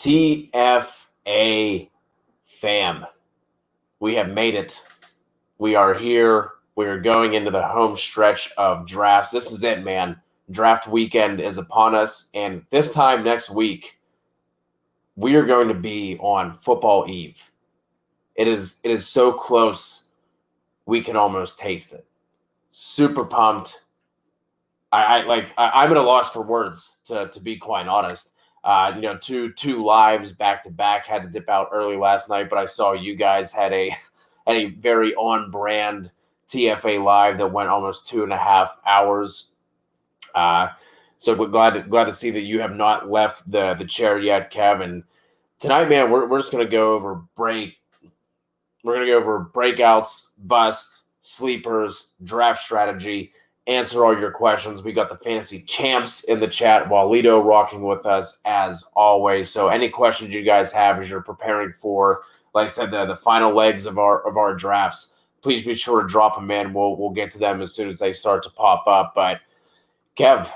TFA fam, we have made it. We are here. We are going into the home stretch of drafts. This is it, man. Draft weekend is upon us, and this time next week, we are going to be on football eve. It is so close, we can almost taste it. Super pumped. I'm at a loss for words, to be quite honest. Two lives back to back. Had to dip out early last night, but I saw you guys had a very on brand TFA live that went almost 2.5 hours. So we're glad to see that you have not left the chair yet, Kevin. Tonight, man, we're just gonna go over breakouts, busts, sleepers, draft strategy. Answer all your questions. We got the fantasy champs in the chat. Walito rocking with us as always. So any questions you guys have as you're preparing for, like I said, the final legs of our drafts, please be sure to drop them in. We'll get to them as soon as they start to pop up. But Kev,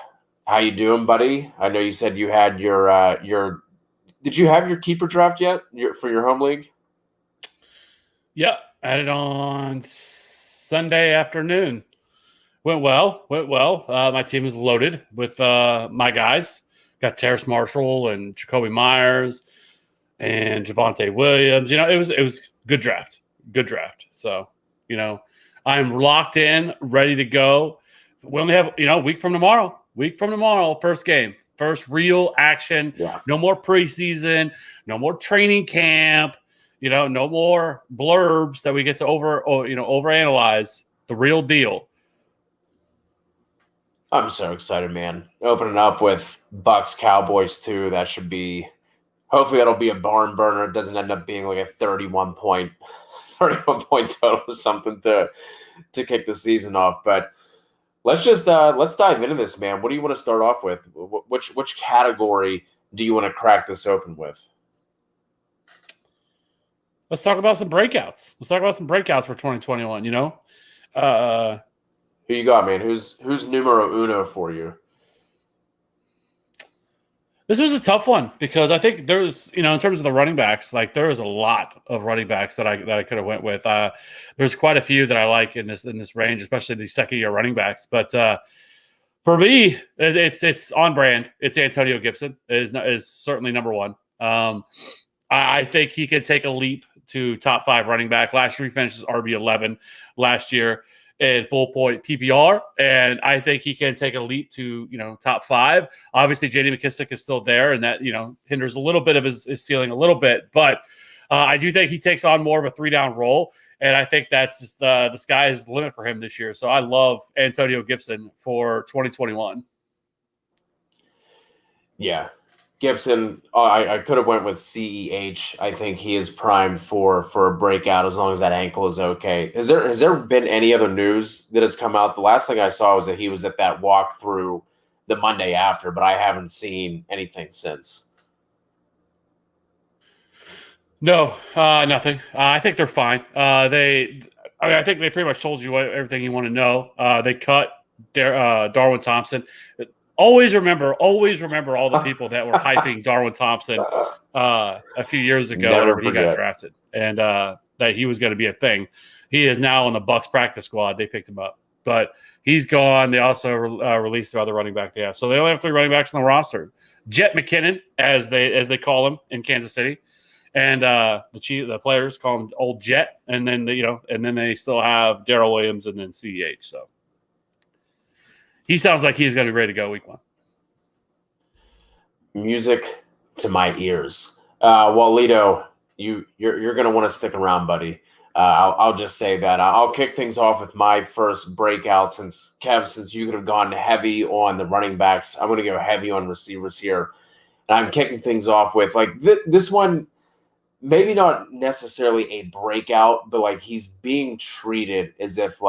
how you doing, buddy? I know you said you had your did you have your keeper draft yet for your home league? Yeah, I had it on Sunday afternoon. Went well. My team is loaded with my guys. Got Terrace Marshall and Jacoby Myers and Devonta Williams. It was good draft. So, I'm locked in, ready to go. We only have, a week from tomorrow, first game, first real action. Yeah. No more preseason, no more training camp, no more blurbs that we get to overanalyze. The real deal. I'm so excited, man. Opening up with Bucks Cowboys too. That should be, hopefully that'll be a barn burner. It doesn't end up being like a 31 point total or something to kick the season off. But let's dive into this, man. What do you want to start off with? Which category do you want to crack this open with? Let's talk about some breakouts. For 2021, Who you got, man? Who's numero uno for you? This was a tough one because I think there's, in terms of the running backs, like there is a lot of running backs that I could have went with. There's quite a few that I like in this range, especially the second-year running backs. But for me, it's on brand. It's Antonio Gibson is certainly number one. I think he can take a leap to top 5 running back. Last year he finished RB11 last year in full point PPR, and I think he can take a leap to top 5. Obviously, J.D. McKissic is still there, and that hinders a little bit of his ceiling a little bit. But I do think he takes on more of a 3-down role, and I think that's just the sky's the limit for him this year. So I love Antonio Gibson for 2021. Yeah. Gibson, I could have went with CEH. I think he is primed for a breakout as long as that ankle is okay. Has there been any other news that has come out? The last thing I saw was that he was at that walkthrough the Monday after, but I haven't seen anything since. No, nothing. I think they're fine. I think they pretty much told you everything you want to know. They cut Darwin Thompson. Always remember all the people that were hyping Darwin Thompson a few years ago whenever he got drafted, and that he was going to be a thing. He is now on the Bucs practice squad. They picked him up, but he's gone. They also released the other running back they have, so they only have 3 running backs on the roster. Jet McKinnon, as they call him in Kansas City, and the players call him Old Jet, and then they still have Darrell Williams and then CEH. So. He sounds like he's going to be ready to go week 1. Music to my ears. Walito, you're going to want to stick around, buddy. I'll just say that. I'll kick things off with my first breakout since you could have gone heavy on the running backs. I'm going to go heavy on receivers here. And I'm kicking things off with this one, maybe not necessarily a breakout, but he's being treated as if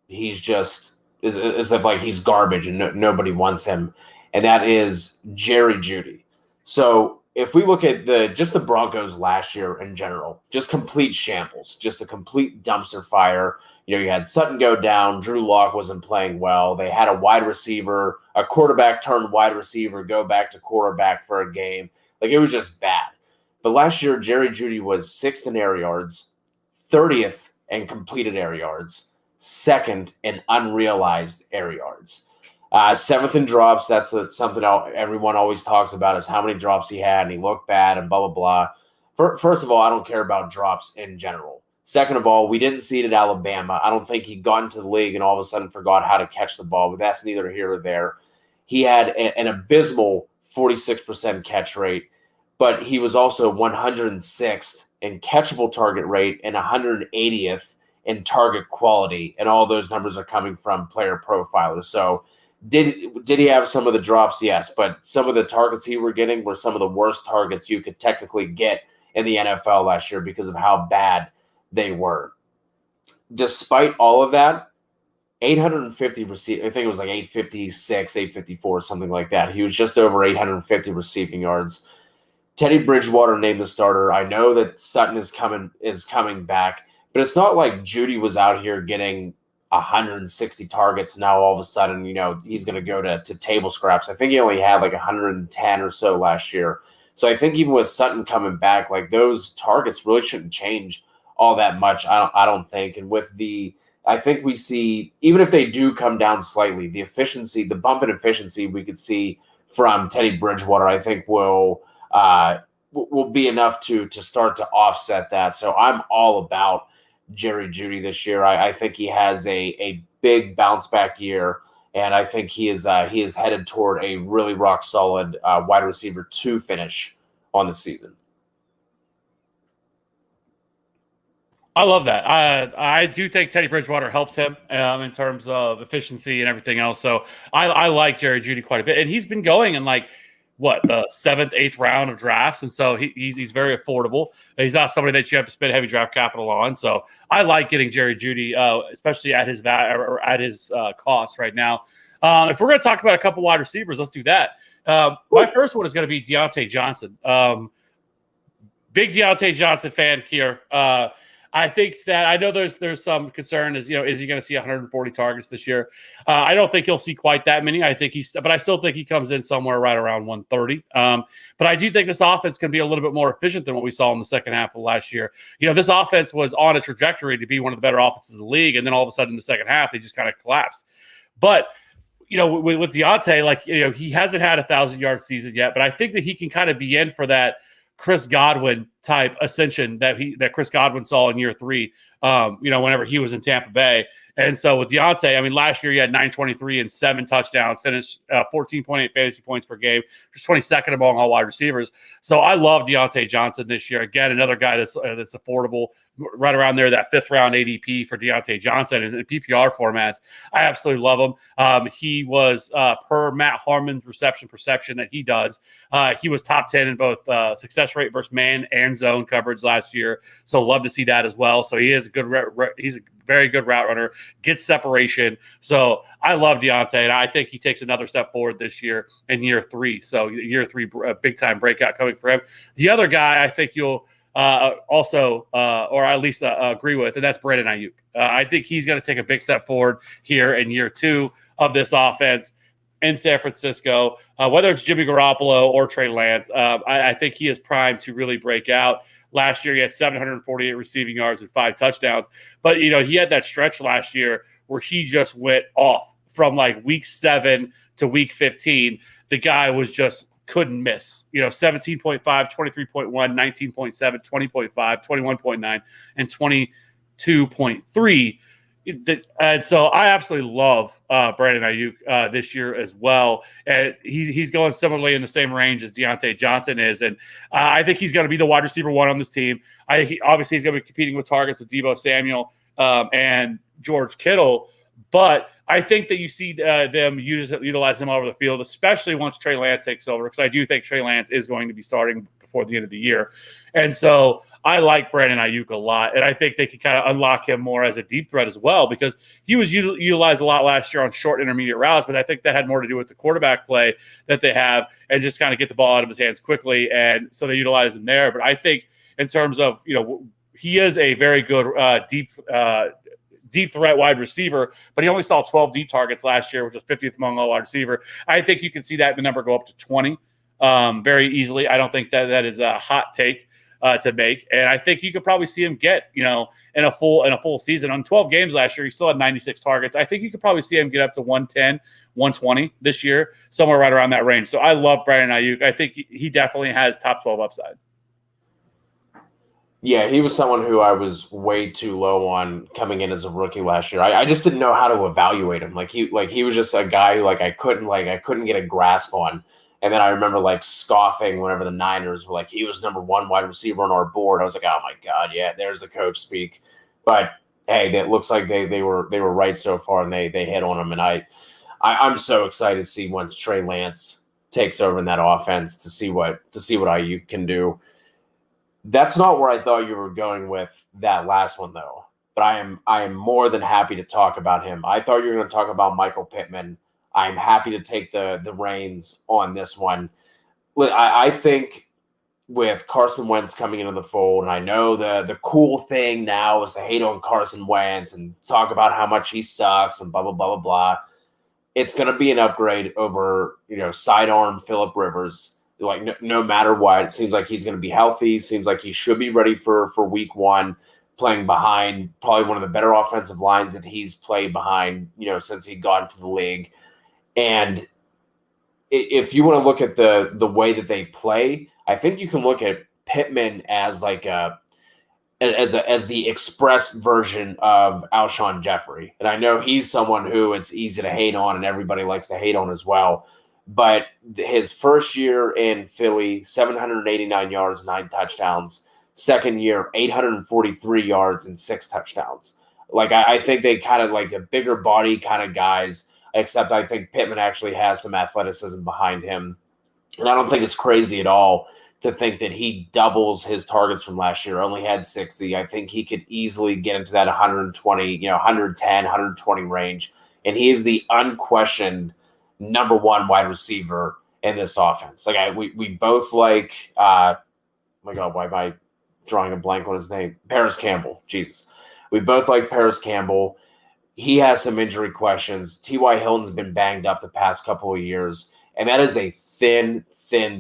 he's just – as if he's garbage and nobody wants him, and that is Jerry Judy. So if we look at the Broncos last year in general, just complete shambles, just a complete dumpster fire. You had Sutton go down. Drew Lock wasn't playing well. They had a quarterback turned wide receiver, go back to quarterback for a game. Like, it was just bad. But last year, Jerry Judy was 6th in air yards, 30th in completed air yards, 2nd in unrealized air yards. 7th in drops. That's something everyone always talks about, is how many drops he had, and he looked bad and blah, blah, blah. First of all, I don't care about drops in general. Second of all, we didn't see it at Alabama. I don't think he got into the league and all of a sudden forgot how to catch the ball, but that's neither here nor there. He had an abysmal 46% catch rate, but he was also 106th in catchable target rate and 180th in target quality, and all those numbers are coming from player profilers. So did he have some of the drops? Yes, but some of the targets he were getting were some of the worst targets you could technically get in the NFL last year because of how bad they were. Despite all of that, 850 I think it was like 856, 854, something like that. He was just over 850 receiving yards. Teddy Bridgewater named the starter. I know that Sutton is coming back, but it's not like Judy was out here getting 160 targets. Now all of a sudden, he's going to go to table scraps. I think he only had like 110 or so last year. So I think even with Sutton coming back, like, those targets really shouldn't change all that much. I don't think. And I think we see, even if they do come down slightly, the efficiency, the bump in efficiency we could see from Teddy Bridgewater, I think will be enough to start to offset that. So I'm all about Jerry Judy this year. I think he has a big bounce back year, and I think he is headed toward a really rock solid wide receiver 2 finish on the season. I love that. I do think Teddy Bridgewater helps him in terms of efficiency and everything else. So I like Jerry Judy quite a bit, and he's been going in the 7th, 8th round of drafts, and so he's very affordable. He's not somebody that you have to spend heavy draft capital on. So I like getting Jerry Judy, especially at his cost right now. If we're going to talk about a couple wide receivers, let's do that. My first one is going to be Deontay Johnson. Big Deontay Johnson fan here. I think that I know there's some concern is he going to see 140 targets this year? I don't think he'll see quite that many. But I still think he comes in somewhere right around 130. But I do think this offense can be a little bit more efficient than what we saw in the second half of last year. This offense was on a trajectory to be one of the better offenses in the league, and then all of a sudden in the second half they just kind of collapsed. But with Deontay, he hasn't had a 1,000-yard season yet, but I think that he can kind of be in for that Chris Godwin type ascension that Chris Godwin saw in year 3, whenever he was in Tampa Bay. And so with Deontay, last year he had 923 and 7 touchdowns, finished 14.8 fantasy points per game, just 22nd among all wide receivers. So I love Deontay Johnson this year. Again, another guy that's affordable, right around there, that 5th round ADP for Deontay Johnson in PPR formats. I absolutely love him. He was, per Matt Harmon's reception perception that he does, he was top 10 in both success rate versus man and zone coverage last year. So love to see that as well. So he is a good, he's a very good route runner, gets separation. So I love Deontay, and I think he takes another step forward this year in year 3. So year 3, big time breakout coming for him. The other guy I think you'll also, or at least agree with, and that's Brandon Aiyuk. I think he's going to take a big step forward here in year 2 of this offense in San Francisco, whether it's Jimmy Garoppolo or Trey Lance. I think he is primed to really break out. Last year, he had 748 receiving yards and 5 touchdowns. But, he had that stretch last year where he just went off from week 7 to week 15. The guy was just couldn't miss. 17.5, 23.1, 19.7, 20.5, 21.9, and 22.3. And so I absolutely love Brandon Aiyuk this year as well. And he's going similarly in the same range as Deontay Johnson is. And I think he's going to be the wide receiver 1 on this team. Obviously, he's going to be competing with targets with Deebo Samuel and George Kittle. But I think that you see them utilize him all over the field, especially once Trey Lance takes over, because I do think Trey Lance is going to be starting before the end of the year. And so I like Brandon Aiyuk a lot, and I think they can kind of unlock him more as a deep threat as well, because he was utilized a lot last year on short intermediate routes, but I think that had more to do with the quarterback play that they have and just kind of get the ball out of his hands quickly, and so they utilize him there. But I think in terms of, he is a very good deep threat wide receiver, but he only saw 12 deep targets last year, which was 50th among all wide receiver. I think you can see that the number go up to 20 very easily. I don't think that is a hot take to make, and I think you could probably see him get, in a full season. On 12 games last year, he still had 96 targets. I think you could probably see him get up to 110, 120 this year, somewhere right around that range. So I love Brandon Aiyuk. I think he definitely has top 12 upside. Yeah, he was someone who I was way too low on coming in as a rookie last year. I just didn't know how to evaluate him. He was just a guy who I couldn't get a grasp on. And then I remember scoffing whenever the Niners were he was number one wide receiver on our board. I was like, oh my God, yeah, there's the coach speak. But hey, it looks like they were right so far, and they hit on him. And I'm so excited to see once Trey Lance takes over in that offense to see what Aiyuk can do. That's not where I thought you were going with that last one, though. But I am more than happy to talk about him. I thought you were going to talk about Michael Pittman. I'm happy to take the reins on this one. I think with Carson Wentz coming into the fold, and I know the cool thing now is to hate on Carson Wentz and talk about how much he sucks and blah, blah, blah, blah, blah. It's going to be an upgrade over, sidearm Phillip Rivers. No matter what, it seems like he's going to be healthy. Seems like he should be ready for week one, playing behind probably one of the better offensive lines that he's played behind, since he got into the league. And if you want to look at the way that they play, I think you can look at Pittman as as the express version of Alshon Jeffrey. And I know he's someone who it's easy to hate on, and everybody likes to hate on as well. But his first year in Philly, 789 yards, 9 touchdowns. Second year, 843 yards and 6 touchdowns. I think they kind of the bigger body kind of guys, except I think Pittman actually has some athleticism behind him. And I don't think it's crazy at all to think that he doubles his targets from last year, only had 60. I think he could easily get into that 120, 110, 120 range. And he is the unquestioned number one wide receiver in this offense. We both oh my God, why am I drawing a blank on his name? Paris Campbell. Jesus. We both like Paris Campbell. He has some injury questions. T.Y. Hilton's been banged up the past couple of years, and that is a thin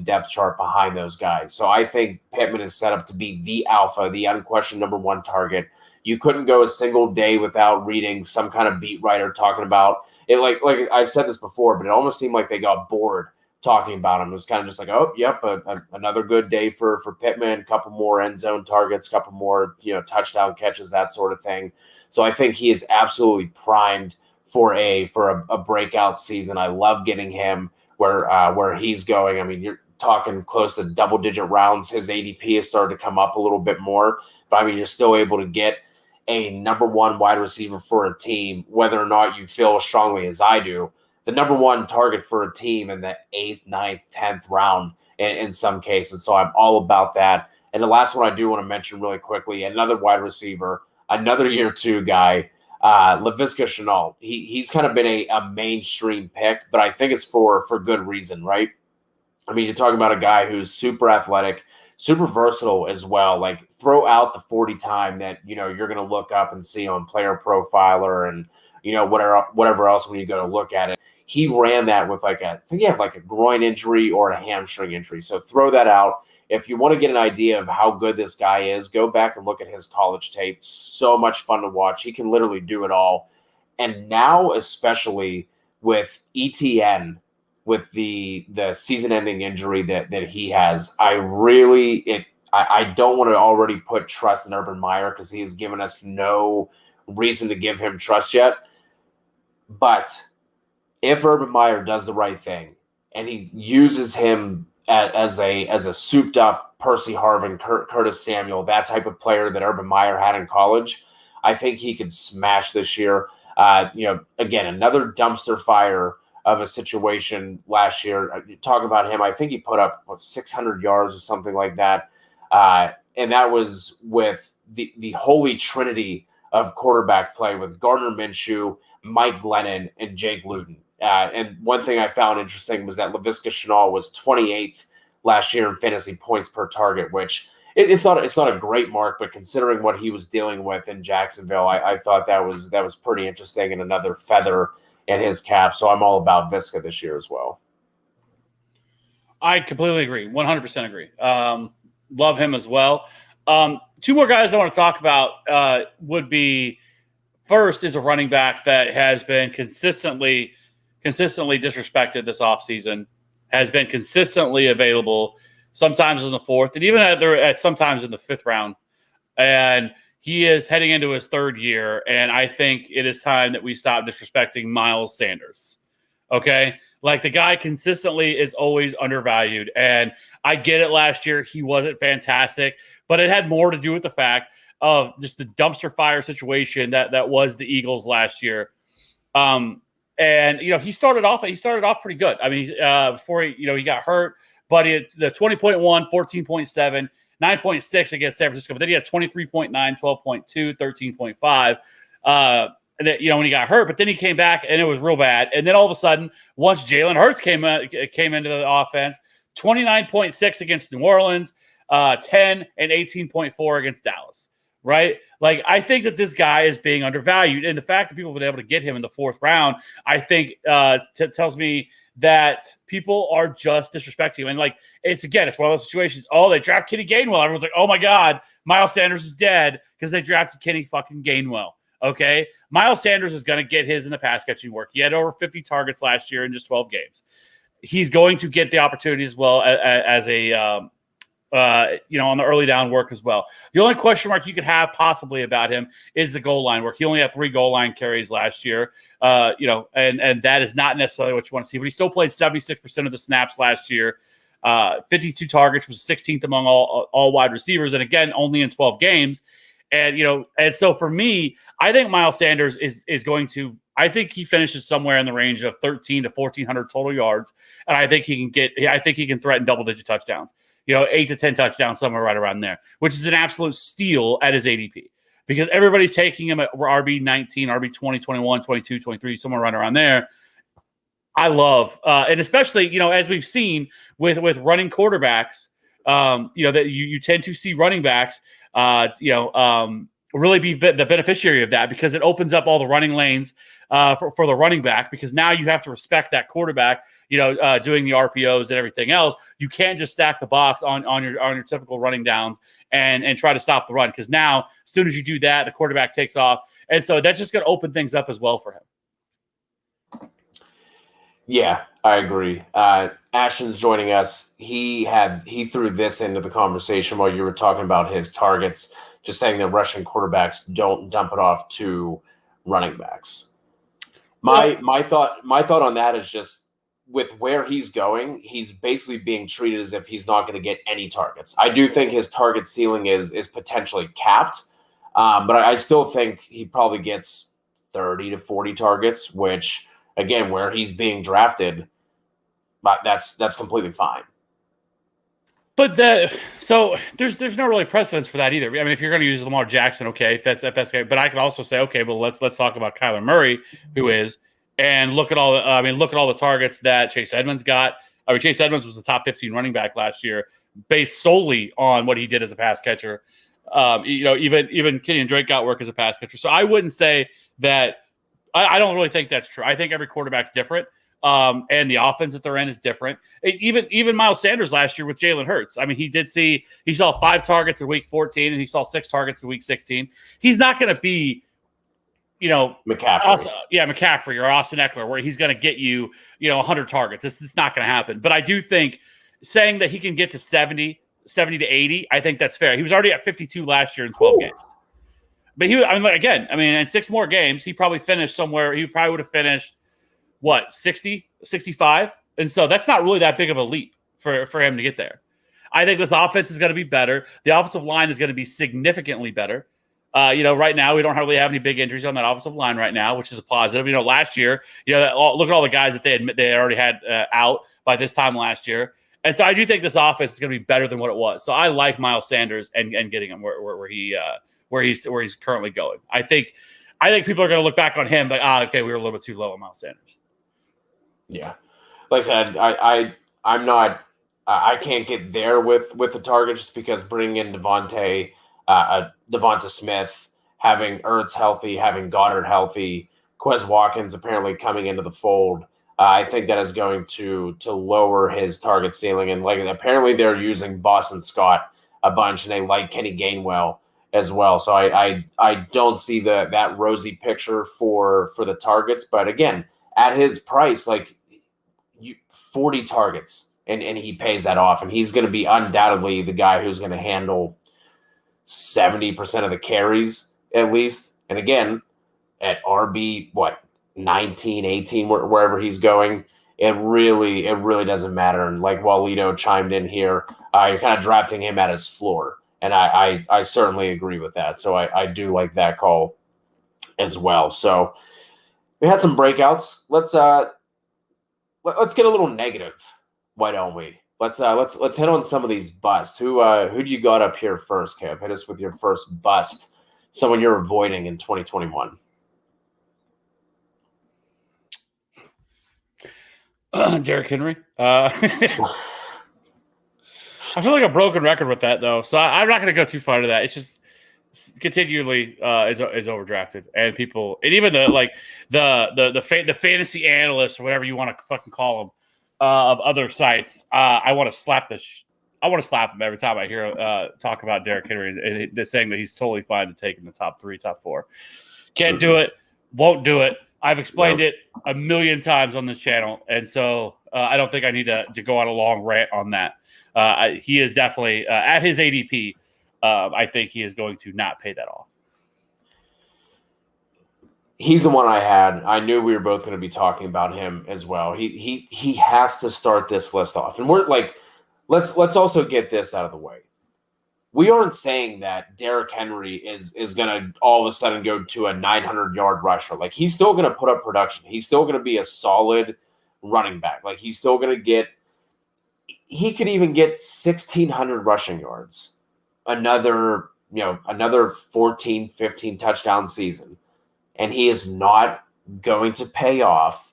depth chart behind those guys. So I think Pittman is set up to be the alpha, the unquestioned number one target. You couldn't go a single day without reading some kind of beat writer talking about it. Like I've said this before, but it almost seemed like they got bored talking about him. It was kind of just oh, yep, another good day for Pittman, a couple more end zone targets, a couple more, touchdown catches, that sort of thing. So I think he is absolutely primed for a breakout season. I love getting him where he's going. I mean, you're talking close to double-digit rounds. His ADP has started to come up a little bit more, but I mean, you're still able to get a number one wide receiver for a team, whether or not you feel as strongly as I do. The number one target for a team in the 8th, 9th, 10th round in some cases. So I'm all about that. And the last one I do want to mention really quickly, another wide receiver, another year two guy, Leviska Chanel. He's kind of been a mainstream pick, but I think it's for good reason, right? I mean, you're talking about a guy who's super athletic, super versatile as well. Throw out the 40 time that, you're going to look up and see on Player Profiler and, whatever else when you go to look at it. He ran that with I think he had a groin injury or a hamstring injury. So throw that out. If you want to get an idea of how good this guy is, go back and look at his college tape. So much fun to watch. He can literally do it all. And now, especially with ETN, with the season-ending injury that he has, I don't want to already put trust in Urban Meyer because he has given us no reason to give him trust yet. But if Urban Meyer does the right thing and he uses him as a souped-up Percy Harvin, Curtis Samuel, that type of player that Urban Meyer had in college, I think he could smash this year. Again, another dumpster fire of a situation last year. You talk about him, I think he put up 600 yards or something like that. And that was with the holy trinity of quarterback play with Gardner Minshew, Mike Glennon, and Jake Luton. And one thing I found interesting was that Leviska Chanel was 28th last year in fantasy points per target, which it's not a great mark, but considering what he was dealing with in Jacksonville, I thought that was pretty interesting and another feather in his cap. So I'm all about Viska this year as well. I completely agree. 100% agree. Love him as well. Two more guys I want to talk about would be, first is a running back that has been consistently disrespected this offseason, has been consistently available, sometimes in the fourth, and even at sometimes in the fifth round. And he is heading into his third year, and I think it is time that we stop disrespecting Miles Sanders. Okay? Like, the guy consistently is always undervalued, and I get it last year. He wasn't fantastic, but it had more to do with the fact of just the dumpster fire situation that was the Eagles last year. And, he started off pretty good. I mean, before he got hurt, but the 20.1, 14.7, 9.6 against San Francisco, but then he had 23.9, 12.2, 13.5. And then, when he got hurt, but then he came back and it was real bad. And then all of a sudden, once Jalen Hurts came into the offense, 29.6 against New Orleans, 10 and 18.4 against Dallas, right? Like, I think that this guy is being undervalued. And the fact that people have been able to get him in the fourth round, I think tells me that people are just disrespecting him. And, like, it's one of those situations. Oh, they draft Kenny Gainwell. Everyone's like, oh, my God, Miles Sanders is dead because they drafted Kenny fucking Gainwell. Okay, Miles Sanders is going to get his in the pass catching work. He had over 50 targets last year in just 12 games. He's going to get the opportunity as well as a, on the early down work as well. The only question mark you could have possibly about him is the goal line work. He only had 3 goal line carries last year, and that is not necessarily what you want to see. But he still played 76% of the snaps last year. 52 targets, was 16th among all wide receivers, and again, only in 12 games. And, and so for me, I think Miles Sanders is going to, I think he finishes somewhere in the range of 13 to 1,400 total yards. And I think he can threaten double-digit touchdowns, 8 to 10 touchdowns, somewhere right around there, which is an absolute steal at his ADP because everybody's taking him at RB 19, RB 20, 21, 22, 23, somewhere right around there. I love, and especially, as we've seen with running quarterbacks, that you tend to see running backs, really be the beneficiary of that because it opens up all the running lanes for the running back because now you have to respect that quarterback, doing the RPOs and everything else. You can't just stack the box on your typical running downs and try to stop the run because now as soon as you do that, the quarterback takes off. And so that's just going to open things up as well for him. Yeah, I agree. Ashton's joining us. He threw this into the conversation while you were talking about his targets, just saying that Russian quarterbacks don't dump it off to running backs. My thought on that is just with where he's going, he's basically being treated as if he's not going to get any targets. I do think his target ceiling is potentially capped, but I still think he probably gets 30 to 40 targets, which again, where he's being drafted, but that's completely fine. But so there's no really precedence for that either. I mean, if you're going to use Lamar Jackson, okay, if that's okay. But I can also say, okay, well let's talk about Kyler Murray, who is, and look at all the targets that Chase Edmonds got. I mean, Chase Edmonds was the top 15 running back last year, based solely on what he did as a pass catcher. Even Kenyon Drake got work as a pass catcher. So I wouldn't say that. I don't really think that's true. I think every quarterback's different, and the offense that they're in is different. Even Miles Sanders last year with Jalen Hurts. I mean, he saw 5 targets in week 14, and he saw 6 targets in week 16. He's not going to be, McCaffrey. McCaffrey or Austin Eckler, where he's going to get you, 100 targets. It's not going to happen. But I do think saying that he can get to 70 to 80, I think that's fair. He was already at 52 last year in 12 games. But in 6 more games, he probably finished somewhere. He probably would have finished, 60, 65? And so that's not really that big of a leap for him to get there. I think this offense is going to be better. The offensive line is going to be significantly better. Right now, we don't really have any big injuries on that offensive line right now, which is a positive. Last year, look at all the guys that they already had out by this time last year. And so I do think this offense is going to be better than what it was. So I like Miles Sanders and getting him where he's currently going. I think people are going to look back on him like, okay, we were a little bit too low on Miles Sanders. Yeah, like I said, I'm not. I can't get there with the target just because bringing in Devonta Smith, having Ertz healthy, having Goddard healthy, Quez Watkins apparently coming into the fold. I think that is going to lower his target ceiling. And like apparently they're using Boston Scott a bunch, and they like Kenny Gainwell as well. So I don't see that rosy picture for the targets. But again, at his price, like 40 targets, and he pays that off, and he's going to be undoubtedly the guy who's going to handle 70% of the carries at least. And again, at RB 19, 18, wherever he's going, it really doesn't matter. And like Walito chimed in here, you're kind of drafting him at his floor. And I certainly agree with that. So I do like that call as well. So we had some breakouts. Let's get a little negative. Why don't we? Let's hit on some of these busts. Who do you got up here first, Kev? Hit us with your first bust. Someone you're avoiding in 2021. Derrick Henry. I feel like a broken record with that, though. So I'm not going to go too far into that. It's just continually is overdrafted, and people, and even the fantasy analysts or whatever you want to fucking call them of other sites. I want to slap I want to slap him every time I hear talk about Derrick Henry and saying that he's totally fine to take in the top 3, top 4. Can't do it. Won't do it. I've explained it a million times on this channel, and so I don't think I need to go on a long rant on that. He is definitely at his ADP. I think he is going to not pay that off. He's the one I had. I knew we were both going to be talking about him as well. He has to start this list off, and we're like, let's also get this out of the way. We aren't saying that Derrick Henry is going to all of a sudden go to a 900-yard rusher. Like, he's still going to put up production. He's still going to be a solid running back. Like, he's still going to get – he could even get 1,600 rushing yards. Another 14, 15 touchdown season. And he is not going to pay off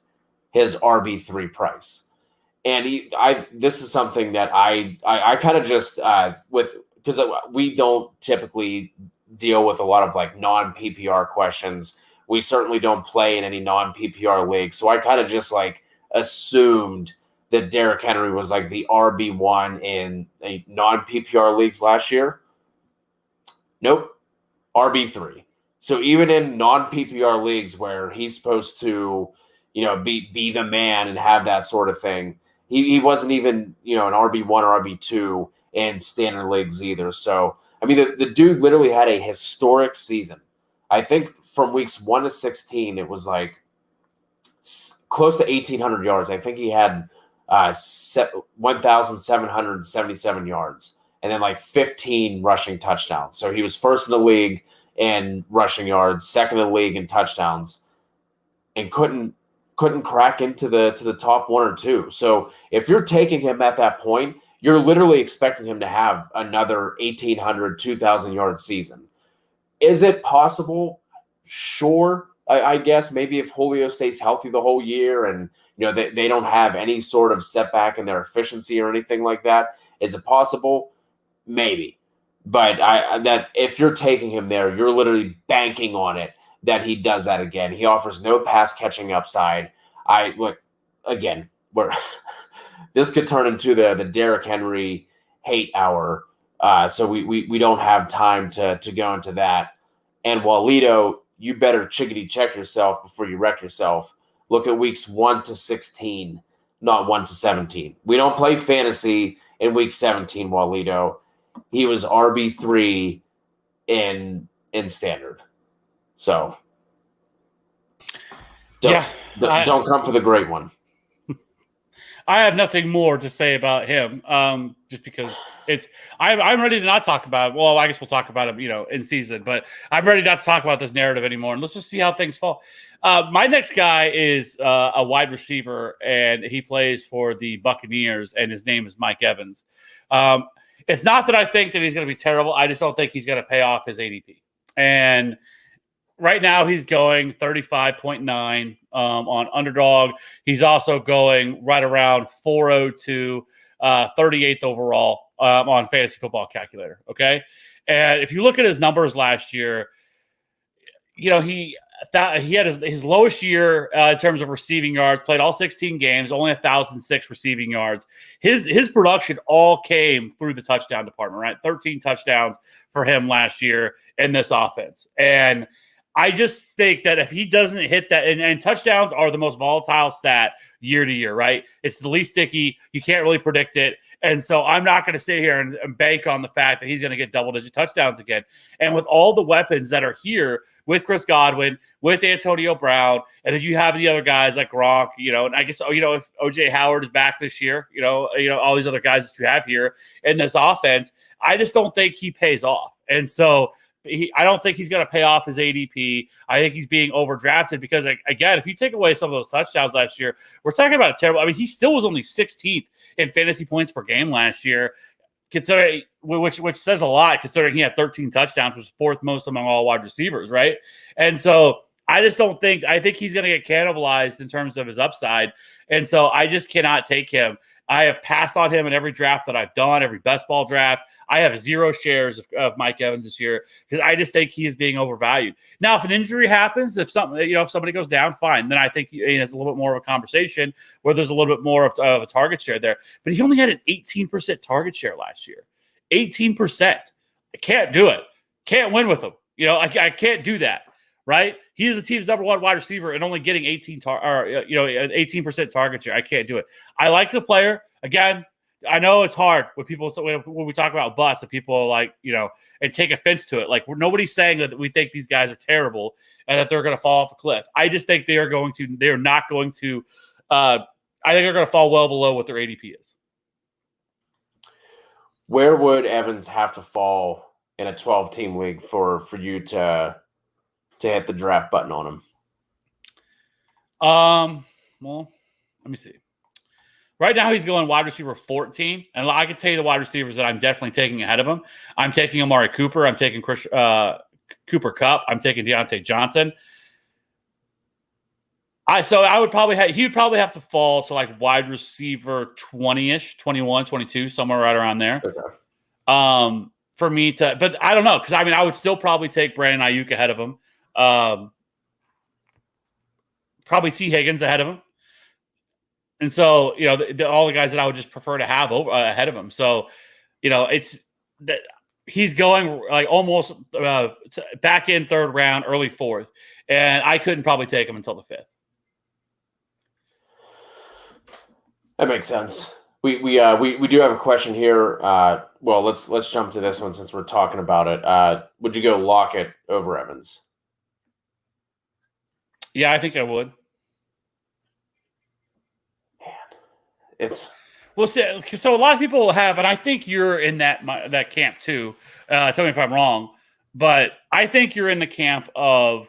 his RB3 price. And this is something that I kind of just because we don't typically deal with a lot of like non-PPR questions. We certainly don't play in any non-PPR leagues. So I kind of just like assumed that Derrick Henry was like the RB1 in a non-PPR leagues last year. Nope. RB3. So even in non-PPR leagues where he's supposed to, be the man and have that sort of thing, he wasn't even, an RB1 or RB2 in standard leagues either. So, I mean, the dude literally had a historic season. I think from weeks 1 to 16, it was like close to 1,800 yards. I think he had 1,777 yards and then like 15 rushing touchdowns. So he was first in the league in rushing yards, second in the league in touchdowns, and couldn't crack into the top 1 or 2. So if you're taking him at that point, you're literally expecting him to have another 1,800, 2,000 yard season. Is it possible? Sure. I guess maybe if Julio stays healthy the whole year and they don't have any sort of setback in their efficiency or anything like that. Is it possible? Maybe. But that if you're taking him there, you're literally banking on it that he does that again. He offers no pass catching upside. This could turn into the Derrick Henry hate hour. So we don't have time to go into that. And Walito, you better chickadee check yourself before you wreck yourself. Look at weeks 1 to 16, not 1 to 17. We don't play fantasy in week 17, Walito. He was RB3 in standard. So don't come for the great one. I have nothing more to say about him, just because I'm ready to not talk about it. Well, I guess we'll talk about him, in season, but I'm ready not to talk about this narrative anymore. And let's just see how things fall. My next guy is a wide receiver, and he plays for the Buccaneers, and his name is Mike Evans. It's not that I think that he's going to be terrible. I just don't think he's going to pay off his ADP. And right now he's going 35.9 on Underdog. He's also going right around 402, 38th overall on Fantasy Football Calculator. Okay. And if you look at his numbers last year, he had his lowest year in terms of receiving yards, played all 16 games, only 1,006 receiving yards. His production all came through the touchdown department, right? 13 touchdowns for him last year in this offense. And I just think that if he doesn't hit that, and touchdowns are the most volatile stat year to year, right? It's the least sticky. You can't really predict it. And so I'm not going to sit here and bank on the fact that he's going to get double-digit touchdowns again. And with all the weapons that are here, with Chris Godwin, with Antonio Brown, and then you have the other guys like Gronk, and I guess, if OJ Howard is back this year, all these other guys that you have here in this offense, I just don't think he pays off. And so I don't think he's going to pay off his ADP. I think he's being overdrafted because, again, if you take away some of those touchdowns last year, we're talking about a terrible – I mean, he still was only 16th in fantasy points per game last year, considering which says a lot considering he had 13 touchdowns, which was fourth most among all wide receivers, right? And so I just don't think – I think he's going to get cannibalized in terms of his upside, and so I just cannot take him. I have passed on him in every draft that I've done, every best ball draft. I have 0 shares of Mike Evans this year because I just think he is being overvalued. Now, if an injury happens, if somebody goes down, fine. Then I think it's a little bit more of a conversation where there's a little bit more of a target share there. But he only had an 18% target share last year. 18%. I can't do it. Can't win with him. I can't do that. Right? He is the team's number 1 wide receiver and only getting 18% target share. I can't do it. I like the player. Again, I know it's hard when we talk about busts and people and take offense to it. Like, nobody's saying that we think these guys are terrible and that they're going to fall off a cliff. I just think they are not going to. I think they're going to fall well below what their ADP is. Where would Evans have to fall in a 12-team league for you to hit the draft button on him? Well, let me see. Right now, he's going wide receiver 14, and I can tell you the wide receivers that I'm definitely taking ahead of him. I'm taking Amari Cooper. I'm taking Cooper Kupp. I'm taking Deontay Johnson. He would probably have to fall to like wide receiver 20-ish, 21, 22, somewhere right around there. Okay. For me to, but I don't know, because I would still probably take Brandon Aiyuk ahead of him. Probably T. Higgins ahead of him. And so, all the guys that I would just prefer to have ahead of him. So, it's that he's going like almost back in 3rd round, early 4th. And I couldn't probably take him until the 5th. That makes sense. We do have a question here. Well, let's jump to this one since we're talking about it. Would you go Lockett over Evans? Yeah, I think I would. Man, so a lot of people have, and I think you're in that camp too. Tell me if I'm wrong, but I think you're in the camp of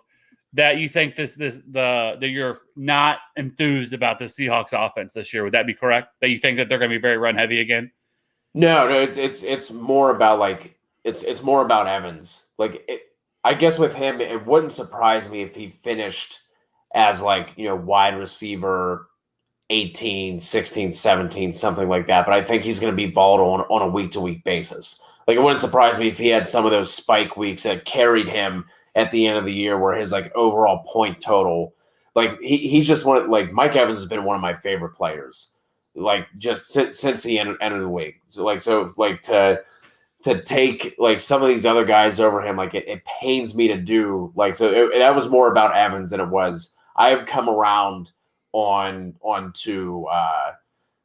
that. You think that you're not enthused about the Seahawks offense this year. Would that be correct? That you think that they're going to be very run heavy again? No, it's more about it's more about Evans. I guess with him, it wouldn't surprise me if he finished as wide receiver 18, 16, 17, something like that. But I think he's going to be volatile on a week-to-week basis. It wouldn't surprise me if he had some of those spike weeks that carried him at the end of the year where his overall point total, he's just Mike Evans has been one of my favorite players, just since he entered the league. To take some of these other guys over him, it pains me to do. That was more about Evans than it was. I have come around onto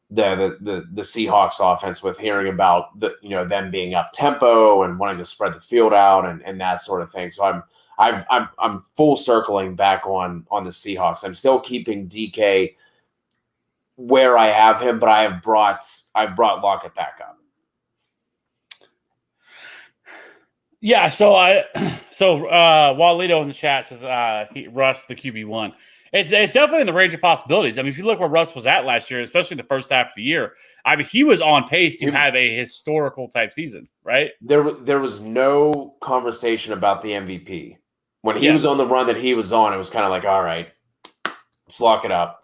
the Seahawks offense with hearing about them being up tempo and wanting to spread the field out and that sort of thing. So I'm full circling back on the Seahawks. I'm still keeping DK where I have him, but I've brought Lockett back up. Yeah, Walito in the chat says Russ the QB1. It's definitely in the range of possibilities. If you look where Russ was at last year, especially the first half of the year, he was on pace to have a historical type season, right? There was no conversation about the MVP. When he was on the run that he was on, it was kind of like, all right, let's lock it up.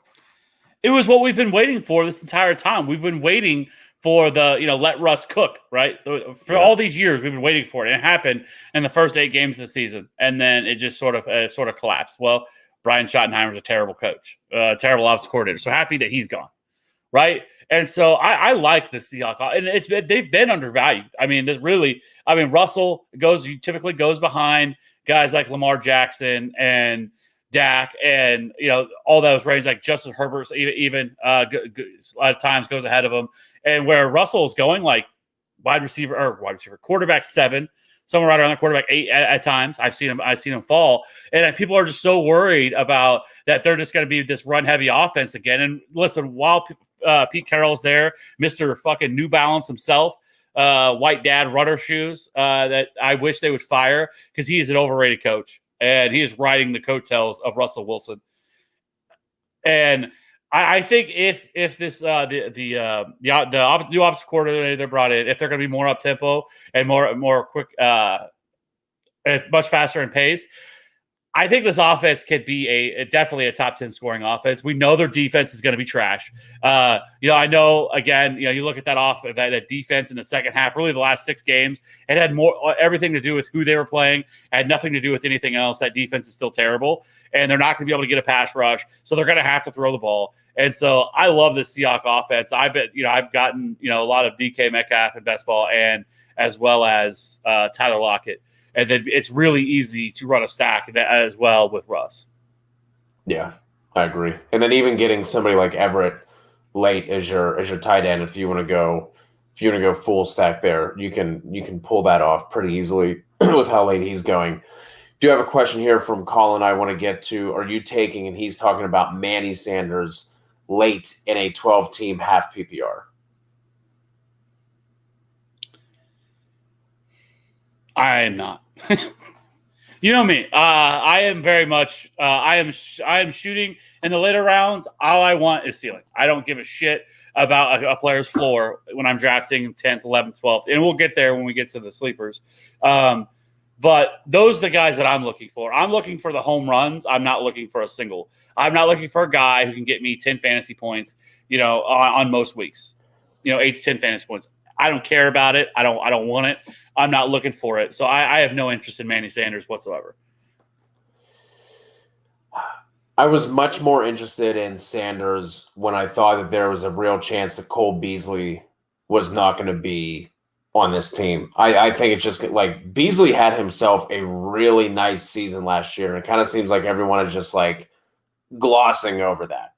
It was what we've been waiting for this entire time. We've been waiting for the, let Russ cook, right? For all these years, we've been waiting for it. It happened in the first 8 games of the season, and then it just sort of collapsed. Well, Brian Schottenheimer's a terrible coach, terrible offense coordinator. So happy that he's gone, right? And so I like the Seahawks, and they've been undervalued. I mean, Russell typically goes behind guys like Lamar Jackson and Dak, and all those range like Justin Herbert, even a lot of times goes ahead of them. And where Russell's going, like wide receiver, quarterback 7, somewhere right around the quarterback 8 at times. I've seen him fall, and people are just so worried about that they're just going to be this run heavy offense again. And listen, while Pete Carroll's there, Mr. fucking New Balance himself, white dad runner shoes that I wish they would fire, because he is an overrated coach, and he is riding the coattails of Russell Wilson. And I think if this the new offensive coordinator they brought in, if they're going to be more up tempo and more quick, much faster in pace, I think this offense could be definitely a top 10 scoring offense. We know their defense is going to be trash. I know, again, you look at that defense in the second half, really the last 6 games, it had everything to do with who they were playing. It had nothing to do with anything else. That defense is still terrible, and they're not going to be able to get a pass rush, so they're going to have to throw the ball. And so I love this Seahawks offense. I bet, I've gotten, a lot of DK Metcalf in best ball, and as well as Tyler Lockett. And then it's really easy to run a stack as well with Russ. Yeah, I agree. And then even getting somebody like Everett late as your tight end, if you want to go full stack there, you can pull that off pretty easily with how late he's going. Do you have a question here from Colin I want to get to? Are you taking, and he's talking about Manny Sanders late in a 12-team half PPR? I am not. You know me. I am very much. I am shooting in the later rounds. All I want is ceiling. I don't give a shit about a player's floor when I'm drafting 10th, 11th, 12th, and we'll get there when we get to the sleepers. But those are the guys that I'm looking for. I'm looking for the home runs. I'm not looking for a single. I'm not looking for a guy who can get me 10 fantasy points. On most weeks. 8 to 10 fantasy points. I don't care about it. I don't want it. I'm not looking for it. So I have no interest in Manny Sanders whatsoever. I was much more interested in Sanders when I thought that there was a real chance that Cole Beasley was not going to be on this team. I think it's just like Beasley had himself a really nice season last year, and it kind of seems like everyone is just like glossing over that.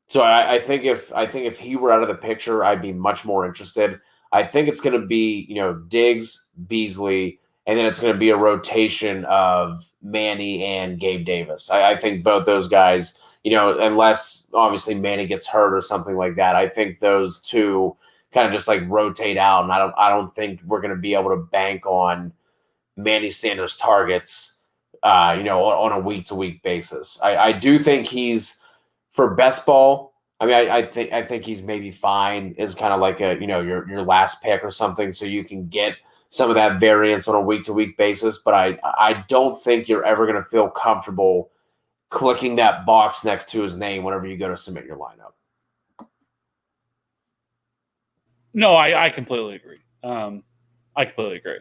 So I think if he were out of the picture, I'd be much more interested. I think it's going to be, Diggs, Beasley, and then it's going to be a rotation of Manny and Gabe Davis. I think both those guys, unless obviously Manny gets hurt or something like that, I think those two kind of just like rotate out. And I don't think we're going to be able to bank on Manny Sanders targets, on a week-to-week basis. I do think he's, for best ball, I think he's maybe fine as kind of like your last pick or something, so you can get some of that variance on a week-to-week basis. But I don't think you're ever going to feel comfortable clicking that box next to his name whenever you go to submit your lineup. No, I completely agree. I completely agree.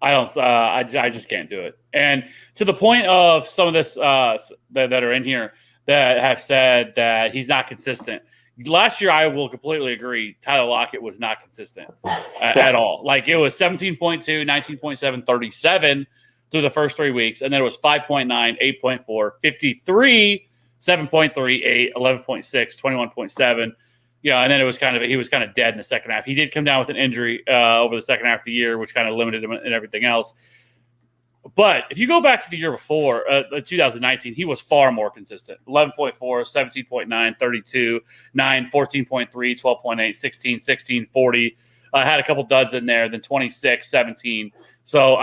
I don't. I just can't do it. And to the point of some of this that are in here that have said that he's not consistent. Last year, I will completely agree. Tyler Lockett was not consistent at all. Like, it was 17.2, 19.7, 37 through the first 3 weeks. And then it was 5.9, 8.4, 53, 7.3, 8, 11.6, 21.7. And then he was kind of dead in the second half. He did come down with an injury over the second half of the year, which kind of limited him and everything else. But if you go back to the year before, 2019, he was far more consistent. 11.4, 17.9, 32, 9, 14.3, 12.8, 16, 16, 40. Had a couple duds in there, then 26, 17. So,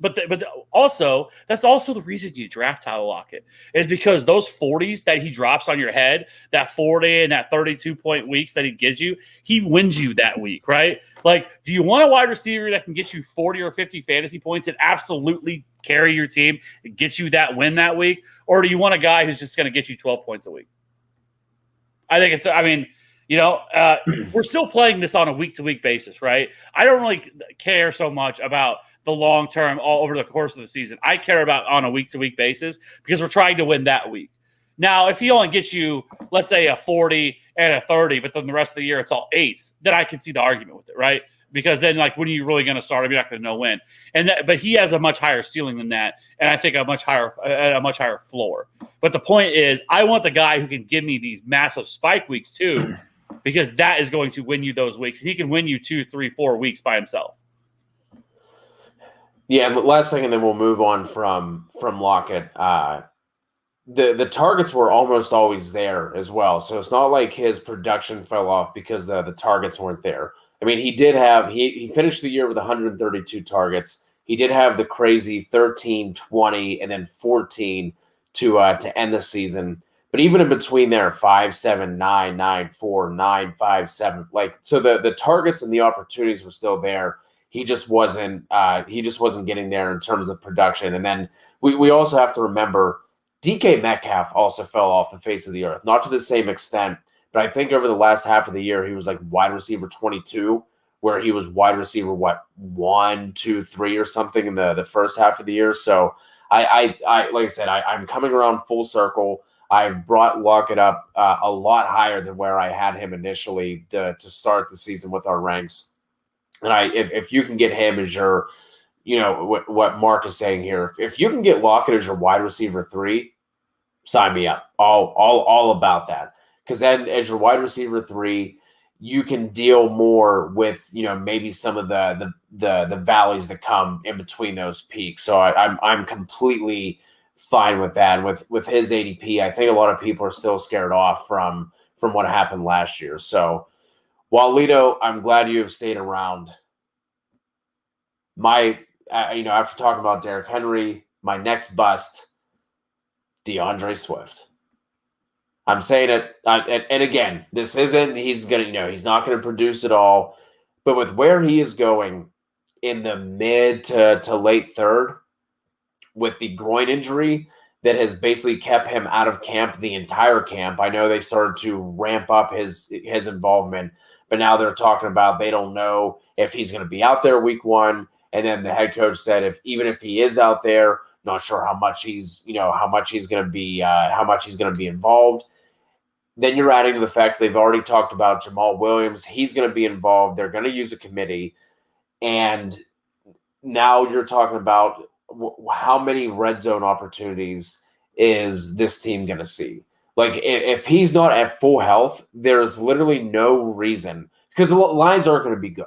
but also, that's also the reason you draft Tyler Lockett, is because those 40s that he drops on your head, that 40 and that 32-point weeks that he gives you, he wins you that week, right? Like, do you want a wide receiver that can get you 40 or 50 fantasy points and absolutely carry your team and get you that win that week? Or do you want a guy who's just going to get you 12 points a week? I think it's. I mean, we're still playing this on a week-to-week basis, right? I don't really care so much about the long term all over the course of the season. I care about on a week-to-week basis because we're trying to win that week. Now, if he only gets you, let's say, a 40 and a 30, but then the rest of the year it's all 8s, then I can see the argument with it, right? Because then, like, when are you really going to start him? You're not going to know when. But he has a much higher ceiling than that, and I think a much higher floor. But the point is, I want the guy who can give me these massive spike weeks too, because that is going to win you those weeks. He can win you 2, 3, 4 weeks by himself. Yeah, and the last thing, and then we'll move on from Lockett. The targets were almost always there as well, so it's not like his production fell off because the targets weren't there. I mean, he finished the year with 132 targets. He did have the crazy 13, 20, and then 14 to end the season. But even in between there, 5, 7, 9, 9, 4, 9, 5, 7, like, so the targets and the opportunities were still there. He just wasn't getting there in terms of production. And then we also have to remember DK Metcalf also fell off the face of the earth, not to the same extent, but I think over the last half of the year, he was like wide receiver 22, where he was wide receiver, 1, 2, 3 or something in the first half of the year. So I like I said, I'm coming around full circle. I've brought Lockett up a lot higher than where I had him initially to start the season with our ranks. And if you can get him as your, what Mark is saying here, if you can get Lockett as your wide receiver 3, sign me up. All about that. Because then as your wide receiver 3, you can deal more with, maybe some of the valleys that come in between those peaks. So I'm completely fine with that. With his ADP, I think a lot of people are still scared off from what happened last year. So Walito, I'm glad you have stayed around. After talking about Derrick Henry, my next bust, Deandre Swift. I'm saying it, and again, this isn't, he's not going to produce it all, but with where he is going in the mid to late third, with the groin injury that has basically kept him out of camp the entire camp. I know they started to ramp up his involvement, but now they're talking about they don't know if he's going to be out there week 1. And then the head coach said even if he is out there, not sure how much he's going to be involved. Then you're adding to the fact they've already talked about Jamal Williams. He's going to be involved. They're going to use a committee. And now you're talking about how many red zone opportunities is this team going to see? Like, if he's not at full health, there's literally no reason, because the Lions aren't going to be good.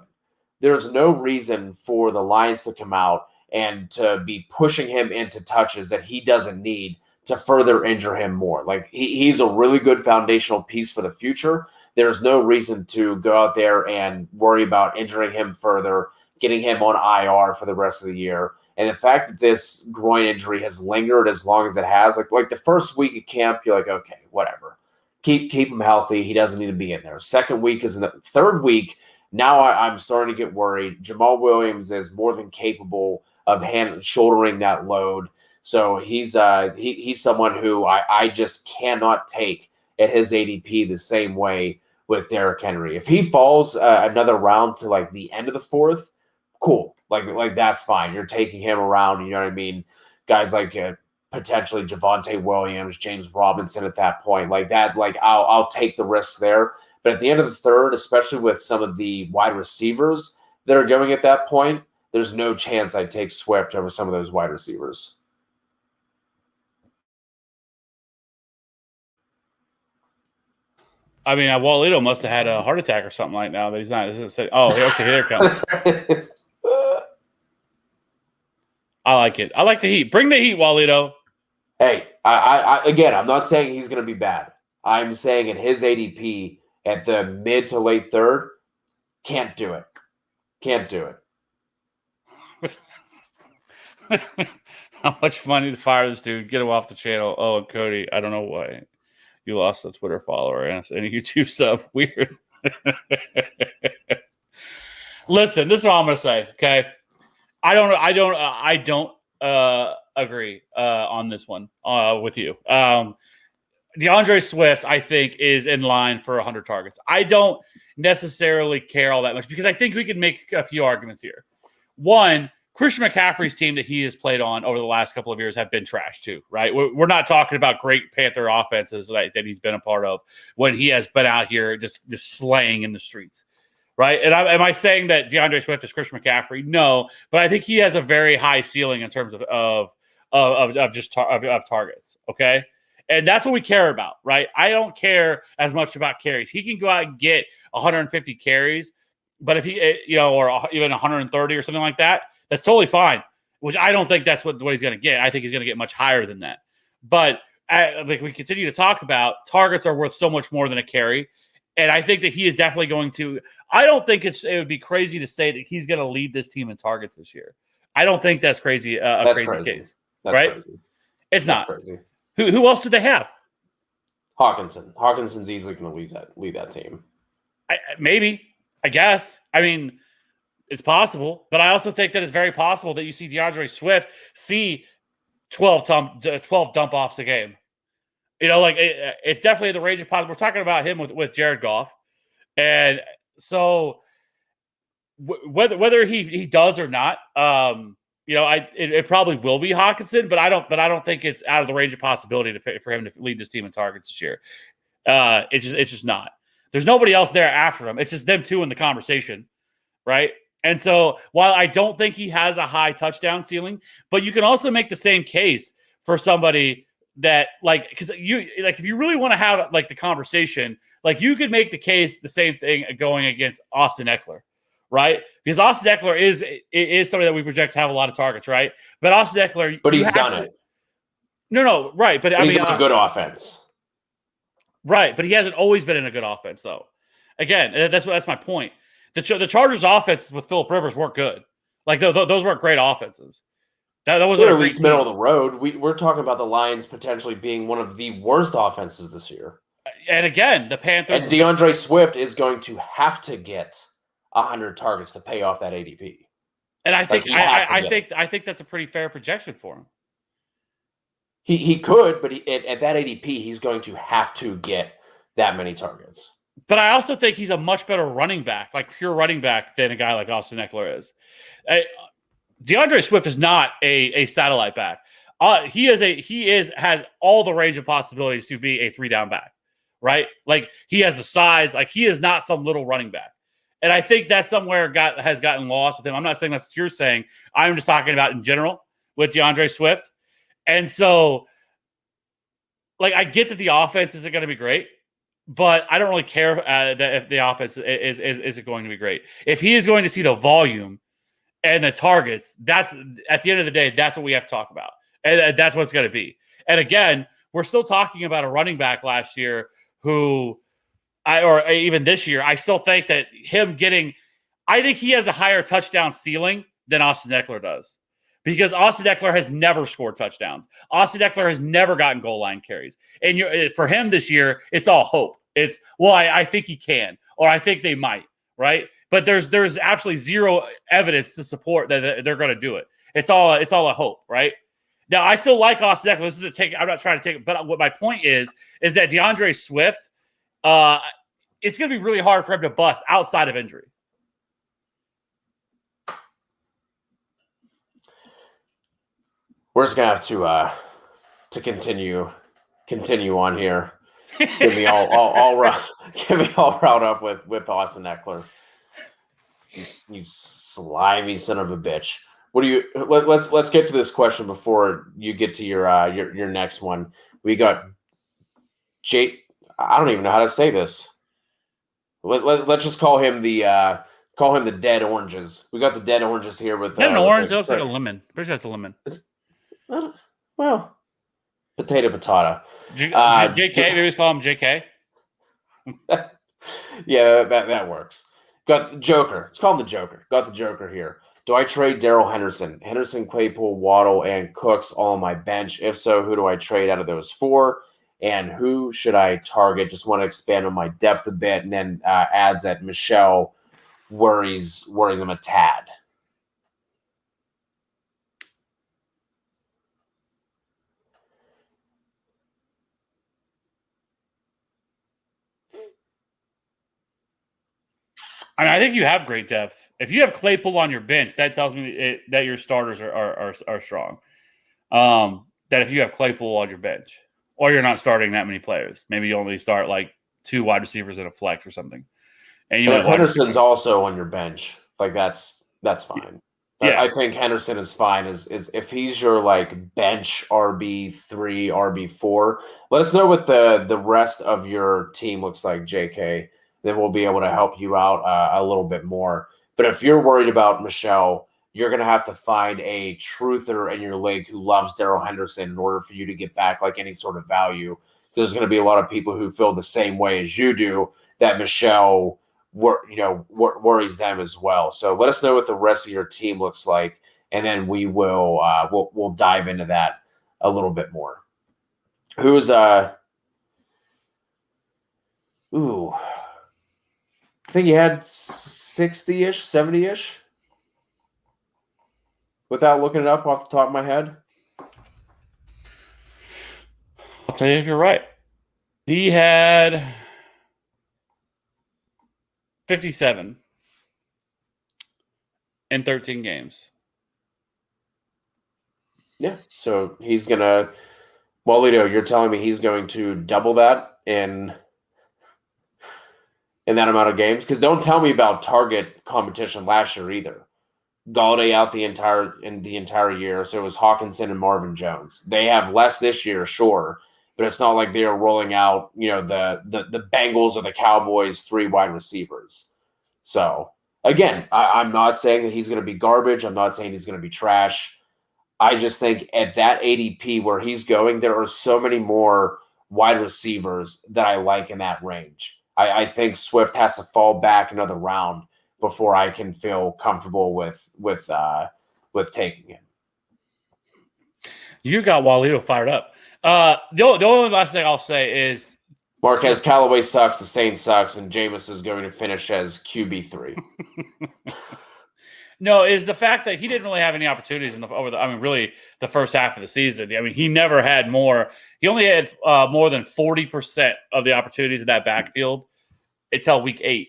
There's no reason for the Lions to come out and to be pushing him into touches that he doesn't need to further injure him more. Like, he's a really good foundational piece for the future. There's no reason to go out there and worry about injuring him further, getting him on IR for the rest of the year. And the fact that this groin injury has lingered as long as it has, like the first week of camp, you're like, okay, whatever. Keep him healthy. He doesn't need to be in there. Second week is in the third week. Now I'm starting to get worried. Jamal Williams is more than capable of shouldering that load. So he's someone who I just cannot take at his ADP the same way with Derrick Henry. If he falls another round to like the end of the fourth, cool. Like that's fine. You're taking him around. You know what I mean? Guys like potentially Devonta Williams, James Robinson at that point, like that. Like I'll take the risks there. But at the end of the third, especially with some of the wide receivers that are going at that point, there's no chance I'd take Swift over some of those wide receivers. I mean, Walito must have had a heart attack or something like that. But he's not. Oh, okay, here it comes. I like it. I like the heat. Bring the heat, Walito. Hey, I again, I'm not saying he's going to be bad. I'm saying at his ADP at the mid to late third, can't do it. Can't do it. How much money to fire this dude? Get him off the channel. Oh, and Cody, I don't know why you lost a Twitter follower and a YouTube sub. Weird. Listen, this is all I'm going to say. Okay, I don't agree on this one with you. DeAndre Swift, I think, is in line for 100 targets. I don't necessarily care all that much because I think we can make a few arguments here. One, Christian McCaffrey's team that he has played on over the last couple of years have been trash too, right? We're not talking about great Panther offenses that he's been a part of when he has been out here just slaying in the streets, right? And am I saying that DeAndre Swift is Christian McCaffrey? No, but I think he has a very high ceiling in terms of targets, okay? And that's what we care about, right? I don't care as much about carries. He can go out and get 150 carries, but if he, or even 130 or something like that, that's totally fine, which I don't think that's what he's going to get. I think he's going to get much higher than that. But like we continue to talk about, targets are worth so much more than a carry. And I think that he is definitely going to – I don't think it would be crazy to say that he's going to lead this team in targets this year. I don't think that's crazy. That's crazy case. That's right? Crazy. It's not. Crazy. Who else did they have? Hawkinson. Hawkinson's easily going to lead that team. Maybe. I guess. I mean – it's possible, but I also think that it's very possible that you see DeAndre Swift see 12 dump offs a game. It's definitely the range of possible. We're talking about him with Jared Goff, and so whether he does or not, it probably will be Hawkinson, but I don't think it's out of the range of possibility for him to lead this team in targets this year. It's just not. There's nobody else there after him. It's just them two in the conversation, right? And so while I don't think he has a high touchdown ceiling, but you can also make the same case for somebody that because if you really want to have the conversation, you could make the case the same thing going against Austin Eckler, right? Because Austin Eckler is somebody that we project to have a lot of targets, right? But Austin Eckler, but he's done it. No, right. But he's in a good offense, right? But he hasn't always been in a good offense, though. Again, that's my point. The Chargers' offenses with Phillip Rivers weren't good. Those weren't great offenses. That wasn't at least middle of the road. We're talking about the Lions potentially being one of the worst offenses this year. And again, the Panthers. And DeAndre Swift is going to have to get 100 targets to pay off that ADP. And I think I think that's a pretty fair projection for him. He could, but at that ADP, he's going to have to get that many targets. But I also think he's a much better running back, pure running back, than a guy like Austin Eckler is. DeAndre Swift is not a satellite back. He has all the range of possibilities to be a 3-down back, right? He has the size. He is not some little running back. And I think that somewhere has gotten lost with him. I'm not saying that's what you're saying. I'm just talking about in general with DeAndre Swift. And so, I get that the offense isn't going to be great. But I don't really care that if the offense is going to be great. If he is going to see the volume and the targets, that's at the end of the day, that's what we have to talk about. And that's what it's going to be. And again, we're still talking about a running back last year or even this year, I still think that I think he has a higher touchdown ceiling than Austin Eckler does. Because Austin Eckler has never scored touchdowns. Austin Eckler has never gotten goal line carries. And for him this year, it's all hope. It's, I think he can, or I think they might, right? But there's absolutely zero evidence to support that they're going to do it. It's all a hope, right? Now, I still like Austin Eckler. I'm not trying to take it, but what my point is that DeAndre Swift, it's going to be really hard for him to bust outside of injury. We're just gonna have to continue on here. Get me all riled up with Austin Eckler. You slimy son of a bitch. What do you? Let's get to this question before you get to your next one. We got Jake. I don't even know how to say this. Let's just call him the dead oranges. We got the dead oranges here with an orange. It looks like a lemon. Pretty sure that's a lemon. Well, potato. JK, maybe we call him JK. Yeah, that works. Got the Joker. Let's call him the Joker. Got the Joker here. Do I trade Darrell Henderson, Claypool, Waddle, and Cooks all on my bench? If so, who do I trade out of those four? And who should I target? Just want to expand on my depth a bit, and then adds that Michelle worries him a tad. I mean, I think you have great depth. If you have Claypool on your bench, that tells me that your starters are strong. That if you have Claypool on your bench, or you're not starting that many players, maybe you only start like 2 wide receivers in a flex or something. And you if Henderson's also on your bench, like that's fine. Yeah. I think Henderson is fine. Is if he's your like bench RB3, RB4. Let us know what the rest of your team looks like, JK. Then we'll be able to help you out a little bit more. But if you're worried about Michelle, you're going to have to find a truther in your league who loves Darrell Henderson in order for you to get back like any sort of value. There's going to be a lot of people who feel the same way as you do, that Michelle worries them as well. So let us know what the rest of your team looks like, and then we will we'll dive into that a little bit more. Who's I think you had 60-ish, 70-ish without looking it up off the top of my head. I'll tell you if you're right. He had 57 in 13 games. Yeah, so he's going to – Walito, you're telling me he's going to double that in that amount of games? Because don't tell me about target competition last year either. Galladay out the entire year, so it was Hawkinson and Marvin Jones. They have less this year, sure, but it's not like they are rolling out, the Bengals or the Cowboys 3 wide receivers. So again, I'm not saying that he's going to be garbage. I'm not saying he's going to be trash. I just think at that ADP where he's going, there are so many more wide receivers that I like in that range. I think Swift has to fall back another round before I can feel comfortable with taking him. You got Walito fired up. The only last thing I'll say is Marquez Calloway sucks, the Saints sucks, and Jameis is going to finish as QB3. No, is the fact that he didn't really have any opportunities really the first half of the season. I mean, he never had more. He only had more than 40% of the opportunities in that backfield until week 8.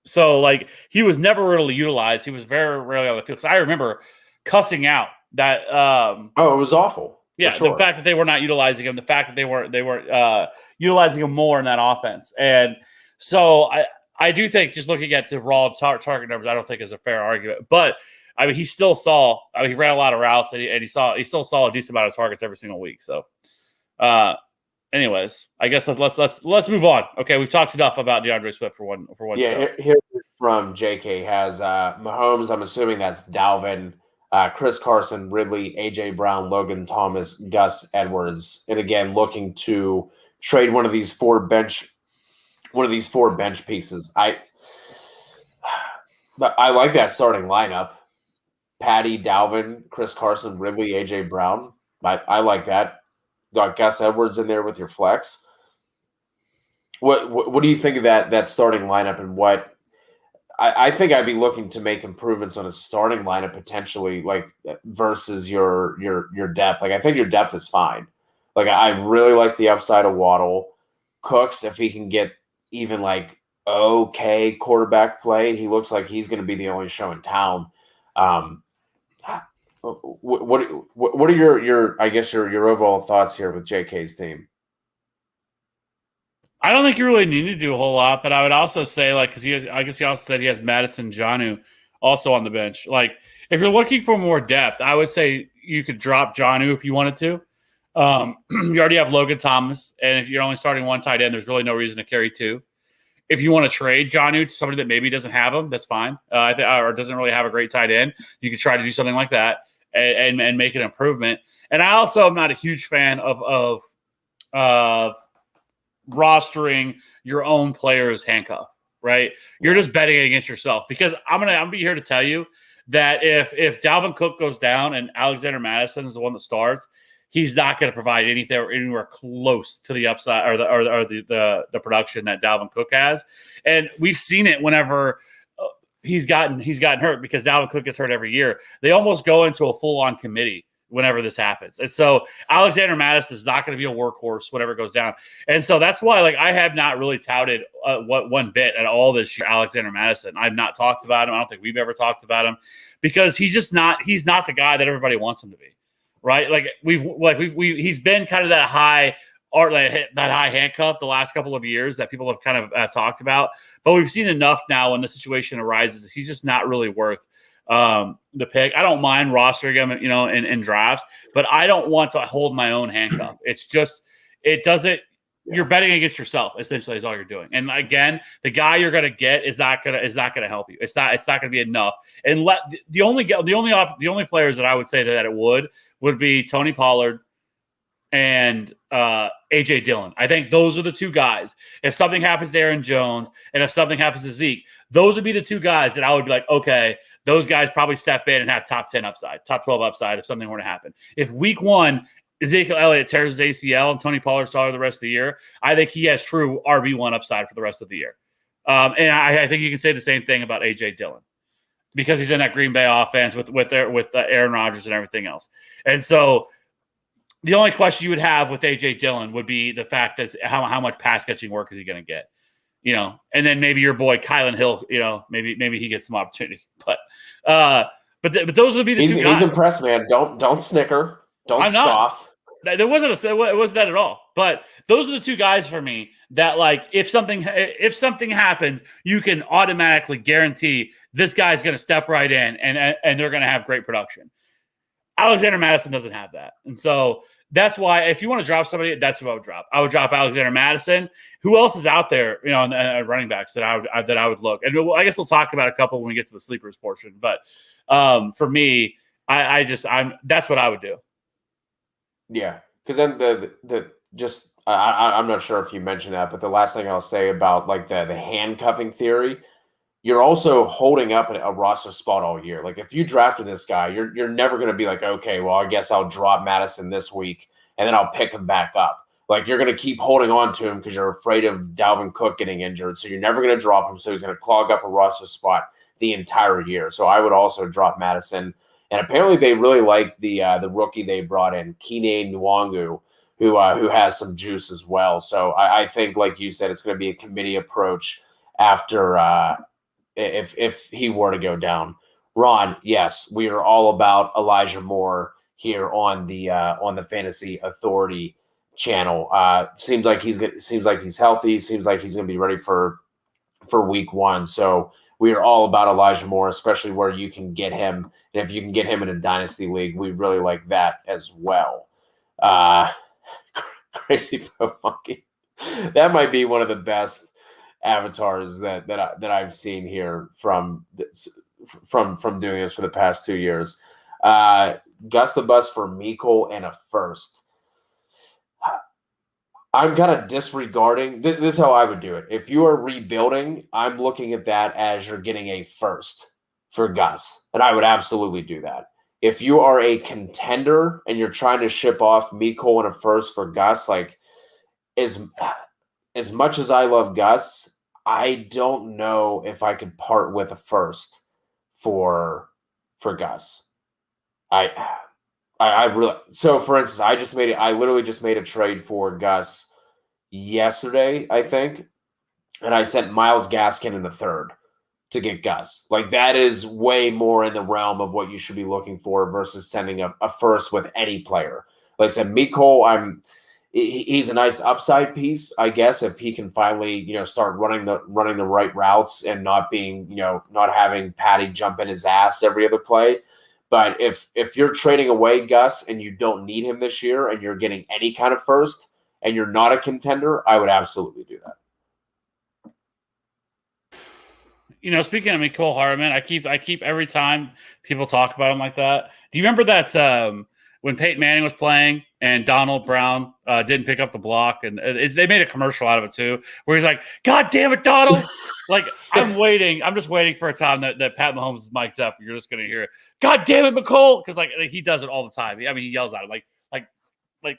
So, like, he was never really utilized. He was very rarely on the field. Because I remember cussing out that. It was awful. Yeah, sure. The fact that they were not utilizing him, the fact that they were utilizing him more in that offense, and so I do think just looking at the raw target numbers, I don't think is a fair argument. But I mean, he still saw. I mean, he ran a lot of routes, and he still saw a decent amount of targets every single week. So, anyways, I guess let's move on. Okay, we've talked enough about Deandre Swift for one show. Here from JK has Mahomes. I'm assuming that's Dalvin, Chris Carson, Ridley, AJ Brown, Logan Thomas, Gus Edwards, and again looking to trade one of these four bench pieces. I like that starting lineup: Patty, Dalvin, Chris Carson, Ridley, AJ Brown. I like that. Got Gus Edwards in there with your flex. What do you think of that starting lineup, and what? I think I'd be looking to make improvements on a starting lineup potentially, like versus your depth. Like I think your depth is fine. Like I really like the upside of Waddle. Cooks, if he can get even like okay quarterback play, he looks like he's going to be the only show in town. What are your I guess your overall thoughts here with JK's team? I don't think you really need to do a whole lot, but I would also say, like, because I guess he also said he has Madison, Jonnu also on the bench. Like, if you're looking for more depth, I would say you could drop Jonnu if you wanted to. You already have Logan Thomas, and if you're only starting one tight end, there's really no reason to carry 2. If you want to trade Jonnu to somebody that maybe doesn't have him, that's fine. Or doesn't really have a great tight end, you could try to do something like that and make an improvement. And I also am not a huge fan of rostering your own players handcuff, right? You're just betting against yourself, because I'm gonna be here to tell you that if Dalvin Cook goes down and Alexander Madison is the one that starts, he's not going to provide anything or anywhere close to the upside or the production that Dalvin Cook has. And we've seen it whenever he's gotten hurt, because Dalvin Cook gets hurt every year. They almost go into a full-on committee whenever this happens. And so Alexander Madison is not going to be a workhorse, whatever goes down. And so that's why, like, I have not really touted one bit at all this year, Alexander Madison. I've not talked about him. I don't think we've ever talked about him because he's not the guy that everybody wants him to be. Right. Like he's been kind of that high handcuff the last couple of years that people have kind of talked about, but we've seen enough now when the situation arises. He's just not really worth the pick. I don't mind rostering him, in drafts, but I don't want to hold my own handcuff. It's just, it doesn't, you're betting against yourself essentially is all you're doing. And again, the guy you're going to get is not going to help you. It's not going to be enough. And the only players that I would say that it would be Tony Pollard and AJ Dillon. I think those are the two guys. If something happens to Aaron Jones and if something happens to Zeke, those would be the two guys that I would be like, okay, those guys probably step in and have top 10 upside, top 12 upside if something were to happen. If week 1, Ezekiel Elliott tears his ACL and Tony Pollard saw the rest of the year, I think he has true RB1 upside for the rest of the year. And I think you can say the same thing about AJ Dillon because he's in that Green Bay offense with Aaron Rodgers and everything else. And so the only question you would have with AJ Dillon would be the fact that how much pass catching work is he going to get, and then maybe your boy Kylan Hill, maybe he gets some opportunity, but those would be the two guys. He's impressed, man. Don't snicker. Don't scoff. It wasn't that at all. But those are the two guys for me that, like, if something happens, you can automatically guarantee this guy's going to step right in and they're going to have great production. Alexander Madison doesn't have that. And so that's why if you want to drop somebody, that's what I would drop. I would drop Alexander Madison. Who else is out there, running backs that I would look? And I guess we'll talk about a couple when we get to the sleepers portion. But for me, that's what I would do. Yeah, because then I'm not sure if you mentioned that, but the last thing I'll say about like the handcuffing theory, you're also holding up a roster spot all year. Like if you drafted this guy, you're never going to be like, okay, well, I guess I'll drop Madison this week and then I'll pick him back up. Like you're going to keep holding on to him because you're afraid of Dalvin Cook getting injured. So you're never going to drop him. So he's going to clog up a roster spot the entire year. So I would also drop Madison. And apparently they really like the rookie they brought in, Kene Nwangu, who has some juice as well. So I think, like you said, it's going to be a committee approach after if he were to go down. Ron, yes, we are all about Elijah Moore here on the Fantasy Authority channel. Seems like he's healthy. Seems like he's going to be ready for week 1. So we are all about Elijah Moore, especially where you can get him. And if you can get him in a dynasty league, we really like that as well. Crazy Pro Monkey. That might be one of the best avatars that I've seen here from doing this for the past 2 years. Gus the Bus for Mecole and a first. I'm kind of disregarding this is how I would do it. If you are rebuilding, I'm looking at that as you're getting a first for Gus, and I would absolutely do that. If you are a contender and you're trying to ship off Mecole and a first for Gus, like as much as I love Gus, I don't know if I could part with a first for Gus. I really, so for instance, I literally just made a trade for Gus yesterday, I think, and I sent Myles Gaskin in the third to get Gus. Like that is way more in the realm of what you should be looking for versus sending a first with any player. Like I said, Mecole, he's a nice upside piece, I guess, if he can finally, start running the right routes and not being, not having Patty jump in his ass every other play. But if you're trading away Gus and you don't need him this year and you're getting any kind of first and you're not a contender, I would absolutely do that. Speaking of Mecole Hardman, I keep every time people talk about him like that. Do you remember that when Peyton Manning was playing and Donald Brown didn't pick up the block, and they made a commercial out of it too, where he's like, "God damn it, Donald!" Like I'm just waiting for a time that Pat Mahomes is mic'd up, and you're just gonna hear it, "God damn it, Mecole," because like he does it all the time. I mean, he yells at him like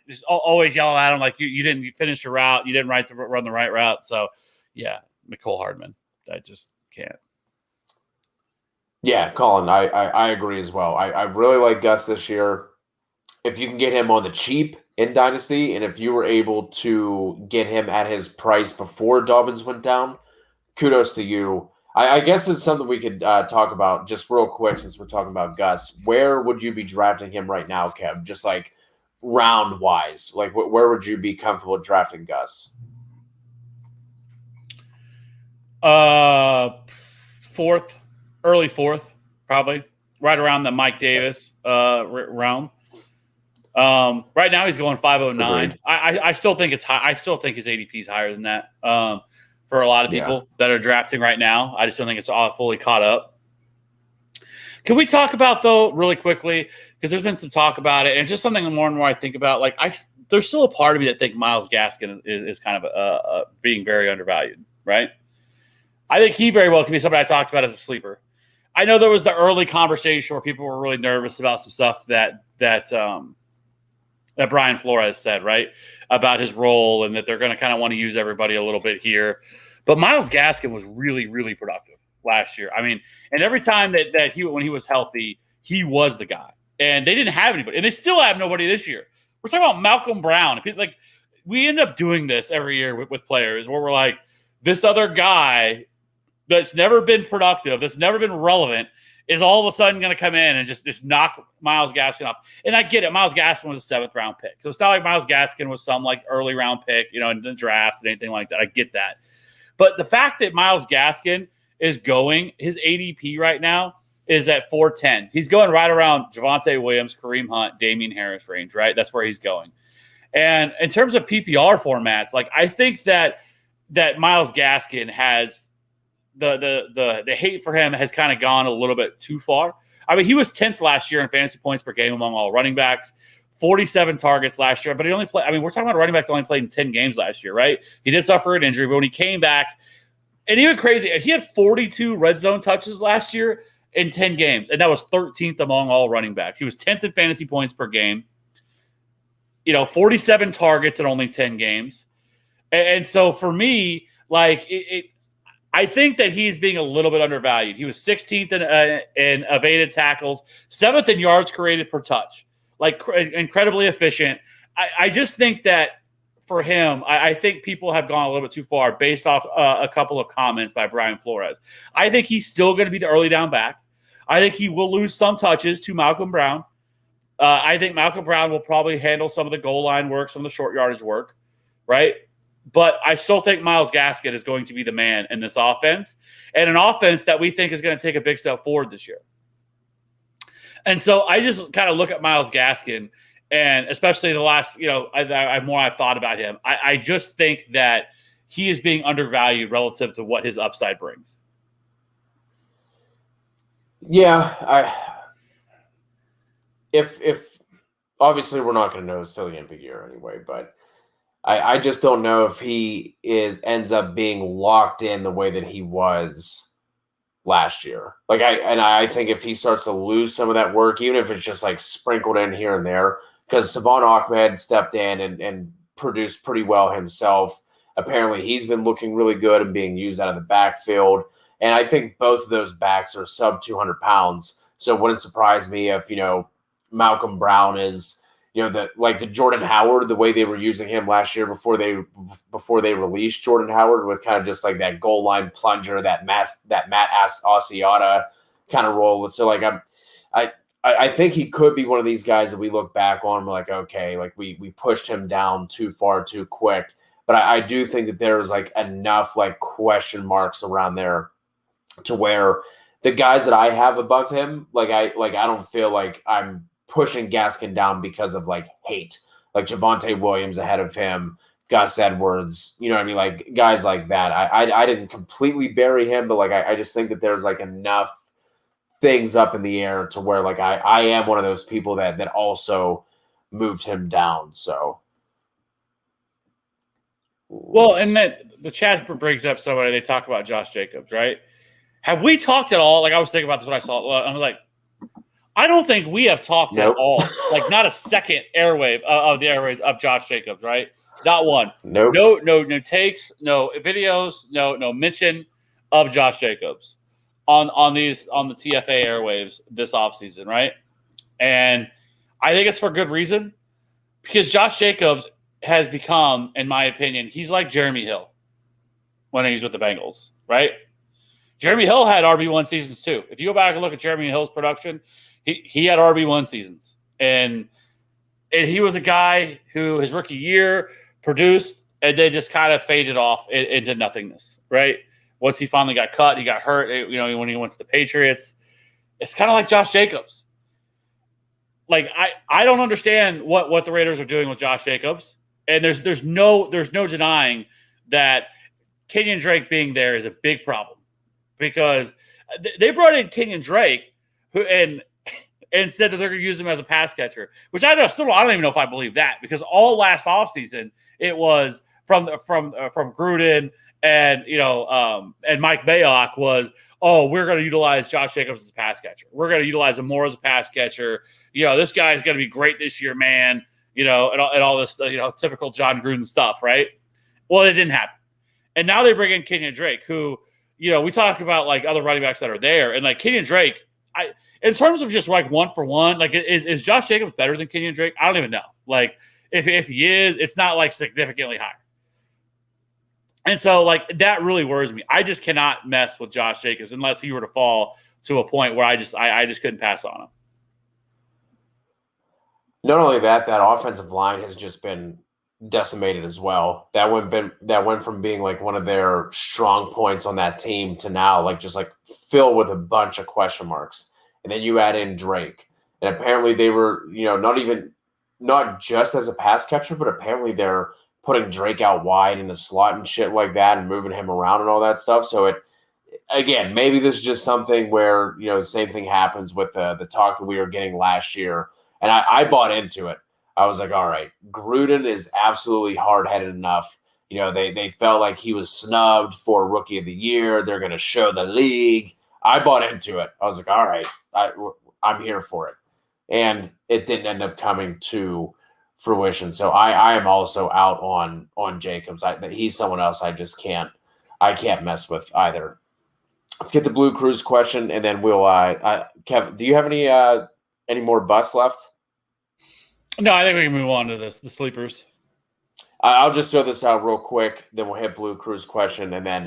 just always yell at him like you didn't finish your route, you didn't run the right route. So yeah, Mecole Hardman, I just can't. Yeah, Colin, I agree as well. I really like Gus this year. if you can get him on the cheap in Dynasty, and if you were able to get him at his price before Dobbins went down, kudos to you. I guess it's something we could talk about just real quick since we're talking about Gus. Where would you be drafting him right now, Kev? Just like round-wise. Like, where would you be comfortable drafting Gus? Fourth, early fourth, probably. Right around the Mike Davis realm. Right now he's going 509. I still think it's high. I still think his ADP is higher than that. For a lot of people that are drafting right now, I just don't think it's all fully caught up. Can we talk about, though, really quickly, because there's been some talk about it, and it's just something the more and more I think about. Like, there's still a part of me that think Myles Gaskin is kind of being very undervalued, right? I think he very well can be somebody I talked about as a sleeper. I know there was the early conversation where people were really nervous about some stuff that Brian Flores said, right, about his role and that they're going to kind of want to use everybody a little bit here. But Myles Gaskin was really, really productive last year. I mean, and every time that when he was healthy, he was the guy. And they didn't have anybody. And they still have nobody this year. We're talking about Malcolm Brown. Like, we end up doing this every year with players where we're like, this other guy that's never been productive, that's never been relevant, is all of a sudden going to come in and just knock Myles Gaskin off. And I get it. Myles Gaskin was a 7th round pick. So it's not like Myles Gaskin was some like early round pick, in the draft and anything like that. I get that. But the fact that Myles Gaskin is going, his ADP right now is at 410. He's going right around Javonte Williams, Kareem Hunt, Damian Harris range, right? That's where he's going. And in terms of PPR formats, like, I think that Myles Gaskin has the hate for him has kind of gone a little bit too far. I mean, he was 10th last year in fantasy points per game among all running backs, 47 targets last year, but he only played. I mean, we're talking about a running back that only played in 10 games last year, right? He did suffer an injury, but when he came back, and even crazy, he had 42 red zone touches last year in 10 games, and that was 13th among all running backs. He was 10th in fantasy points per game, 47 targets in only 10 games. And so for me, like, I think that he's being a little bit undervalued. He was 16th in evaded tackles, 7th in yards created per touch. Like, incredibly efficient. I just think that for him, I think people have gone a little bit too far based off a couple of comments by Brian Flores. I think he's still going to be the early down back. I think he will lose some touches to Malcolm Brown. I think Malcolm Brown will probably handle some of the goal line work, some of the short yardage work, right? But I still think Myles Gaskin is going to be the man in this offense, and an offense that we think is going to take a big step forward this year. And so I just kind of look at Myles Gaskin, and especially the last, I've thought about him. I just think that he is being undervalued relative to what his upside brings. Yeah, if obviously we're not going to know till the end of the year anyway, but I just don't know if he ends up being locked in the way that he was last year. Like, I think if he starts to lose some of that work, even if it's just like sprinkled in here and there, because Savon Ahmed stepped in and produced pretty well himself. Apparently he's been looking really good and being used out of the backfield. And I think both of those backs are sub 200 pounds. So it wouldn't surprise me if, Malcolm Brown is, the Jordan Howard, the way they were using him last year before they released Jordan Howard, with kind of just like that goal line plunger, that Matt Asiata kind of role. So like I think he could be one of these guys that we look back on and we're like, okay, like we pushed him down too far too quick. But I do think that there's like enough like question marks around there to where the guys that I have above him, I don't feel like I'm pushing Gaskin down because of like hate, like Javonte Williams ahead of him, Gus Edwards, you know what I mean? Like guys like that. I didn't completely bury him, but like I just think that there's like enough things up in the air to where like I am one of those people that also moved him down. So well, and that the chat brings up somebody, they talk about Josh Jacobs, right? Have we talked at all? Like, I was thinking about this when I saw it. I was like, I don't think we have talked at all. Like, not a second airwave of the airwaves of Josh Jacobs, right? Not one. Nope. No takes, no videos, no mention of Josh Jacobs on the TFA airwaves this offseason, right? And I think it's for good reason because Josh Jacobs has become, in my opinion, he's like Jeremy Hill when he's with the Bengals, right? Jeremy Hill had RB1 seasons too. If you go back and look at Jeremy Hill's production, he had RB1 seasons. And he was a guy who his rookie year produced and then just kind of faded off into nothingness, right? Once he finally got cut, he got hurt, when he went to the Patriots. It's kind of like Josh Jacobs. Like, I don't understand what the Raiders are doing with Josh Jacobs. And there's no denying that Kenyon Drake being there is a big problem. Because they brought in Kenyon Drake, and said that they're going to use him as a pass catcher, which I don't even know if I believe that, because all last offseason it was from Gruden and and Mike Mayock was, we're going to utilize Josh Jacobs as a pass catcher. We're going to utilize him more as a pass catcher. This guy's going to be great this year, man. And all this typical John Gruden stuff, right? Well, it didn't happen, and now they bring in Kenyon Drake, who. We talk about like other running backs that are there, and like Kenyon Drake, in terms of just like one for one, like is Josh Jacobs better than Kenyon Drake? I don't even know. Like if he is, it's not like significantly higher. And so like that really worries me. I just cannot mess with Josh Jacobs unless he were to fall to a point where I just couldn't pass on him. Not only that offensive line has just been decimated as well. That went from being like one of their strong points on that team to now like just like filled with a bunch of question marks. And then you add in Drake, and apparently they were not just as a pass catcher, but apparently they're putting Drake out wide in the slot and shit like that and moving him around and all that stuff. So maybe this is just something where the same thing happens with the talk that we were getting last year, and I bought into it. I was like, all right, Gruden is absolutely hard-headed enough. They felt like he was snubbed for Rookie of the Year. They're going to show the league. I bought into it. I was like, all right, I'm here for it. And it didn't end up coming to fruition. So I am also out on Jacobs. He's someone else I can't mess with either. Let's get the Blue Cruise question, and then we'll Kev, do you have any more busts left? No, I think we can move on to the sleepers. I'll just throw this out real quick. Then we'll hit Blue Cruise question and then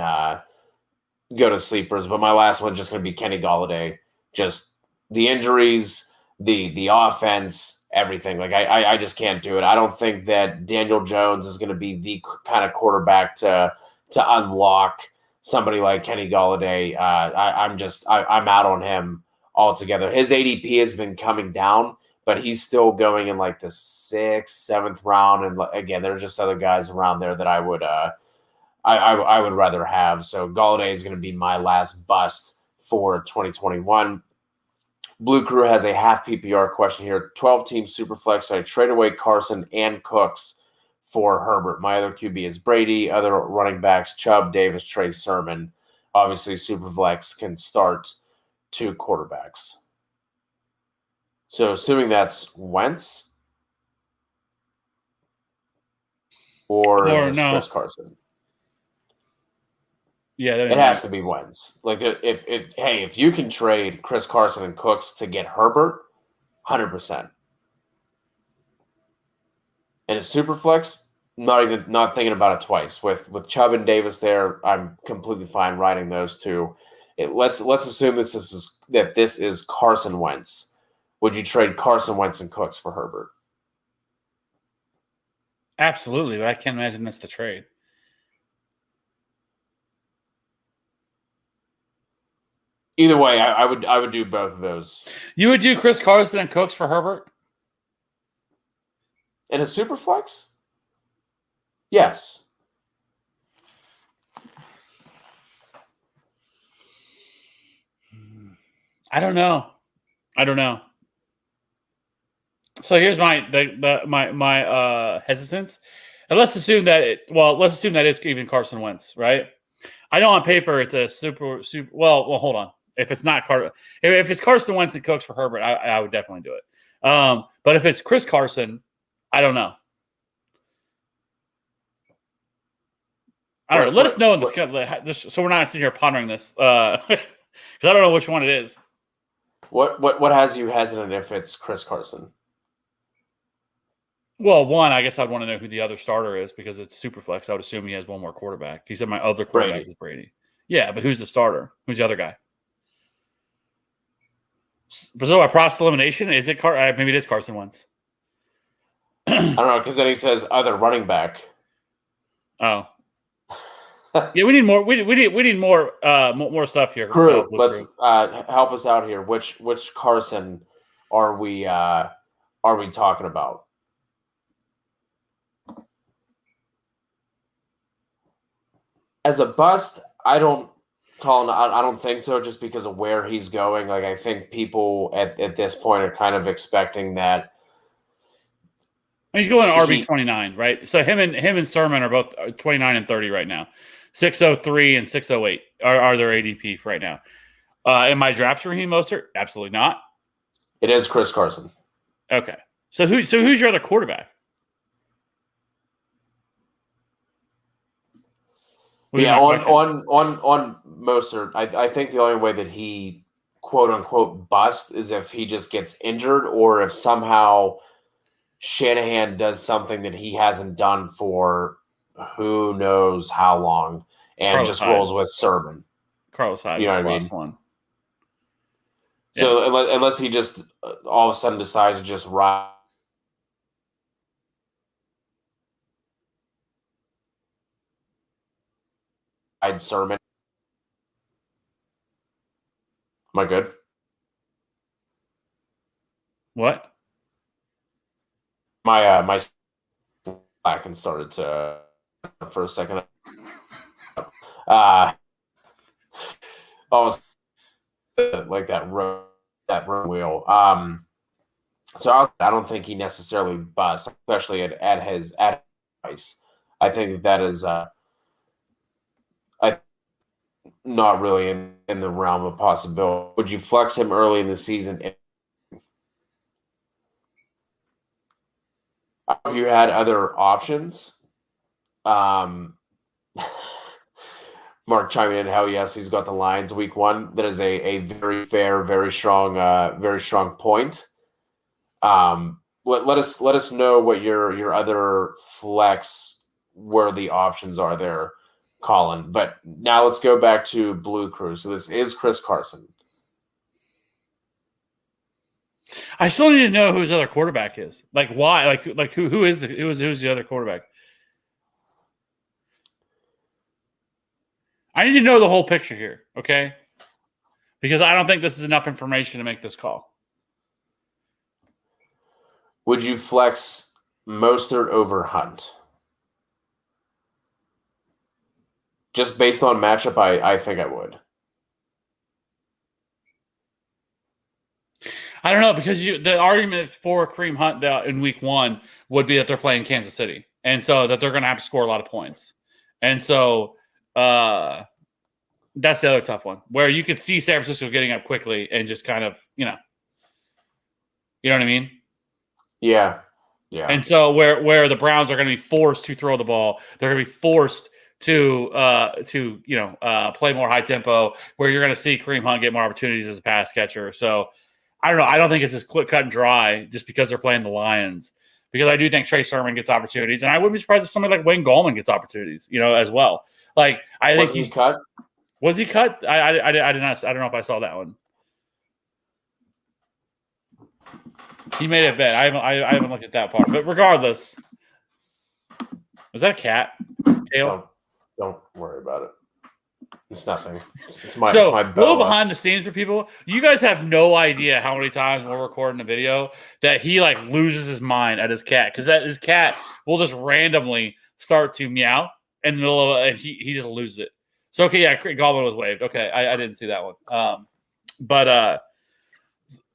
go to sleepers. But my last one's just going to be Kenny Golladay. Just the injuries, the offense, everything. Like I just can't do it. I don't think that Daniel Jones is going to be the kind of quarterback to unlock somebody like Kenny Golladay. I'm out on him altogether. His ADP has been coming down, but he's still going in like the 6th, 7th round. And again, there's just other guys around there that I would rather have. So Golladay is going to be my last bust for 2021. Blue Crew has a half PPR question here. 12-team Superflex. So I trade away Carson and Cooks for Herbert. My other QB is Brady. Other running backs, Chubb, Davis, Trey Sermon. Obviously, Superflex can start 2 quarterbacks. So assuming that's Wentz or is this no. Chris Carson? Yeah, it has to be Wentz. Like if you can trade Chris Carson and Cooks to get Herbert, 100%. And a Superflex, not thinking about it twice. With Chubb and Davis there, I'm completely fine riding those two. Let's assume this is Carson Wentz. Would you trade Carson Wentz and Cooks for Herbert? Absolutely, but I can't imagine that's the trade. Either way, I would do both of those. You would do Chris Carson and Cooks for Herbert? In a Superflex? Yes. I don't know. So here's my hesitance. And let's assume that it's even Carson Wentz, right? I know on paper it's a super. Well, hold on. If it's not if it's Carson Wentz and Cooks for Herbert, I would definitely do it. But if it's Chris Carson, I don't know. I don't know. Let us know in this, so we're not sitting here pondering this, because I don't know which one it is. What has you hesitant if it's Chris Carson? Well, one, I guess I'd want to know who the other starter is because it's super flex. I would assume he has one more quarterback. He said my other quarterback is Brady. Yeah, but who's the starter? Who's the other guy? So by process elimination, is it maybe it is Carson Wentz? I don't know, because then he says other running back. Oh. Yeah, we need more. We need more stuff here. Crew, let's help us out here. Which Carson are we talking about? As a bust, I don't think so, just because of where he's going. Like, I think people at this point are kind of expecting that. He's going RB29, right? So him and Sermon are both 29 and 30 right now. 603 and 608 are their ADP right now. Am I drafting Raheem Mostert? Absolutely not. It is Chris Carson. Okay. So who's your other quarterback? Yeah, on Mostert, I think the only way that he quote unquote busts is if he just gets injured, or if somehow Shanahan does something that he hasn't done for who knows how long, and Carlos just Hyde. Rolls with Sermon. Carlos Hyde, you know what I mean? One. So yeah. Unless he just all of a sudden decides to just ride Sermon. Am I good? What? My back and started to for a second. Like that road wheel. So I don't think he necessarily busts, especially at his price. I think that is not really in the realm of possibility. Would you flex him early in the season? Have you had other options? Mark chiming in, hell yes, he's got the Lions week 1. That is a very fair, very strong point. Let us know what your other flex worthy options are there, Colin. But now let's go back to Blue Crew. So this is Chris Carson. I still need to know who his other quarterback is. Like why? Like who's the other quarterback? I need to know the whole picture here, okay? Because I don't think this is enough information to make this call. Would you flex Mostert over Hunt? Just based on matchup, I think I would. I don't know, because the argument for Kareem Hunt in week 1 would be that they're playing Kansas City, and so that they're going to have to score a lot of points. And so that's the other tough one, where you could see San Francisco getting up quickly and just kind of, you know what I mean? Yeah. And so where the Browns are going to be forced to throw the ball, they're going to be forced to play more high tempo, where you're going to see Kareem Hunt get more opportunities as a pass catcher. So I don't know. I don't think it's as quick, cut, and dry just because they're playing the Lions. Because I do think Trey Sermon gets opportunities, and I wouldn't be surprised if somebody like Wayne Gallman gets opportunities, as well. Like I think he's cut. Was he cut? I did not. I don't know if I saw that one. He made a bet. I haven't looked at that part. But regardless, was that a cat tail? Don't worry about it. It's nothing. It's my little behind the scenes for people. You guys have no idea how many times we're recording a video that he loses his mind at his cat, because his cat will just randomly start to meow in the middle of it, and he just loses it. So okay, yeah, Goblin was waived. Okay, I didn't see that one.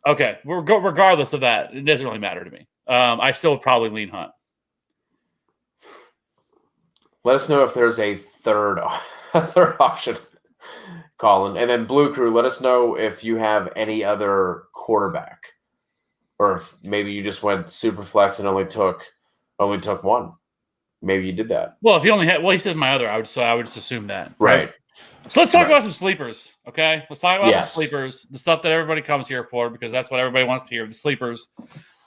Okay, regardless of that, it doesn't really matter to me. I still would probably lean Hunt. Let us know if there's a third option, Colin. And then Blue Crew, let us know if you have any other quarterback, or if maybe you just went super flex and only took one. Maybe you did that. Well, if you only had, he said my other, I would just assume that. Right. So let's talk about some sleepers, okay? Let's talk about some sleepers, the stuff that everybody comes here for, because that's what everybody wants to hear, the sleepers.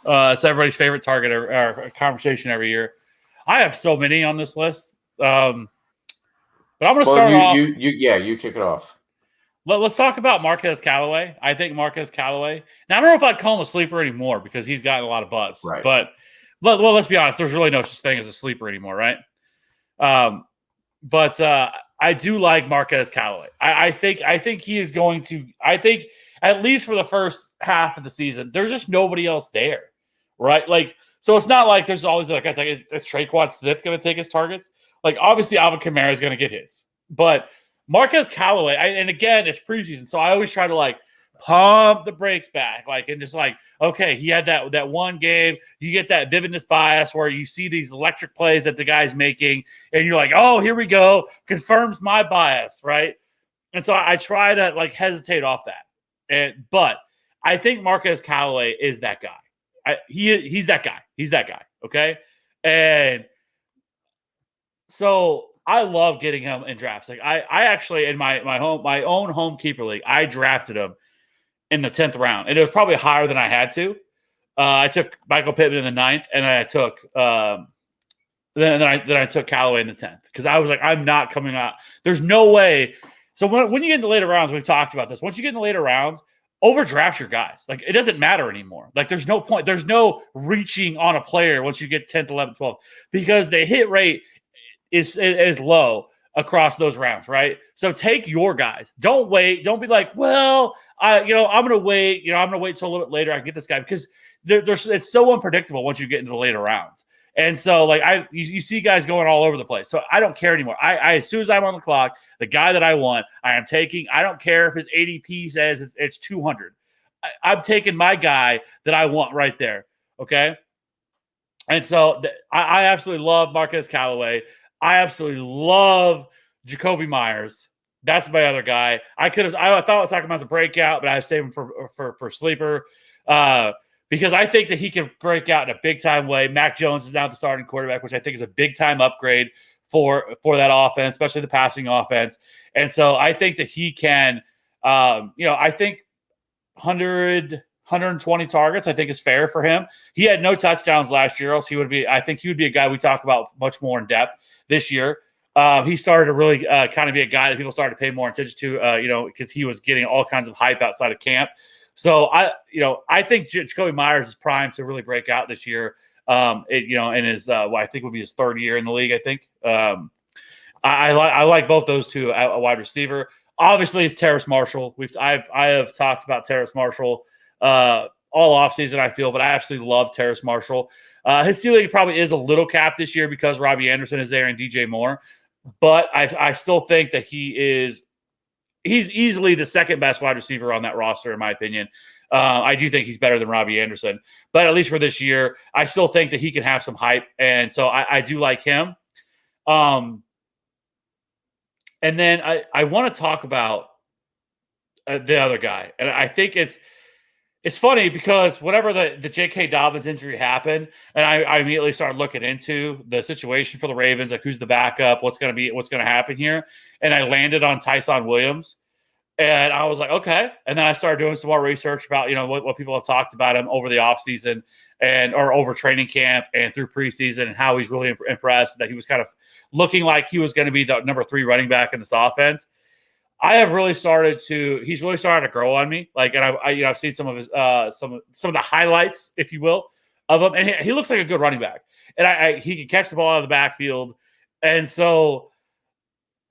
It's everybody's favorite target or conversation every year. I have so many on this list. But I'm going to start off. You kick it off. Let's talk about Marquez Calloway. I think Marquez Calloway. Now, I don't know if I'd call him a sleeper anymore because he's gotten a lot of buzz. Right. But let's be honest. There's really no such thing as a sleeper anymore, right? But I do like Marquez Calloway. I think he is going to. I think at least for the first half of the season, there's just nobody else there, right? Like, so it's not like there's always like guys like is Traquan Smith going to take his targets? Like, obviously, Alvin Kamara is going to get his, but Marquez Calloway, and again, it's preseason, so I always try to like pump the brakes back, like, and just like, okay, he had that one game. You get that vividness bias where you see these electric plays that the guy's making, and you're like, oh, here we go, confirms my bias, right? And so I try to like hesitate off that, but I think Marquez Calloway is that guy. He's that guy. He's that guy. Okay, and so I love getting him in drafts. Like I actually in my own home keeper league, I drafted him in the 10th round, and it was probably higher than I had to. I took Michael Pittman in the 9th, and I took then I took Callaway in the 10th because I was like, I'm not coming out. There's no way. So when you get in the later rounds, we've talked about this. Once you get in the later rounds, overdraft your guys. Like it doesn't matter anymore. Like there's no point. There's no reaching on a player once you get 10th, 11th, 12th because the hit rate is low across those rounds, right? So take your guys. Don't wait. Don't be like, well, I'm going to wait. I'm going to wait till a little bit later. I get this guy because it's so unpredictable once you get into the later rounds. And so, like, you see guys going all over the place. So I don't care anymore. I as soon as I'm on the clock, the guy that I want, I am taking. I don't care if his ADP says it's 200. I'm taking my guy that I want right there. Okay. And so I absolutely love Marquez Callaway. I absolutely love Jacoby Myers. That's my other guy. I thought I was talking about as a breakout, but I saved him for sleeper because I think that he can break out in a big time way. Mac Jones is now the starting quarterback, which I think is a big time upgrade for that offense, especially the passing offense. And so I think that he can, I think 120 targets, I think is fair for him. He had no touchdowns last year, else I think he would be a guy we talk about much more in depth this year. He started to really kind of be a guy that people started to pay more attention to, because he was getting all kinds of hype outside of camp. So I think Jacoby Myers is primed to really break out this year. In his I think would be his 3rd year in the league. I think I like both those two a wide receiver. Obviously, it's Terrace Marshall. I have talked about Terrace Marshall all offseason, I feel, but I absolutely love Terrace Marshall. His ceiling probably is a little capped this year because Robbie Anderson is there and DJ Moore. But I still think that he's easily the second best wide receiver on that roster, in my opinion. I do think he's better than Robbie Anderson. But at least for this year, I still think that he can have some hype. And so I do like him. And then I want to talk about the other guy. And I think it's funny because whenever the J.K. Dobbins injury happened, and I immediately started looking into the situation for the Ravens, like who's the backup, what's going to happen here, and I landed on Tyson Williams, and I was like, okay. And then I started doing some more research about what people have talked about him over the offseason or over training camp and through preseason, and how he's really impressed, that he was kind of looking like he was going to be the number 3 running back in this offense. He's really started to grow on me. Like, and I've seen some of his some of the highlights, if you will, of him, and he looks like a good running back. And he can catch the ball out of the backfield, and so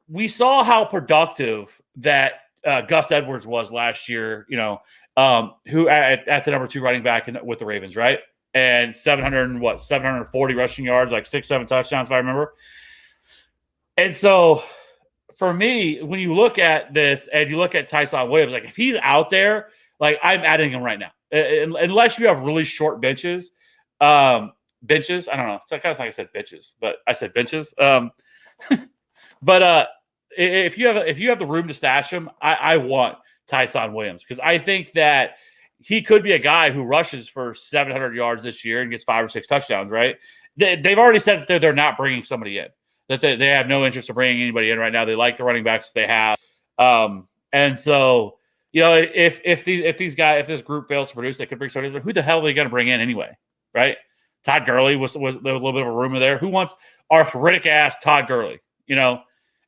we saw how productive that Gus Edwards was last year. Who at the number 2 running back with the Ravens, right? And 740 rushing yards, like 6-7 touchdowns, if I remember. And so, for me, when you look at this and you look at Tyson Williams, like if he's out there, like I'm adding him right now. Unless you have really short benches. Benches, I don't know. It's kind of like I said bitches, but I said benches. But if you have the room to stash him, I want Tyson Williams because I think that he could be a guy who rushes for 700 yards this year and gets 5 or 6 touchdowns, right? They've already said that they're not bringing somebody in. That they have no interest in bringing anybody in right now. They like the running backs they have. And so if this group fails to produce, they could bring starters. Who the hell are they going to bring in anyway? Right? Todd Gurley was there was a little bit of a rumor there. Who wants arthritic ass Todd Gurley?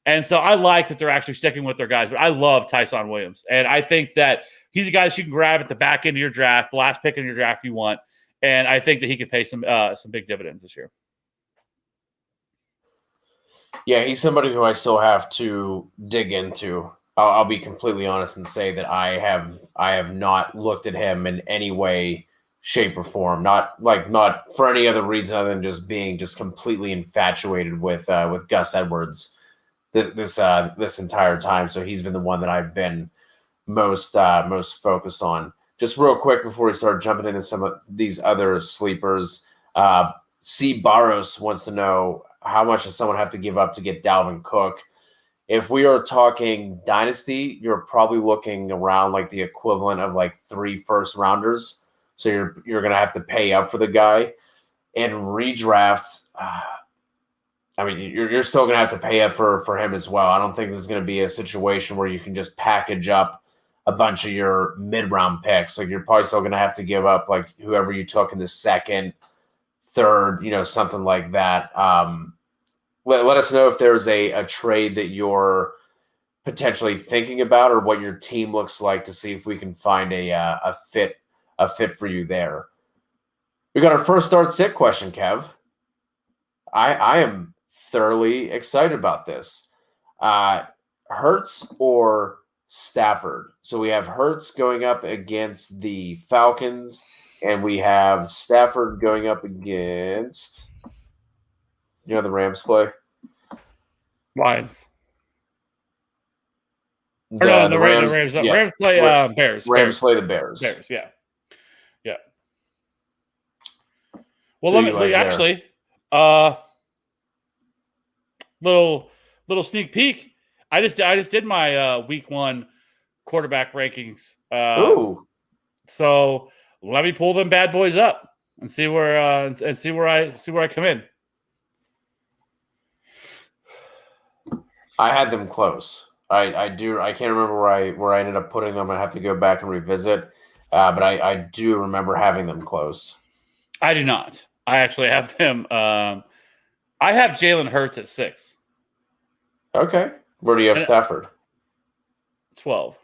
And so I like that they're actually sticking with their guys. But I love Tyson Williams, and I think that he's a guy that you can grab at the back end of your draft, the last pick in your draft if you want. And I think that he could pay some big dividends this year. Yeah, he's somebody who I still have to dig into. I'll be completely honest and say that I have not looked at him in any way, shape, or form. Not for any other reason other than just being completely infatuated with Gus Edwards this entire time. So he's been the one that I've been most focused on. Just real quick before we start jumping into some of these other sleepers, C. Barros wants to know, how much does someone have to give up to get Dalvin Cook? If we are talking dynasty, you're probably looking around like the equivalent of like 3 first-rounders. So you're going to have to pay up for the guy. And redraft, you're still going to have to pay up for him as well. I don't think this is going to be a situation where you can just package up a bunch of your mid-round picks. Like, you're probably still going to have to give up like whoever you took in the second, third, something like that. Let us know if there's a trade that you're potentially thinking about, or what your team looks like, to see if we can find a fit for you there. We got our first start sit question, Kev. I am thoroughly excited about this. Hurts or Stafford? So we have Hurts going up against the Falcons, and we have Stafford going up against, the Rams play? Lions. The Rams. Yeah. Rams play Bears. Rams play the Bears. Bears, yeah. Well, let me actually, little sneak peek. I just did my week 1 quarterback rankings. Ooh. So let me pull them bad boys up and see where I come in. I had them close. I can't remember where I ended up putting them. I have to go back and revisit. But I do remember having them close. I do not. I actually have them. I have Jalen Hurts at 6. Okay. Where do you have Stafford? 12.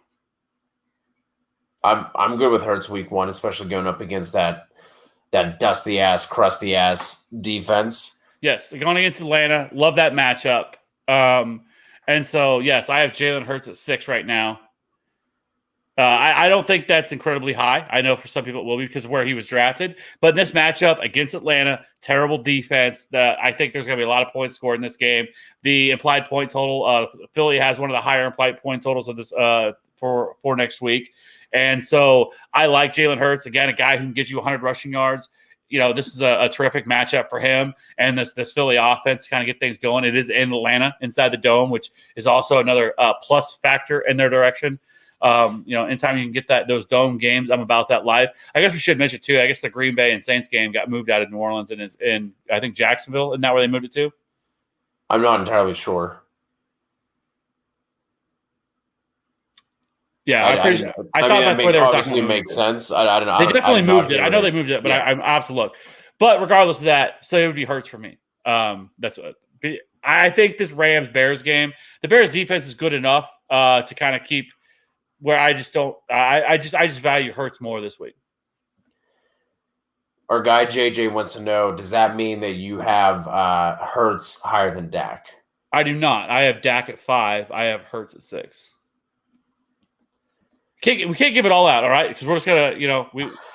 I'm good with Hurts week 1, especially going up against that dusty ass, crusty ass defense. Yes, going against Atlanta. Love that matchup. And so, yes, I have Jalen Hurts at 6 right now. I don't think that's incredibly high. I know for some people it will be because of where he was drafted. But in this matchup against Atlanta, terrible defense. I think there's going to be a lot of points scored in this game. The implied point total, Philly has one of the higher implied point totals of this for next week. And so I like Jalen Hurts, again, a guy who can get you 100 rushing yards. This is a terrific matchup for him and this Philly offense to kind of get things going. It is in Atlanta, inside the Dome, which is also another plus factor in their direction. Anytime you can get those Dome games, I'm about that live. I guess we should mention too, I guess the Green Bay and Saints game got moved out of New Orleans and is in, I think, Jacksonville. Isn't that where they moved it to? I'm not entirely sure. Yeah, I thought that's where they were talking. Obviously makes sense. I don't know. They definitely moved it. I know they moved it, but I have to look. But regardless of that, so it would be Hurts for me. That's what I think. This Rams-Bears game, the Bears defense is good enough to kind of keep where I just don't. I just value Hurts more this week. Our guy JJ wants to know: does that mean that you have Hurts higher than Dak? I do not. I have Dak at 5. I have Hurts at 6. We can't give it all out, all right? Because we're just gonna,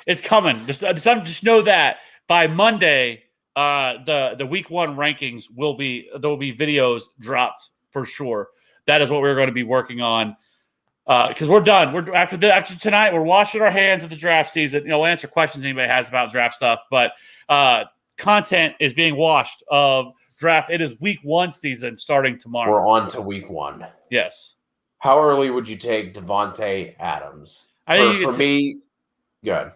it's coming. Just know that by Monday, the week 1 rankings there will be videos dropped for sure. That is what we're going to be working on. Because we're done. We're after tonight. We're washing our hands of the draft season. We'll answer questions anybody has about draft stuff, but content is being washed of draft. It is week 1 season starting tomorrow. We're on to week 1. Yes. How early would you take Devonta Adams? For me, good.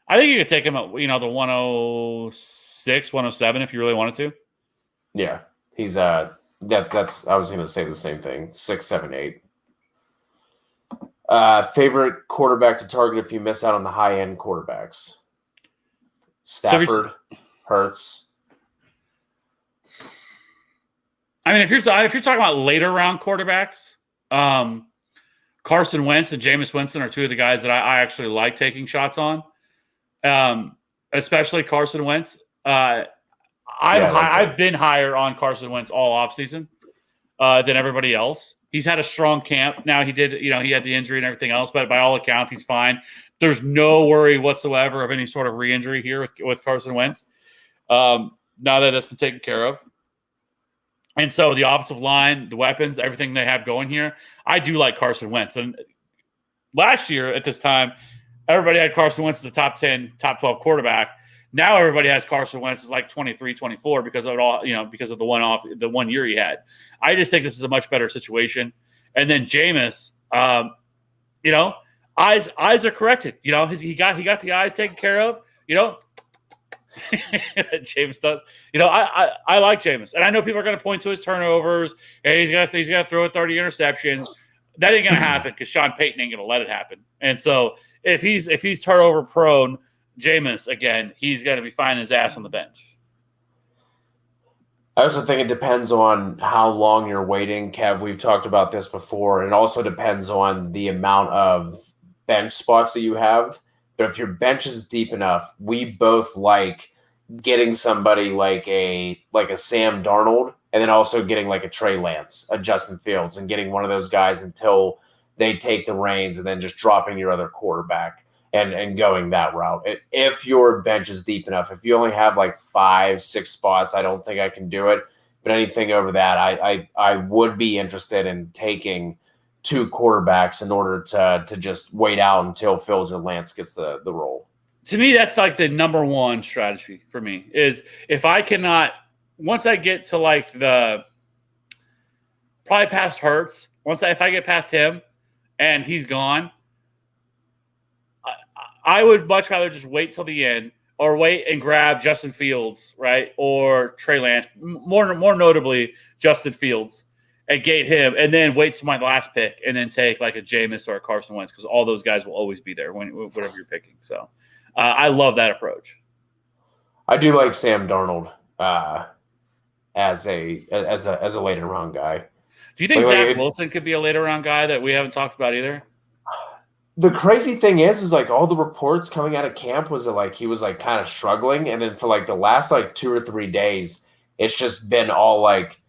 I think you could take him at the 106, 107 if you really wanted to. Yeah, he's that's. I was going to say the same thing. 6, 7, 8. Favorite quarterback to target if you miss out on the high-end quarterbacks? Stafford, Hurts. I mean, if you're talking about later round quarterbacks, Carson Wentz and Jameis Winston are two of the guys that I actually like taking shots on, especially Carson Wentz. I've been higher on Carson Wentz all offseason than everybody else. He's had a strong camp. Now he had the injury and everything else, but by all accounts, he's fine. There's no worry whatsoever of any sort of re-injury here with Carson Wentz. Now that that's been taken care of. And so the offensive line, the weapons, everything they have going here, I do like Carson Wentz. And last year at this time, everybody had Carson Wentz as a top 10, top 12 quarterback. Now everybody has Carson Wentz as like 23, 24 because of it all, because of the 1 year he had. I just think this is a much better situation. And then Jameis, eyes are corrected. He got the eyes taken care of. Jameis does. I like Jameis, and I know people are going to point to his turnovers, and he's got to throw 30 interceptions. That ain't going to happen because Sean Payton ain't going to let it happen. And so if he's turnover prone, Jameis again, he's going to be finding his ass on the bench. I also think it depends on how long you're waiting, Kev. We've talked about this before. It also depends on the amount of bench spots that you have. But if your bench is deep enough, we both like getting somebody like a Sam Darnold, and then also getting like a Trey Lance, a Justin Fields, and getting one of those guys until they take the reins, and then just dropping your other quarterback and going that route. If your bench is deep enough, if you only have like 5-6 spots, I don't think I can do it. But anything over that, I would be interested in taking 2 quarterbacks in order to just wait out until Fields or Lance gets the role. To me, that's like the number one strategy for me is if I cannot, once I get to like probably past Hurts, if I get past him and he's gone, I would much rather just wait till the end or wait and grab Justin Fields, right? Or Trey Lance, more notably Justin Fields, and gate him, and then wait till my last pick, and then take like a Jameis or a Carson Wentz because all those guys will always be there whatever you're picking. So I love that approach. I do like Sam Darnold as a later round guy. Do you think Zach Wilson could be a later round guy that we haven't talked about either? The crazy thing is like all the reports coming out of camp was that like he was like kind of struggling, and then for like the last like 2 or 3 days, it's just been all like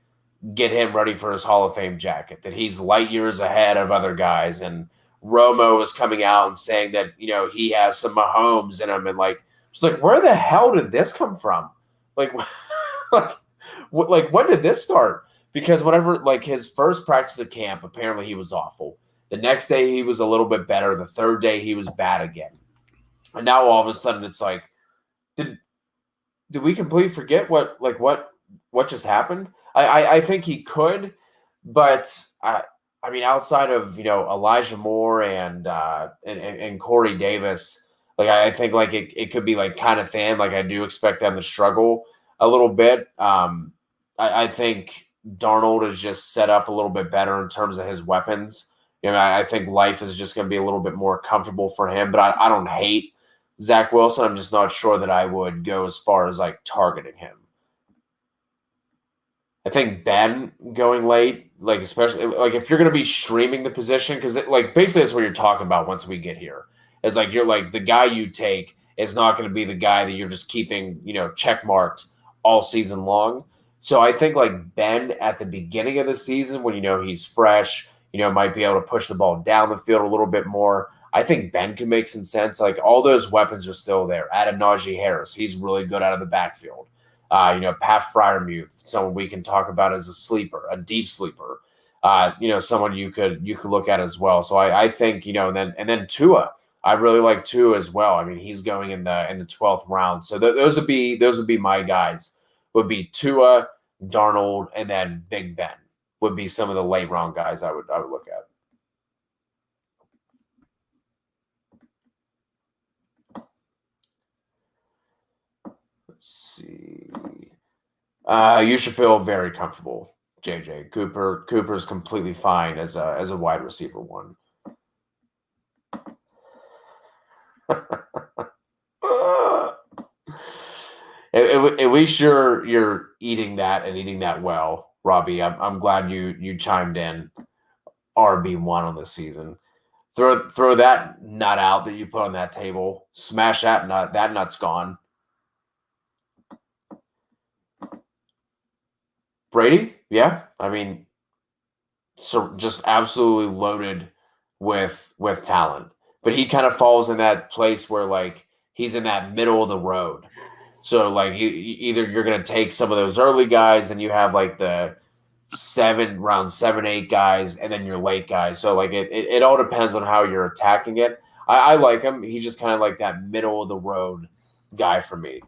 get him ready for his Hall of Fame jacket, that he's light years ahead of other guys. And Romo was coming out and saying that he has some Mahomes in him, and like it's like where the hell did this come from? Like when did this start? Because whenever like his first practice at camp, apparently he was awful. The next day he was a little bit better. The third day he was bad again. And now all of a sudden it's like, did we completely forget what just happened? I think he could, but I mean outside of Elijah Moore and Corey Davis, like I think like it could be like kind of thin. Like I do expect them to struggle a little bit. I think Darnold is just set up a little bit better in terms of his weapons. I think life is just going to be a little bit more comfortable for him, but I don't hate Zach Wilson. I'm just not sure that I would go as far as like targeting him. I think Ben going late, like especially like if you're going to be streaming the position, because like basically that's what you're talking about once we get here. It's like you're like the guy you take is not going to be the guy that you're just keeping check marked all season long. So I think like Ben at the beginning of the season when he's fresh, might be able to push the ball down the field a little bit more. I think Ben can make some sense. Like all those weapons are still there. Add a Najee Harris. He's really good out of the backfield. Pat Freiermuth, someone we can talk about as a sleeper, a deep sleeper. Someone you could look at as well. So I think, and then Tua. I really like Tua as well. I mean, he's going in the 12th round. So those would be my guys. Would be Tua, Darnold, and then Big Ben would be some of the late round guys I would look at. Let's see. You should feel very JJ. Cooper's completely fine as a wide receiver one. At least you're eating that and eating that well, Robbie. I'm glad you chimed in. RB1 on this season. Throw that nut out that you put on that table. Smash that nut. That nut's gone. Brady, yeah. I mean, so just absolutely loaded with talent. But he kind of falls in that place where like he's in that middle of the road. So like either you're gonna take some of those early guys and you have like the round 7-8 guys and then your late guys. So like it all depends on how you're attacking it. I like him. He's just kind of like that middle of the road guy for me.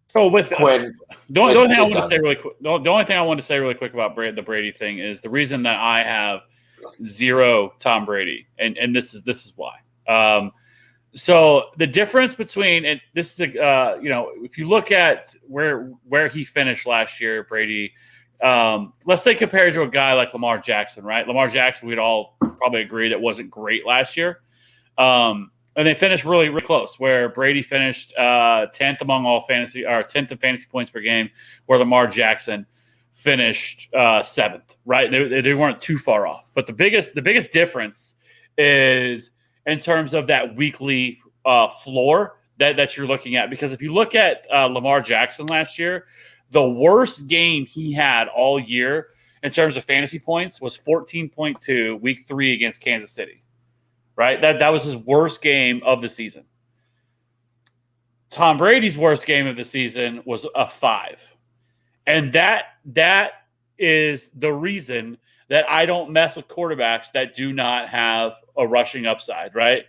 So with Quinn, the only thing I want to say really quick, the only thing I want to say really quick about the Brady thing is the reason that I have 0 Tom Brady, and this is why. So the difference between, and this is if you look at where he finished last year, Brady, let's say compared to a guy like Lamar Jackson, right? Lamar Jackson, we'd all probably agree that wasn't great last year. And they finished really, really close, where Brady finished 10th among all fantasy, or 10th in fantasy points per game, where Lamar Jackson finished 7th, right? They weren't too far off. But the biggest difference is in terms of that weekly floor that you're looking at. Because if you look at Lamar Jackson last year, the worst game he had all year in terms of fantasy points was 14.2 week 3 against Kansas City. Right? That was his worst game of the season. Tom Brady's worst game of the season was a 5. And that is the reason that I don't mess with quarterbacks that do not have a rushing upside, right?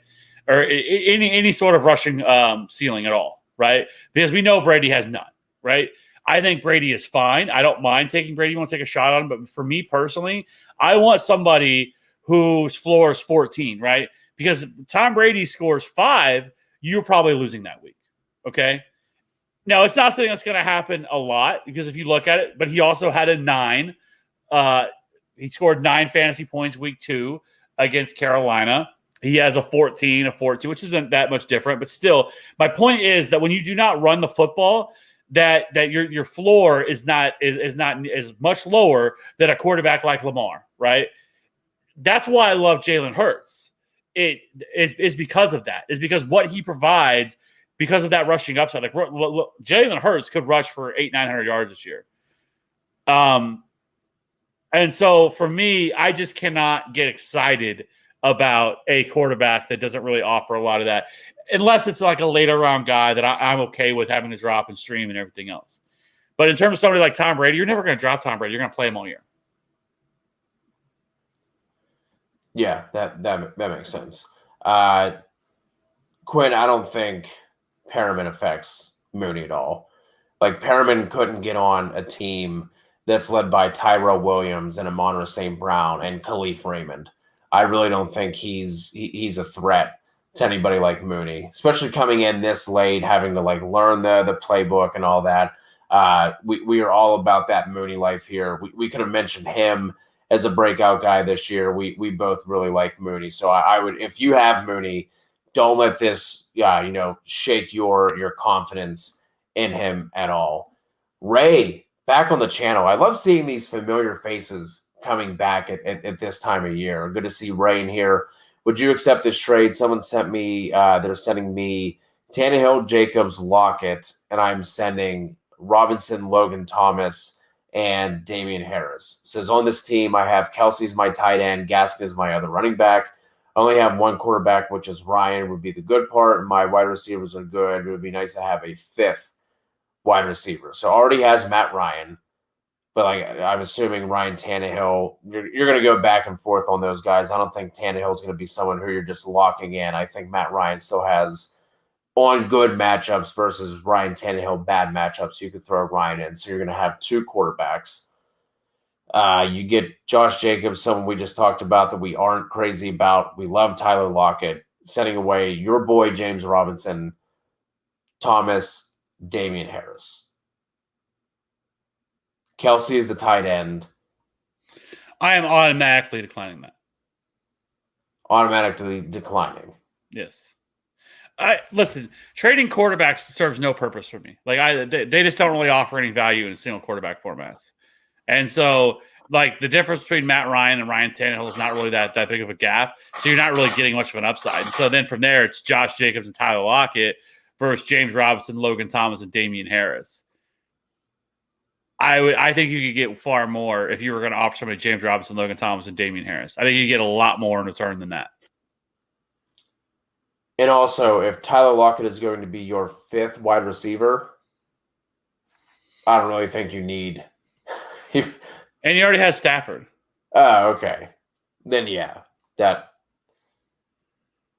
Or any sort of rushing ceiling at all, right? Because we know Brady has none, right? I think Brady is fine. I don't mind taking Brady. You want to take a shot on him. But for me personally, I want somebody whose floor is 14, right? Because Tom Brady scores 5, you're probably losing that week, okay? Now, it's not something that's going to happen a lot because if you look at it, but he also had a 9. He scored 9 fantasy points week 2 against Carolina. He has a 14, which isn't that much different, but still, my point is that when you do not run the football, that your floor is not as much lower than a quarterback like Lamar, right? That's why I love Jalen Hurts. It is because of that. It's because what he provides, because of that rushing upside. Like Jalen Hurts could rush for 800-900 yards this year. And so for me, I just cannot get excited about a quarterback that doesn't really offer a lot of that, unless it's like a later round guy that I'm okay with having to drop and stream and everything else. But in terms of somebody like Tom Brady, you're never going to drop Tom Brady. You're going to play him all year. Yeah, that makes sense. Quinn, I don't think Perriman affects Mooney at all. Like Perriman couldn't get on a team that's led by Tyrell Williams and Amon St. Brown and Khalif Raymond. I really don't think he's a threat to anybody like Mooney, especially coming in this late, having to like learn the playbook and all that. We are all about that Mooney life here. We could have mentioned him as a breakout guy this year. We both really like Mooney. So I would, if you have Mooney, don't let this shake your confidence in him at all. Ray, back on the channel. I love seeing these familiar faces coming back at this time of year. Good to see Ray in here. Would you accept this trade? Someone sent me, they're sending me Tannehill, Jacobs, Lockett, and I'm sending Robinson, Logan Thomas, and Damian Harris. It says, on this team, I have Kelsey's my tight end, Gaskin is my other running back. I only have one quarterback, which is Ryan, would be the good part. My wide receivers are good. It would be nice to have a 5th wide receiver. So already has Matt Ryan, but like I'm assuming Ryan Tannehill, you're going to go back and forth on those guys. I don't think Tannehill is going to be someone who you're just locking in. I think Matt Ryan still has on good matchups versus Ryan Tannehill bad matchups. You could throw Ryan in. So you're going to have 2 quarterbacks. You get Josh Jacobs, someone we just talked about that we aren't crazy about. We love Tyler Lockett. Sending away your boy James Robinson, Thomas, Damian Harris. Kelsey is the tight end. I am automatically declining that. Automatically declining. Yes. Listen, trading quarterbacks serves no purpose for me. Like they just don't really offer any value in single quarterback formats. And so, like, the difference between Matt Ryan and Ryan Tannehill is not really that big of a gap. So you're not really getting much of an upside. And so then from there, it's Josh Jacobs and Tyler Lockett versus James Robinson, Logan Thomas, and Damian Harris. I think you could get far more if you were going to offer somebody James Robinson, Logan Thomas, and Damian Harris. I think you get a lot more in return than that. And also, if Tyler Lockett is going to be your 5th wide receiver, I don't really think you need. And you already have Stafford. Oh, okay. Then yeah,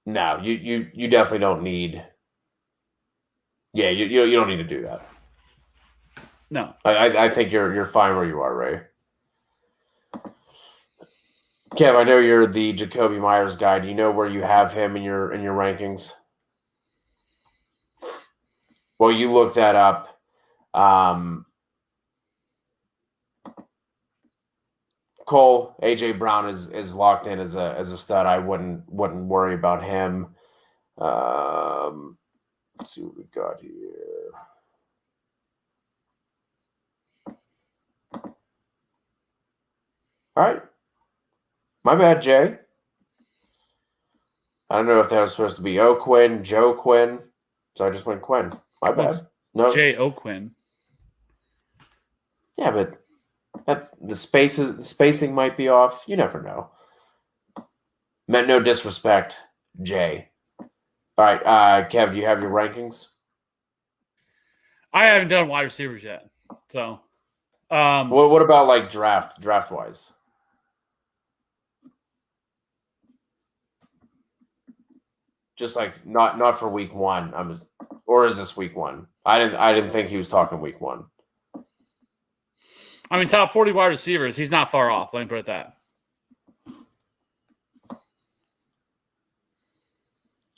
no, you definitely don't need. Yeah, you don't need to do that. No, I think you're fine where you are, Ray. Kev, I know you're the Jacoby Myers guy. Do you know where you have him in your rankings? Well, you look that up. Cole, AJ Brown is locked in as a stud. I wouldn't worry about him. Let's see what we got here. All right. My bad, Jay. I don't know if that was supposed to be O'Quinn, Joe Quinn. So I just went Quinn. My bad. No. Jay O'Quinn. Yeah, but that's the spacing might be off. You never know. Meant no disrespect, Jay. All right, Kev, do you have your rankings? I haven't done wide receivers yet. So what about like draft wise? Just like not for week 1. Or is this week 1? I didn't think he was talking week 1. I mean, top 40 wide receivers, he's not far off. Let me put it that.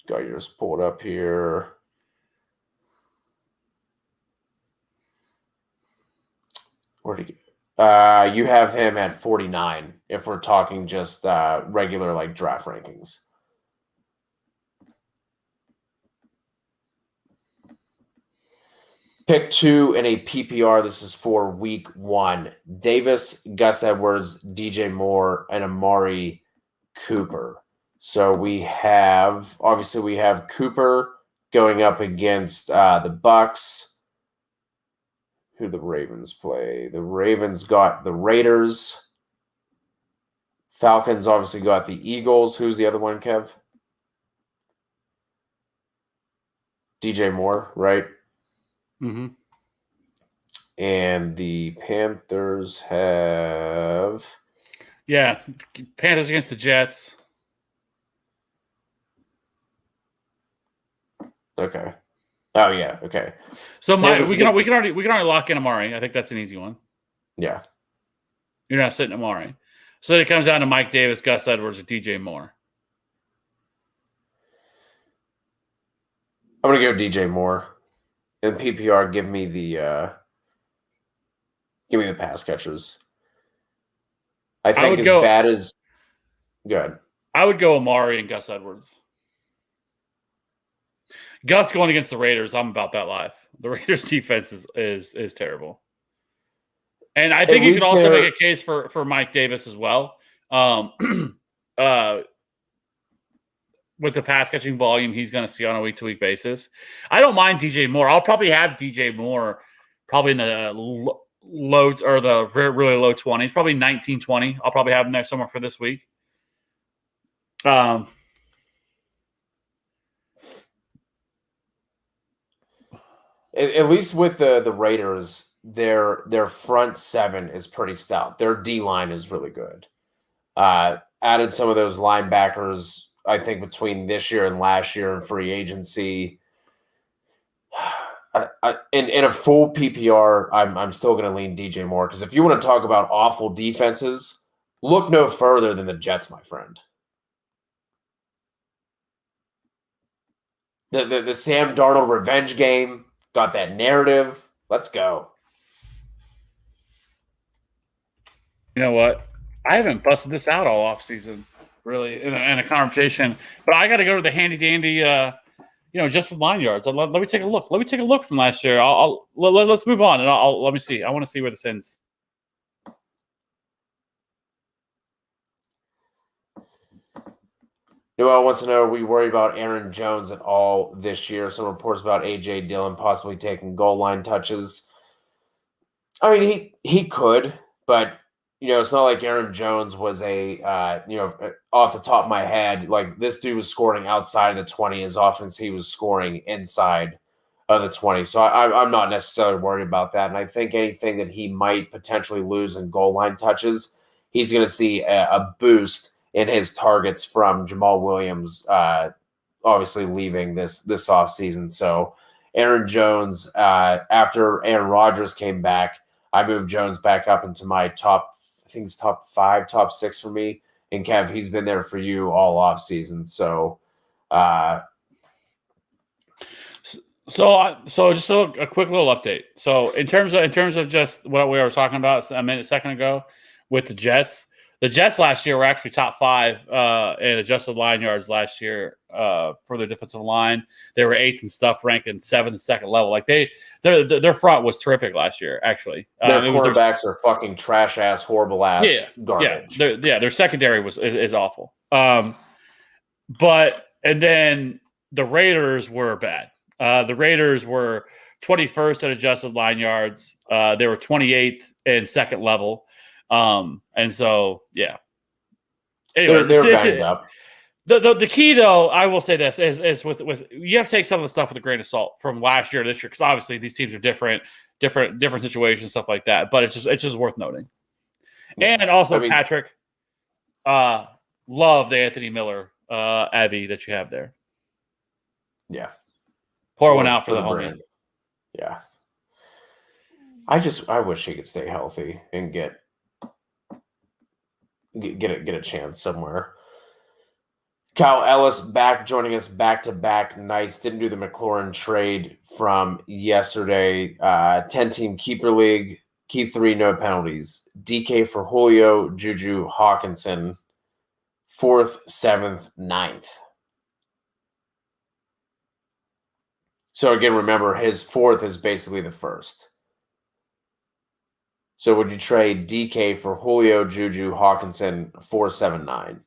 Got yours pulled up here. Where'd he go? You have him at 49 if we're talking just regular like draft rankings. Pick 2 in a PPR. This is for week 1. Davis, Gus Edwards, DJ Moore, and Amari Cooper. So we have Cooper going up against the Bucks. Who the Ravens play? The Ravens got the Raiders. Falcons obviously got the Eagles. Who's the other one, Kev? DJ Moore, right? Mm-hmm. And the Panthers have... Yeah, Panthers against the Jets. Okay. Oh yeah. Okay. So we can already lock in Amari. I think that's an easy one. Yeah. You're not sitting Amari. So then it comes down to Mike Davis, Gus Edwards, or DJ Moore. I'm gonna go DJ Moore. In PPR, give me the pass catchers. I think bad as good. I would go Amari and Gus Edwards. Gus going against the Raiders, I'm about that life. The Raiders defense is terrible. And I think you could also make a case for Mike Davis as well. With the pass catching volume he's going to see on a week-to-week basis. I don't mind DJ Moore. I'll probably have DJ Moore probably in the low or the really low 20s, probably 19, 20. I'll probably have him there somewhere for this week. At least with the Raiders, their front 7 is pretty stout. Their D-line is really good. Added some of those linebackers, I think, between this year and last year in free agency. In a full PPR, I'm still going to lean DJ Moore, because if you want to talk about awful defenses, look no further than the Jets, my friend. The Sam Darnold revenge game got that narrative. Let's go. You know what? I haven't busted this out all off season, really, in a conversation. But I got to go to the handy dandy, just the line yards. Let me take a look. Let me take a look from last year. Let's move on, and let me see. I want to see where this ends. Noel wants to know, are we worry about Aaron Jones at all this year? Some reports about A.J. Dillon possibly taking goal line touches. I mean, he could, but, it's not like Aaron Jones was off the top of my head, like this dude was scoring outside of the 20 as often as he was scoring inside of the 20. So I'm not necessarily worried about that. And I think anything that he might potentially lose in goal line touches, he's going to see a boost in his targets from Jamal Williams, obviously leaving this offseason. So Aaron Jones, after Aaron Rodgers came back, I moved Jones back up into my top 5, top 6 for me. And Kev, he's been there for you all offseason. So, So just a quick little update. So in terms of just what we were talking about a second ago with the Jets last year were actually top 5 in adjusted line yards last year for their defensive line. They were 8th in stuff, ranking 7th, second level. Like their front was terrific last year. Actually, their quarterbacks are fucking trash ass, horrible ass garbage. Their secondary is awful. But and then the Raiders were bad. The Raiders were 21st in adjusted line yards. They were 28th in second level. And so, yeah. Anyway, they're banged up. The key, though, I will say this is with you have to take some of the stuff with a grain of salt from last year to this year, because obviously these teams are different situations, stuff like that. But it's just worth noting. And also, Patrick, love the Anthony Miller Abbey that you have there. Yeah. Pour one out for the homie. Yeah. I wish he could stay healthy and get a chance somewhere. Kyle Ellis back, joining us back-to-back nights. Didn't do the McLaurin trade from yesterday. 10-team keeper league. Keep 3, no penalties. DK for Julio, Juju, Hawkinson. 4th, 7th, 9th. So again, remember, his 4th is basically the 1st. So would you trade DK for Julio, Juju, Hawkinson, 4, 7, 9?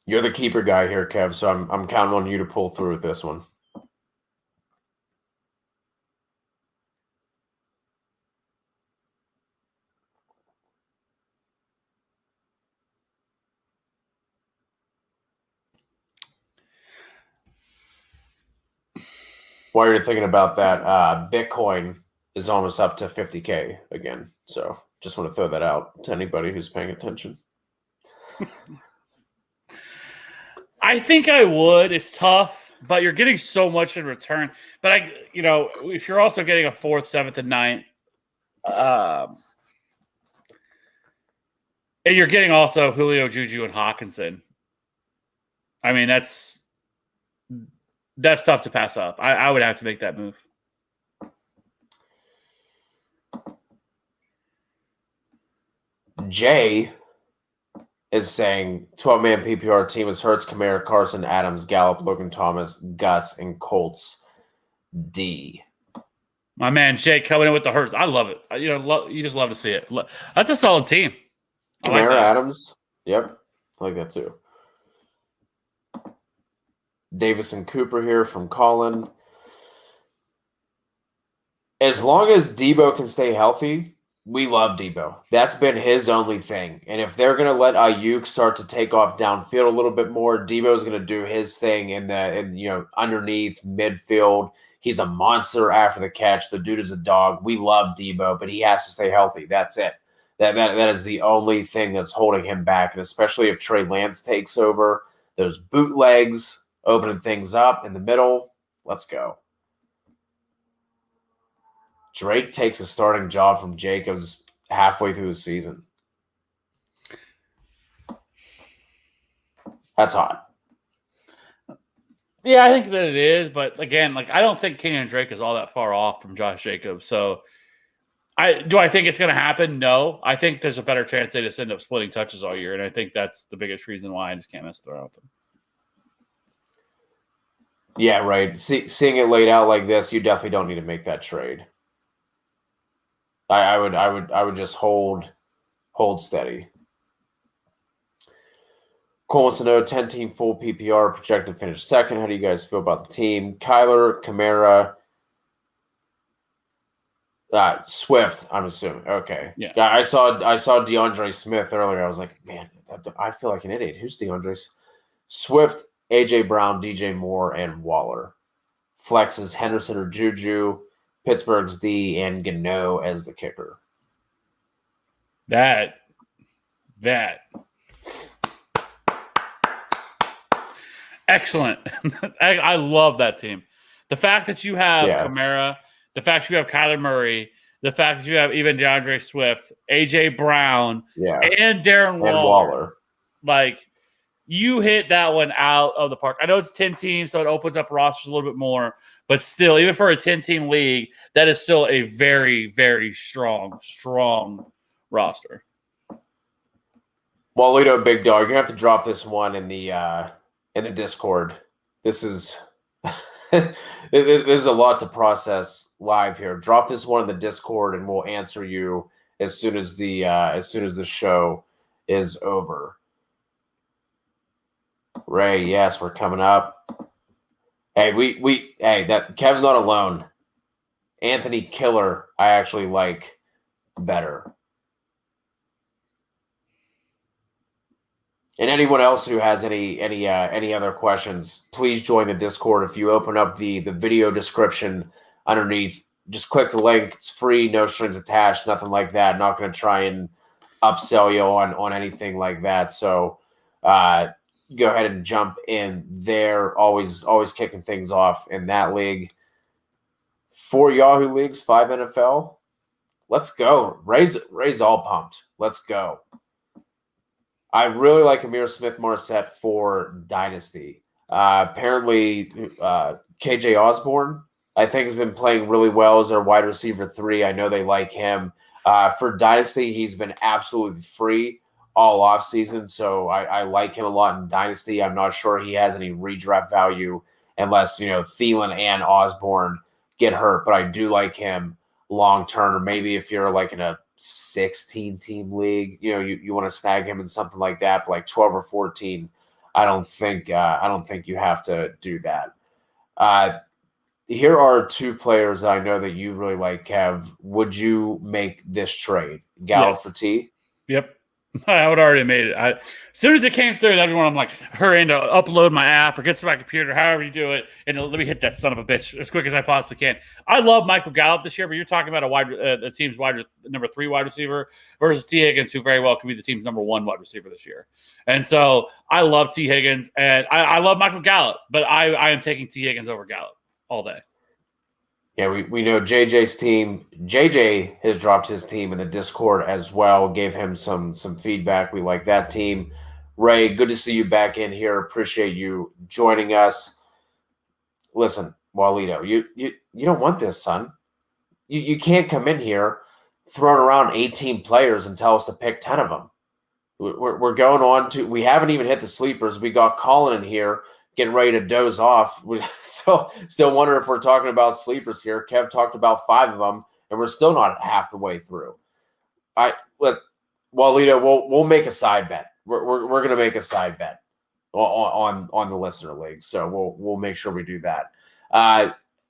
You're the keeper guy here, Kev, so I'm counting on you to pull through with this one. While you're thinking about that, Bitcoin is almost up to 50K again. So just want to throw that out to anybody who's paying attention. I think I would. It's tough, but you're getting so much in return. But if you're also getting a 4th, 7th, and 9th, and you're getting also Julio, Juju, and Hawkinson. I mean, that's tough to pass up. I would have to make that move. Jay is saying 12-man PPR team is Hurts, Kamara, Carson, Adams, Gallup, Logan Thomas, Gus, and Colts D. My man Jay coming in with the Hurts. I love it. You just love to see it. That's a solid team. Kamara, like Adams. Yep. I like that too. Davis and Cooper here from Colin. As long as Debo can stay healthy, we love Debo. That's been his only thing. And if they're going to let Naiyuk start to take off downfield a little bit more, Debo's going to do his thing in underneath midfield. He's a monster after the catch. The dude is a dog. We love Debo, but he has to stay healthy. That's it. That is the only thing that's holding him back. And especially if Trey Lance takes over, those bootlegs opening things up in the middle. Let's go. Drake takes a starting job from Jacobs halfway through the season. That's hot. Yeah, I think that it is, but again, I don't think Kenyon Drake is all that far off from Josh Jacobs. So, I think it's going to happen? No, I think there's a better chance they just end up splitting touches all year, and I think that's the biggest reason why I just can't mess around with them. Yeah, right. Seeing it laid out like this, you definitely don't need to make that trade. I would just hold steady. Cole wants to know 10-team full PPR projected finish second. How do you guys feel about the team? Kyler, Kamara, Swift. I'm assuming. Okay. Yeah. I saw DeAndre Smith earlier. I was like, man, I feel like an idiot. Who's DeAndre? Swift, AJ Brown, DJ Moore, and Waller. Flexes Henderson or Juju. Pittsburgh's D and Gano as the kicker. That. Excellent. I love that team. The fact that you have Kamara, the fact you have Kyler Murray, the fact that you have even DeAndre Swift, AJ Brown, and Darren Waller. You hit that one out of the park. I know it's 10 teams, so it opens up rosters a little bit more. But still, even for a 10-team league, that is still a very, very strong roster. Well, Lito, big dog, you're going to have to drop this one in the Discord. This is there's a lot to process live here. Drop this one in the Discord, and we'll answer you as soon as the show is over. Ray, yes, we're coming up. Hey, that Kev's not alone. Anthony Killer, I actually like better. And anyone else who has any other questions, please join the Discord. If you open up the video description underneath, just click the link. It's free, no strings attached, nothing like that. Not going to try and upsell you on anything like that. So go ahead and jump in there. Always kicking things off in that league. 4 Yahoo leagues, 5 NFL. Let's go. Ray's all pumped. Let's go. I really like Amir Smith-Marset for Dynasty. Apparently, KJ Osborne, I think, has been playing really well as their wide receiver 3. I know they like him. For Dynasty, he's been absolutely free all offseason, so I like him a lot in Dynasty. I'm not sure he has any redraft value unless, Thielen and Osborne get hurt, but I do like him long-term. Maybe if you're in a 16-team league, you want to snag him in something like that, but like 12 or 14, I don't think you have to do that. Here are 2 players that I know that you really like, Kev. Would you make this trade? Gallup for T? Yep. I would already made it. As soon as it came through, everyone, I'm like, hurrying to upload my app or get to my computer, however you do it, and let me hit that son of a bitch as quick as I possibly can. I love Michael Gallup this year, but you're talking about a team's number 3 wide receiver versus T. Higgins, who very well could be the team's number 1 wide receiver this year. And so I love T. Higgins, and I love Michael Gallup, but I am taking T. Higgins over Gallup all day. Yeah, we know JJ's team. JJ has dropped his team in the Discord as well. Gave him some feedback. We like that team. Ray, good to see you back in here. Appreciate you joining us. Listen, Walito, you don't want this, son. You can't come in here throwing around 18 players and tell us to pick 10 of them. We're going on to – we haven't even hit the sleepers. We got Colin in here getting ready to doze off. We still wonder if we're talking about sleepers here. Kev talked about 5 of them, and we're still not half the way through. Walito, we'll make a side bet. We're going to make a side bet on the listener league, so we'll make sure we do that.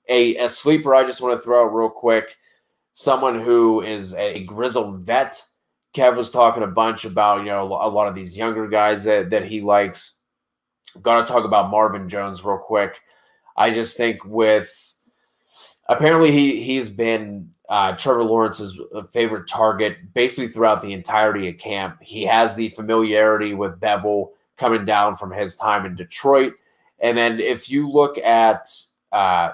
A sleeper I just want to throw out real quick. Someone who is a grizzled vet. Kev was talking a bunch about a lot of these younger guys that he likes. Got to talk about Marvin Jones real quick. I just think apparently he's been Trevor Lawrence's favorite target basically throughout the entirety of camp. He has the familiarity with Bevel coming down from his time in Detroit. And then if you look at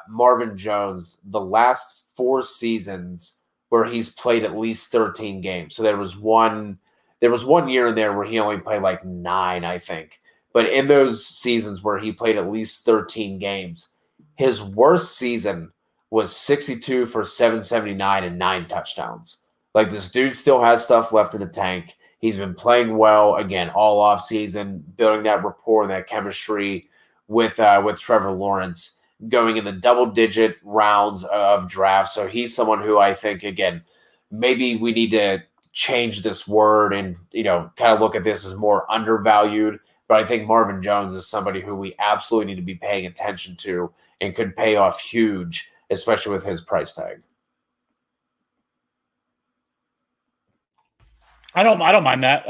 Marvin Jones, the last 4 seasons where he's played at least 13 games. So there was one year in there where he only played like 9, I think. But in those seasons where he played at least 13 games, his worst season was 62 for 779 and 9 touchdowns. Like, this dude still has stuff left in the tank. He's been playing well, again, all offseason, building that rapport and that chemistry with Trevor Lawrence, going in the double-digit rounds of drafts. So he's someone who I think, again, maybe we need to change this word and, kind of look at this as more undervalued. But I think Marvin Jones is somebody who we absolutely need to be paying attention to and could pay off huge, especially with his price tag. I don't mind that.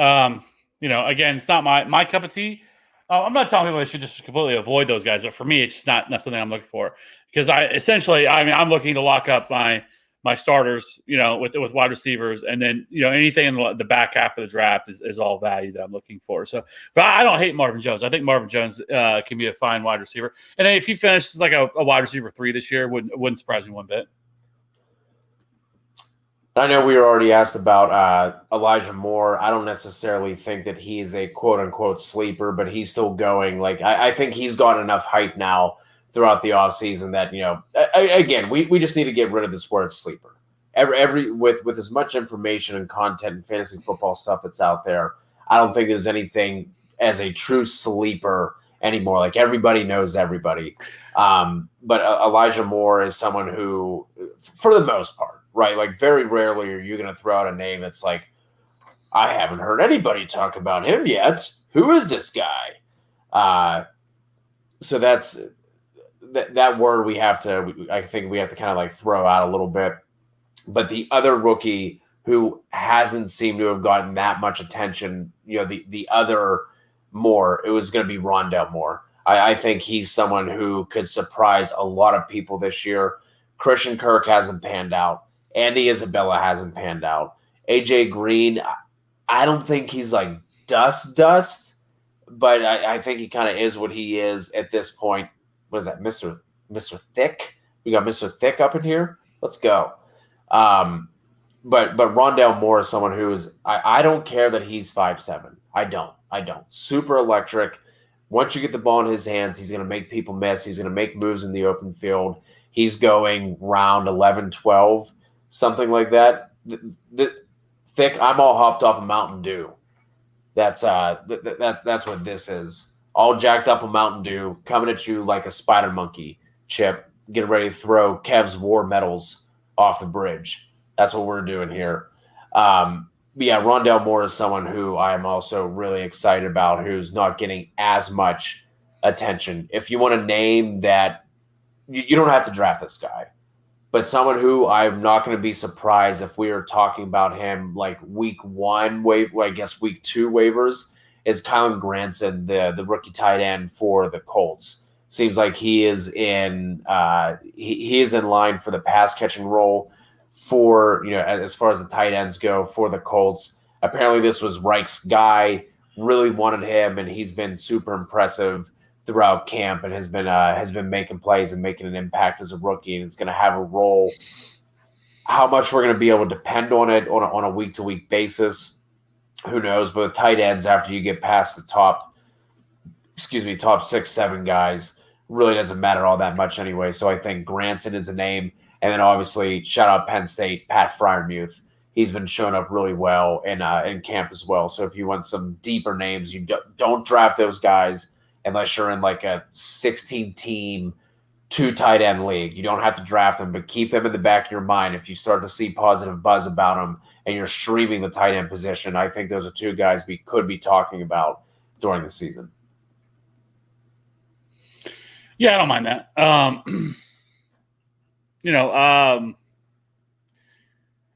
Again, it's not my cup of tea. I'm not telling people they should just completely avoid those guys, but for me, it's just not something I'm looking for, because I'm looking to lock up my starters, with wide receivers, and then anything in the back half of the draft is all value that I'm looking for. So, but I don't hate Marvin Jones. I think Marvin Jones can be a fine wide receiver, and if he finishes like a wide receiver 3 this year, wouldn't surprise me one bit. I know we were already asked about Elijah Moore. I don't necessarily think that he is a quote-unquote sleeper, but he's still going. Like, I think he's gotten enough hype now throughout the offseason that, again, we just need to get rid of this word sleeper. With as much information and content and fantasy football stuff that's out there, I don't think there's anything as a true sleeper anymore. Like, everybody knows everybody. But Elijah Moore is someone who, for the most part, right, like, very rarely are you going to throw out a name that's like, I haven't heard anybody talk about him yet. Who is this guy? So that's that word I think we have to kind of like throw out a little bit. But the other rookie who hasn't seemed to have gotten that much attention, the other Moore, it was going to be Rhondella Moore. I think he's someone who could surprise a lot of people this year. Christian Kirk hasn't panned out. Andy Isabella hasn't panned out. AJ Green, I don't think he's like dust, but I think he kind of is what he is at this point. What is that, Mr. Thick? We got Mr. Thick up in here. Let's go. But Rhondella Moore is someone who is, I don't care that he's 5'7". I don't. Super electric. Once you get the ball in his hands, he's going to make people miss. He's going to make moves in the open field. He's going round 11, 12. Something like that. Thick, I'm all hopped up on Mountain Dew. That's what this is. All jacked up on Mountain Dew, coming at you like a spider monkey. Chip, getting ready to throw Kev's war medals off the bridge. That's what we're doing here. But yeah, Rhondella Moore is someone who I am also really excited about, who's not getting as much attention. If you want to name that, you don't have to draft this guy. But someone who I'm not going to be surprised if we are talking about him like week 1, week 2 waivers, is Grantson, the rookie tight end for the Colts. Seems like he is in he is in line for the pass catching role for, as far as the tight ends go for the Colts. Apparently this was Reich's guy, really wanted him, and he's been super impressive throughout camp and has been making plays and making an impact as a rookie, and is going to have a role. How much we're going to be able to depend on it on a week-to-week basis, who knows? But the tight ends, after you get past the top 6, 7 guys, really doesn't matter all that much anyway. So I think Grantson is a name. And then obviously, shout out Penn State, Pat Freiermuth. He's been showing up really well in camp as well. So if you want some deeper names, you don't draft those guys unless you're in like a 16-team, 2 tight end league. You don't have to draft them, but keep them in the back of your mind. If you start to see positive buzz about them and you're streaming the tight end position, I think those are 2 guys we could be talking about during the season. Yeah, I don't mind that.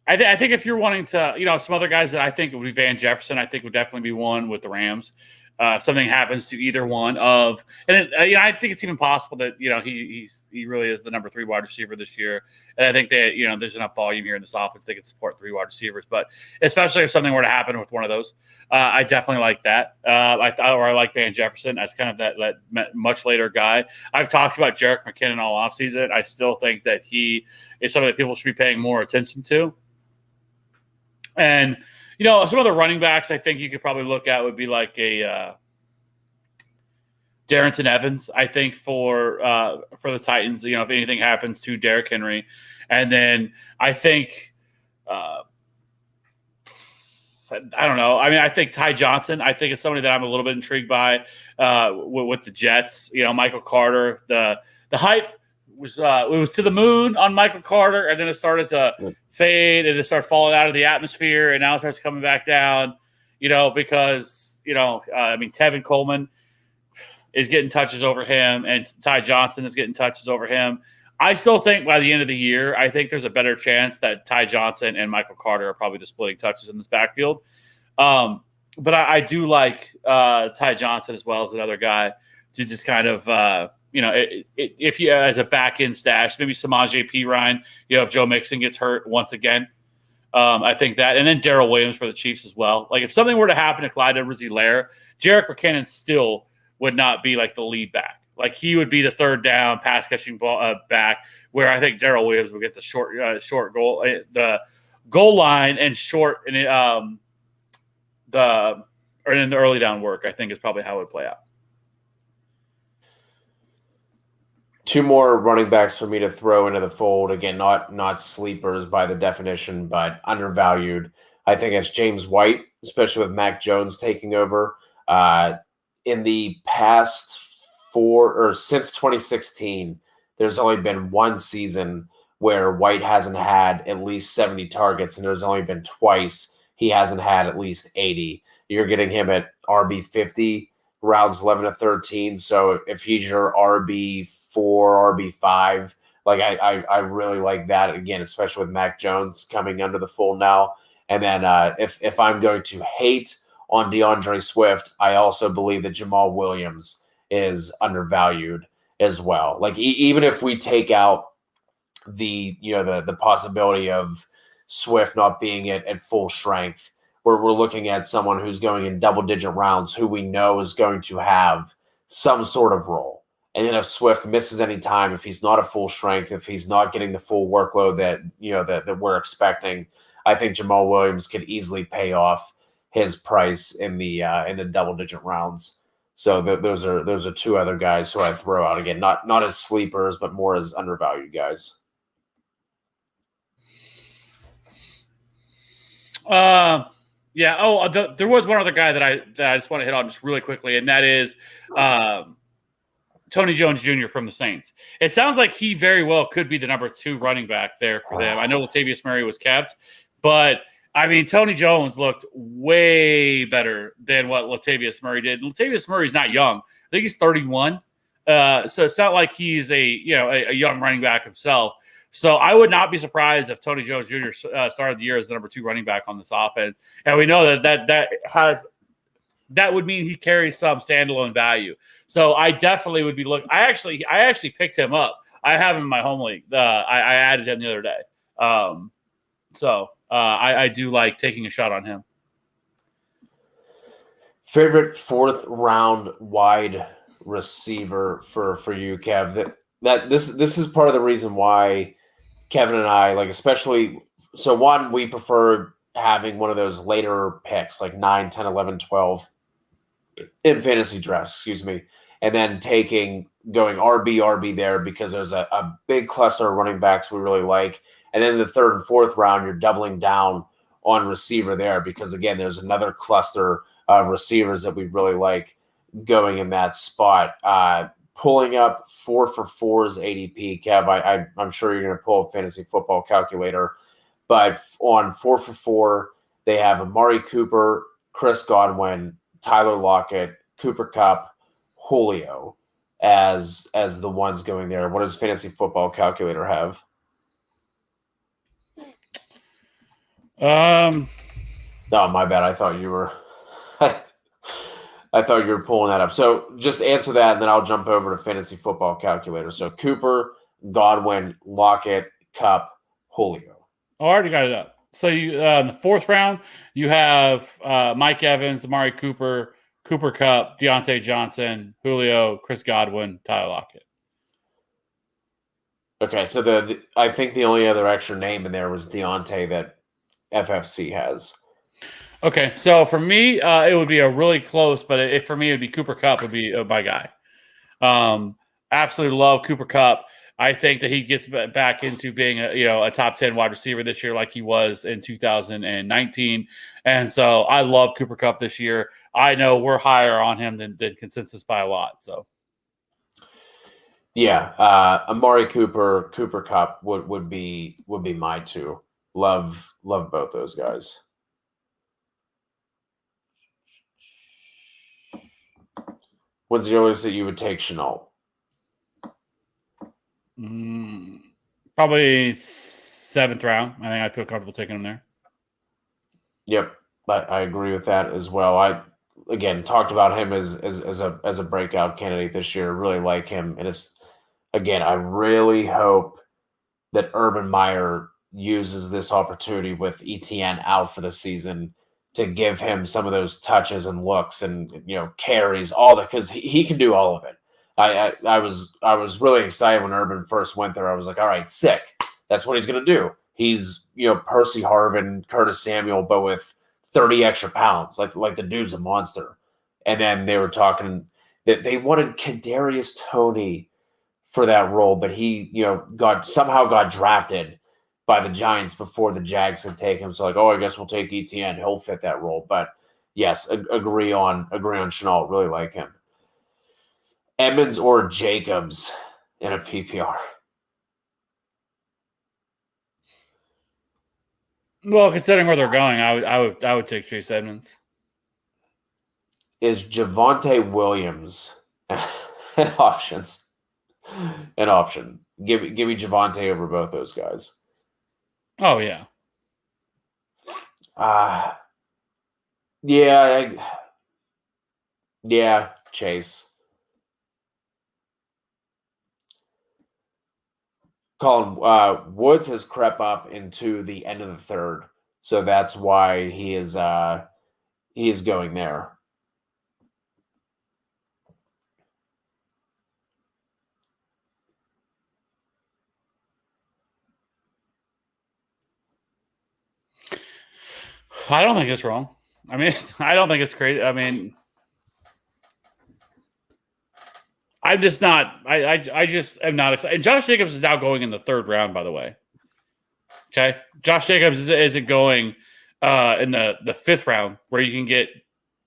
I think if you're wanting to, some other guys that I think would be Van Jefferson, I think would definitely be one with the Rams. If something happens to either one of, and I think it's even possible that he really is the number 3 wide receiver this year, and I think that there's enough volume here in this offense they can support 3 wide receivers. But especially if something were to happen with one of those, I definitely like that. I like Van Jefferson as kind of that much later guy. I've talked about Jerick McKinnon all offseason. I still think that he is something that people should be paying more attention to, and. Some of the running backs I think you could probably look at would be like a Darrington Evans, I think, for the Titans, if anything happens to Derrick Henry. And then I think I don't know. I mean, I think Ty Johnson, I think is somebody that I'm a little bit intrigued by with the Jets. Michael Carter, the hype was it was to the moon on Michael Carter, and then it started to fade and it started falling out of the atmosphere, and now it starts coming back down, because, Tevin Coleman is getting touches over him, and Ty Johnson is getting touches over him. I still think by the end of the year, I think there's a better chance that Ty Johnson and Michael Carter are probably just splitting touches in this backfield. But I do like Ty Johnson as well as another guy to just kind of, if you as a back end stash, maybe Samaje Perine, if Joe Mixon gets hurt once again. I think that. And then Darrell Williams for the Chiefs as well. Like if something were to happen to Clyde Edwards-Helaire, Jerick McKinnon still would not be like the lead back. Like he would be the third down pass catching ball back, where I think Darrell Williams would get the short goal, the goal line and short, and in the early down work. I think is probably how it would play out. Two more running backs for me to throw into the fold. Again, not sleepers by the definition, but undervalued. I think it's James White, especially with Mac Jones taking over. In the past since 2016, there's only been one season where White hasn't had at least 70 targets, and there's only been twice he hasn't had at least 80. You're getting him at RB 50, rounds 11 to 13. So if he's your RB 4, RB 5, like I really like that again, especially with Mac Jones coming under the fold now. And then if I'm going to hate on Deandre Swift, I also believe that Jamal Williams is undervalued as well. Like even if we take out the possibility of Swift not being at full strength, we're looking at someone who's going in double-digit rounds who we know is going to have some sort of role. And then if Swift misses any time, if he's not at full strength, if he's not getting the full workload that we're expecting, I think Jamal Williams could easily pay off his price in the double-digit rounds. So those are two other guys who I throw out again, not as sleepers, but more as undervalued guys. Yeah. Oh, there was one other guy that I just want to hit on just really quickly, and that is Tony Jones Jr. from the Saints. It sounds like he very well could be the number 2 running back there for them. I know Latavius Murray was kept, but I mean, Tony Jones looked way better than what Latavius Murray did. Latavius Murray's not young. I think he's 31. So it's not like he's a young running back himself. So I would not be surprised if Tony Jones Jr. Started the year as the number 2 running back on this offense. And we know that would mean he carries some standalone value. So I definitely would be looking. I actually picked him up. I have him in my home league. I added him the other day. I do like taking a shot on him. Favorite 4th round wide receiver for you, Kev. This is part of the reason why Kevin and I, like, especially, so one, we prefer having one of those later picks, like 9, 10, 11, 12 in fantasy drafts, and then going RB there because there's a big cluster of running backs we really like. And then in the 3rd and 4th round, you're doubling down on receiver there because, again, there's another cluster of receivers that we really like going in that spot. Pulling up 4-for-4's ADP, Kev, I'm sure you're going to pull a fantasy football calculator. But on 4-for-4, they have Amari Cooper, Chris Godwin, Tyler Lockett, Cooper Kupp, Julio as the ones going there. What does fantasy football calculator have? Oh, my bad. I thought you were pulling that up. So just answer that, and then I'll jump over to fantasy football calculator. So Cooper, Godwin, Lockett, Kupp, Julio. I already got it up. So you in the 4th round, you have Mike Evans, Amari Cooper, Cooper Kupp, Deontay Johnson, Julio, Chris Godwin, Tyler Lockett. Okay, so I think the only other extra name in there was Deontay that FFC has. Okay, so for me, it would be a really close, but for me, it would be Cooper Kupp would be my guy. Absolutely love Cooper Kupp. I think that he gets back into being a top 10 wide receiver this year like he was in 2019. And so I love Cooper Kupp this year. I know we're higher on him than consensus by a lot. So yeah, Amari Cooper Kupp would be my two. Love both those guys. What's the earliest that you would take Chanel? Probably 7th round. I think I feel comfortable taking him there. Yep, I agree with that as well. I again talked about him as a breakout candidate this year. Really like him, and it's again I really hope that Urban Meyer uses this opportunity with ETN out for the season to give him some of those touches and looks and carries, all that, because he can do all of it. I was really excited when Urban first went there. I was like, all right, sick. That's what he's going to do. He's Percy Harvin, Curtis Samuel, but with 30 extra pounds. Like the dude's a monster. And then they were talking that they wanted Kadarius Toney for that role, but he somehow got drafted by the Giants before the Jags had taken him. So I guess we'll take ETN. He'll fit that role. But yes, agree on Chanel. Really like him. Edmonds or Jacobs in a PPR? Well, considering where they're going, I would take Chase Edmonds. Is Javonte Williams an option? Give me Javonte over both those guys. Oh yeah. Yeah, Chase. Colin, Woods has crept up into the end of the third, so that's why he is going there. I don't think it's wrong. I mean, I don't think it's crazy. I mean, I'm just not. I just am not excited. Josh Jacobs is now going in the 3rd round, by the way. Okay, Josh Jacobs isn't going in the 5th round where you can get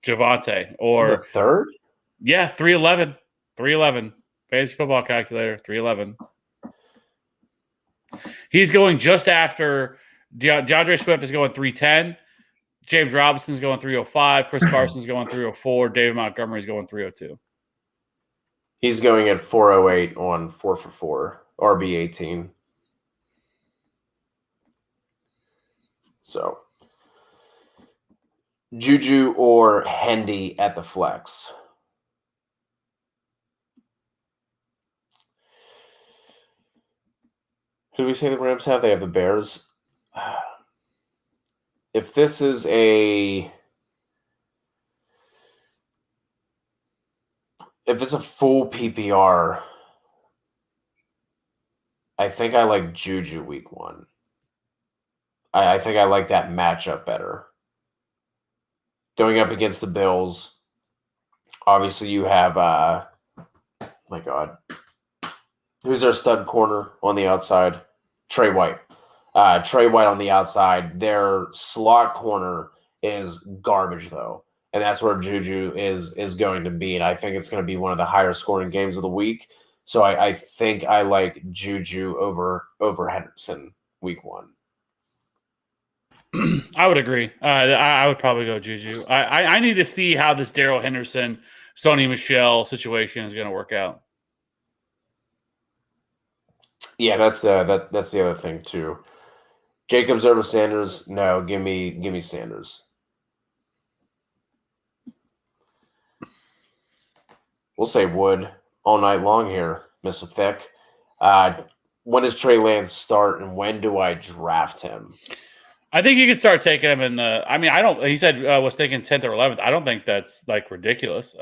Javonte or the 3rd. Yeah, 311 fantasy football calculator 311. He's going just after Deandre Swift is going 310. James Robinson's going 305. Chris Carson's going 304. David Montgomery's going 302. He's going at 408 on 4 for 4, RB 18. So, Juju or Hendy at the flex? Who do we say the Rams have? They have the Bears. If this is if it's a full PPR, I think I like Juju week 1. I think I like that matchup better. Going up against the Bills, obviously you have, my God, who's their stud corner on the outside? Trey White. Trey White on the outside. Their slot corner is garbage, though. And that's where Juju is going to be. And I think it's going to be one of the higher scoring games of the week. So I think I like Juju over Henderson week 1. I would agree. I would probably go Juju. I need to see how this Darrell Henderson, Sony Michel situation is going to work out. Yeah, that's the other thing too. Jacobs over Sanders? No, give me Sanders. We'll say Wood all night long here, Mr. Thick. When does Trey Lance start, and when do I draft him? I think you could start taking him in the. I mean, I don't. He said was thinking 10th or 11th. I don't think that's like ridiculous.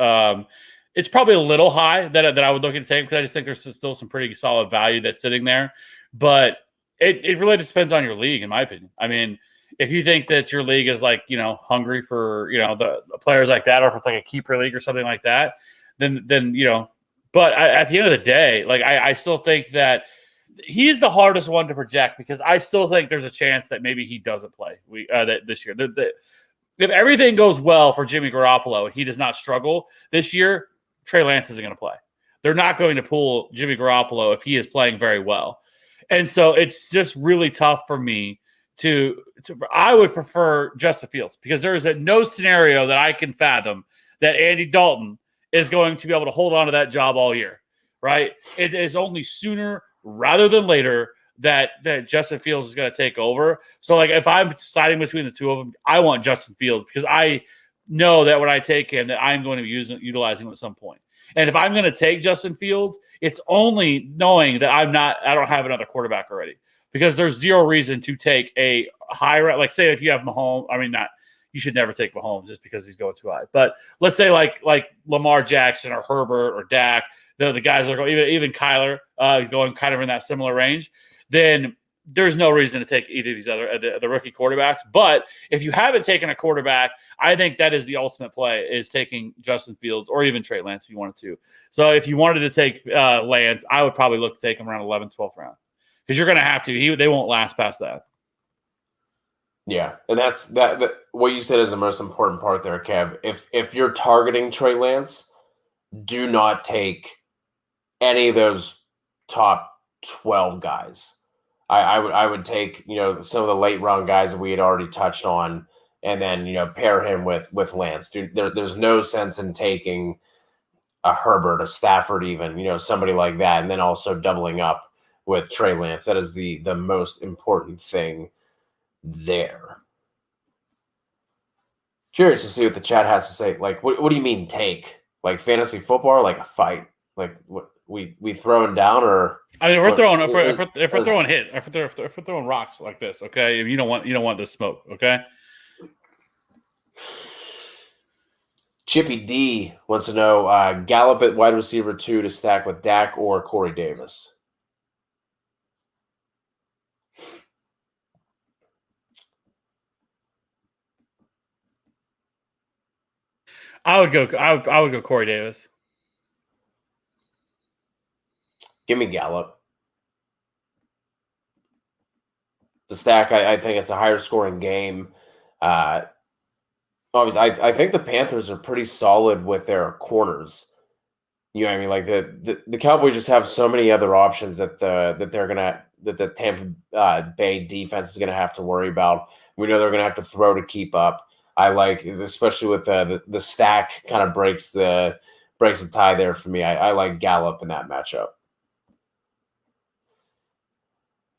It's probably a little high that I would look at taking because I just think there's still some pretty solid value that's sitting there. But it really just depends on your league, in my opinion. I mean, if you think that your league is like hungry for the players like that, or if it's like a keeper league or something like that, then. But at the end of the day, like I still think that he's the hardest one to project because I still think there's a chance that maybe he doesn't play this year. If everything goes well for Jimmy Garoppolo and he does not struggle this year, Trey Lance isn't going to play. They're not going to pull Jimmy Garoppolo if he is playing very well. And so it's just really tough for me I would prefer Justin Fields because there is no scenario that I can fathom that Andy Dalton is going to be able to hold on to that job all year, right? It is only sooner rather than later that Justin Fields is going to take over. So, like, if I'm deciding between the two of them, I want Justin Fields because I know that when I take him, that I'm going to be utilizing him at some point. And if I'm going to take Justin Fields, it's only knowing that I don't have another quarterback already because there's zero reason to take a high, like say if you have Mahomes, you should never take Mahomes just because he's going too high. But let's say like Lamar Jackson or Herbert or Dak, the guys that are going, even Kyler going kind of in that similar range, then there's no reason to take either of these other the rookie quarterbacks. But if you haven't taken a quarterback, I think that is the ultimate play is taking Justin Fields or even Trey Lance if you wanted to. So if you wanted to take Lance, I would probably look to take him around 11th, 12th round because you're going to have to. They won't last past that. Yeah, and that's that. What you said is the most important part there, Kev. If you're targeting Trey Lance, do not take any of those top 12 guys. I would take some of the late round guys that we had already touched on, and then pair him with Lance. Dude, there's no sense in taking a Herbert, a Stafford, even somebody like that, and then also doubling up with Trey Lance. That is the most important thing there. Curious to see what the chat has to say. Like, what do you mean take? Like fantasy football, or like a fight? Like what we throwing down, or if we're throwing if we're throwing rocks like this, okay? If you don't want this smoke, okay? Chippy D wants to know Gallup at wide receiver 2 to stack with Dak or Corey Davis. I would go Corey Davis. Give me Gallup. The stack, I think it's a higher scoring game. Obviously, I think the Panthers are pretty solid with their corners. You know what I mean? Like the Cowboys just have so many other options that the Tampa Bay defense is gonna have to worry about. We know they're gonna have to throw to keep up. I like, especially with the stack, kind of breaks the tie there for me. I like Gallup in that matchup.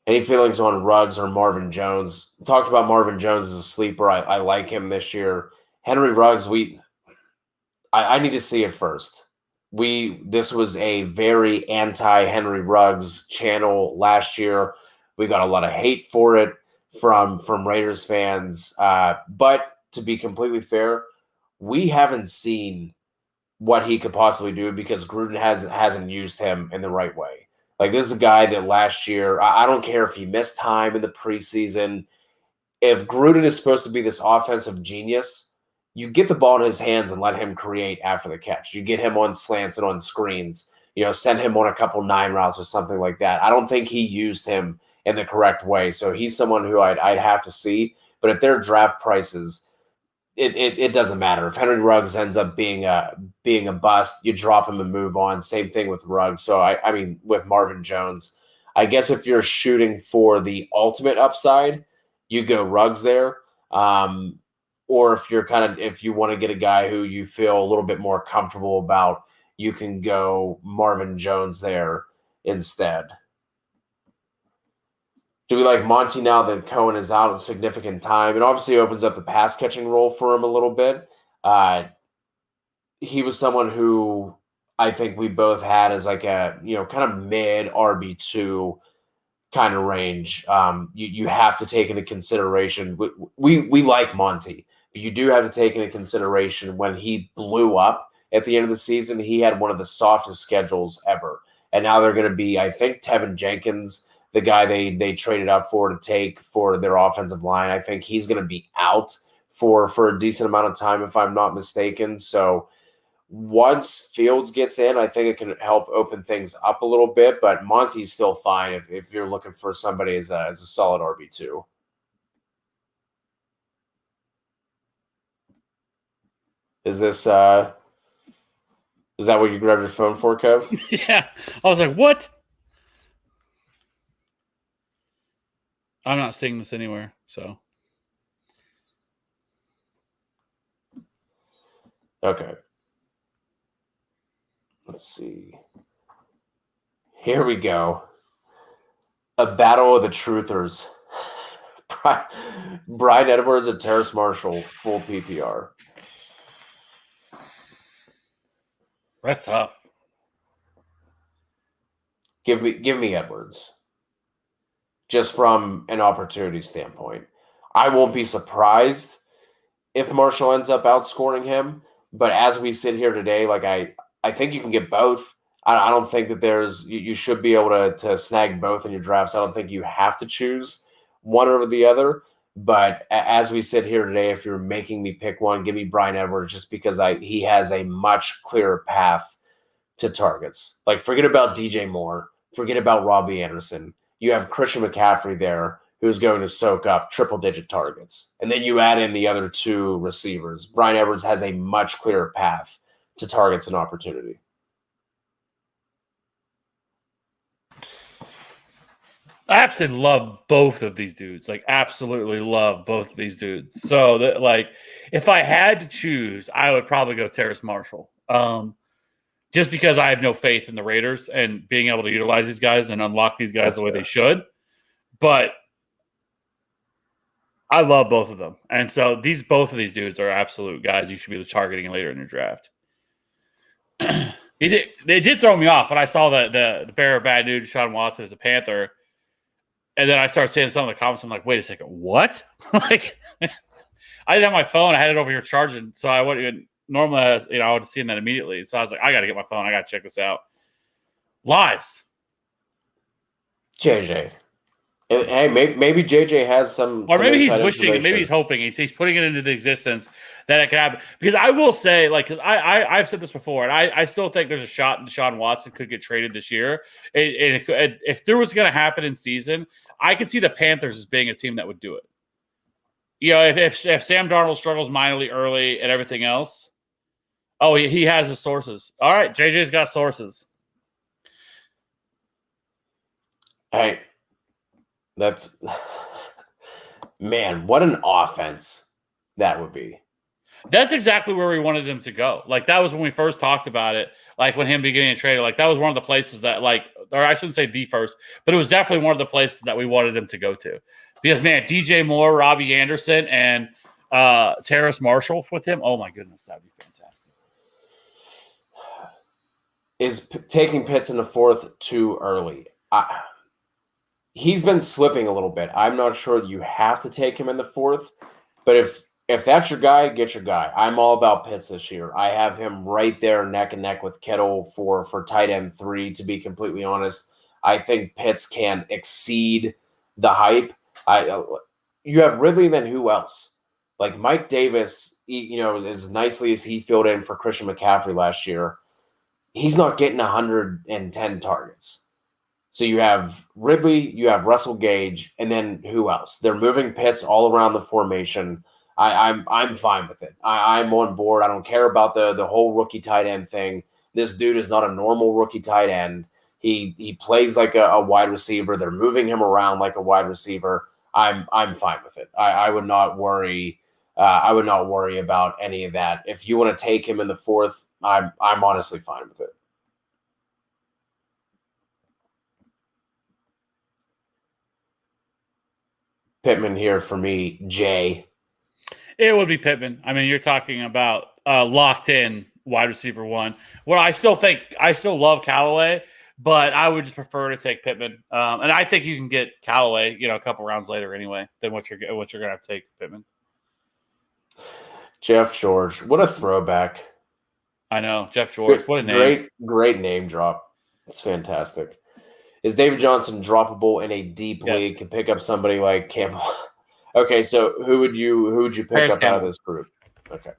Any feelings on Ruggs or Marvin Jones? We talked about Marvin Jones as a sleeper. I like him this year. Henry Ruggs, I need to see it first. This was a very anti-Henry Ruggs channel last year. We got a lot of hate for it from Raiders fans. But to be completely fair, we haven't seen what he could possibly do because Gruden hasn't used him in the right way. Like, this is a guy that last year, I don't care if he missed time in the preseason. If Gruden is supposed to be this offensive genius, you get the ball in his hands and let him create after the catch. You get him on slants and on screens, send him on a couple 9 routes or something like that. I don't think he used him in the correct way. So he's someone who I'd have to see. But at their draft prices, it doesn't matter. If Henry Ruggs ends up being a bust, you drop him and move on. Same thing with Ruggs. So I mean with Marvin Jones, I guess if you're shooting for the ultimate upside, you go Ruggs there. Or if you want to get a guy who you feel a little bit more comfortable about, you can go Marvin Jones there instead. Do we like Monty now that Cohen is out of significant time? It obviously opens up the pass catching role for him a little bit. He was someone who I think we both had as like a, kind of mid RB2 kind of range. You have to take into consideration. We like Monty, but you do have to take into consideration when he blew up at the end of the season, he had one of the softest schedules ever. And now they're going to be, I think, Tevin Jenkins, the guy they traded up to take for their offensive line. I think he's going to be out for a decent amount of time, if I'm not mistaken. So Once Fields gets in, I think it can help open things up a little bit, but Monty's still fine if you're looking for somebody as a solid RB2. Is that what you grabbed your phone for, Kev? Yeah. I was like, what? I'm not seeing this anywhere, so. Okay. Let's see. Here we go. A battle of the truthers. Brian Edwards and Terrace Marshall, full PPR. That's tough. Give me Edwards. Just from an opportunity standpoint. I won't be surprised if Marshall ends up outscoring him, but as we sit here today, like I think you can get both. I don't think that you should be able to snag both in your drafts. I don't think you have to choose one over the other. But as we sit here today, if you're making me pick one, give me Brian Edwards just because he has a much clearer path to targets. Like, forget about DJ Moore. Forget about Robbie Anderson. You have Christian McCaffrey there who's going to soak up triple-digit targets. And then you add in the other two receivers. Brian Edwards has a much clearer path to targets and opportunity. I absolutely love both of these dudes. Like, absolutely love both of these dudes. So, if I had to choose, I would probably go Terrace Marshall. Just because I have no faith in the Raiders and being able to utilize these guys and unlock these guys the way they should. But I love both of them. And so both of these dudes are absolute guys you should be targeting later in your draft. They did throw me off when I saw the bearer of bad news, Deshaun Watson as a Panther. And then I started seeing some of the comments. I'm like, wait a second, what? Like, I didn't have my phone. I had it over here charging. So I wouldn't even normally, I would have seen that immediately. So I was like, I got to get my phone. I got to check this out. Lies. JJ. Hey, maybe JJ has some. Or maybe he's wishing, maybe he's hoping, he's putting it into the existence that it could happen. Because I will say, because I've said this before, and I still think there's a shot Deshaun Watson could get traded this year. If there was going to happen in season, I could see the Panthers as being a team that would do it. If Sam Darnold struggles minorly early and everything else, he has his sources. All right, JJ's got sources. Hey. That's, man, what an offense that would be. That's exactly where we wanted him to go. Like, that was when we first talked about it, like when him beginning to trade. Like, that was one of the places that, or I shouldn't say the first, but it was definitely one of the places that we wanted him to go to. Because, man, DJ Moore, Robbie Anderson, and Terrace Marshall with him, oh my goodness, that would be fantastic. Is taking Pitts in the fourth too early? He's been slipping a little bit. I'm not sure you have to take him in the fourth, but if that's your guy, get your guy. I'm all about Pitts this year. I have him right there neck and neck with Kittle for tight end 3, to be completely honest. I think Pitts can exceed the hype. You have Ridley, then who else? Like Mike Davis, as nicely as he filled in for Christian McCaffrey last year, he's not getting 110 targets. So you have Ridley, you have Russell Gage, and then who else? They're moving Pitts all around the formation. I'm fine with it. I'm on board. I don't care about the whole rookie tight end thing. This dude is not a normal rookie tight end. He plays like a wide receiver. They're moving him around like a wide receiver. I'm fine with it. I would not worry. I would not worry about any of that. If you want to take him in the fourth, I'm honestly fine with it. Pittman here for me, Jay. It would be Pittman. I mean, you're talking about locked in wide receiver 1. Well, I still love Calloway, but I would just prefer to take Pittman. And I think you can get Calloway, a couple rounds later anyway than what you're going to have to take Pittman. Jeff George, what a throwback! I know, Jeff George. What a name! Great name drop. It's fantastic. Is David Johnson droppable in a deep league? Can pick up somebody like Campbell. Okay, so who would you pick up out of this group? Okay.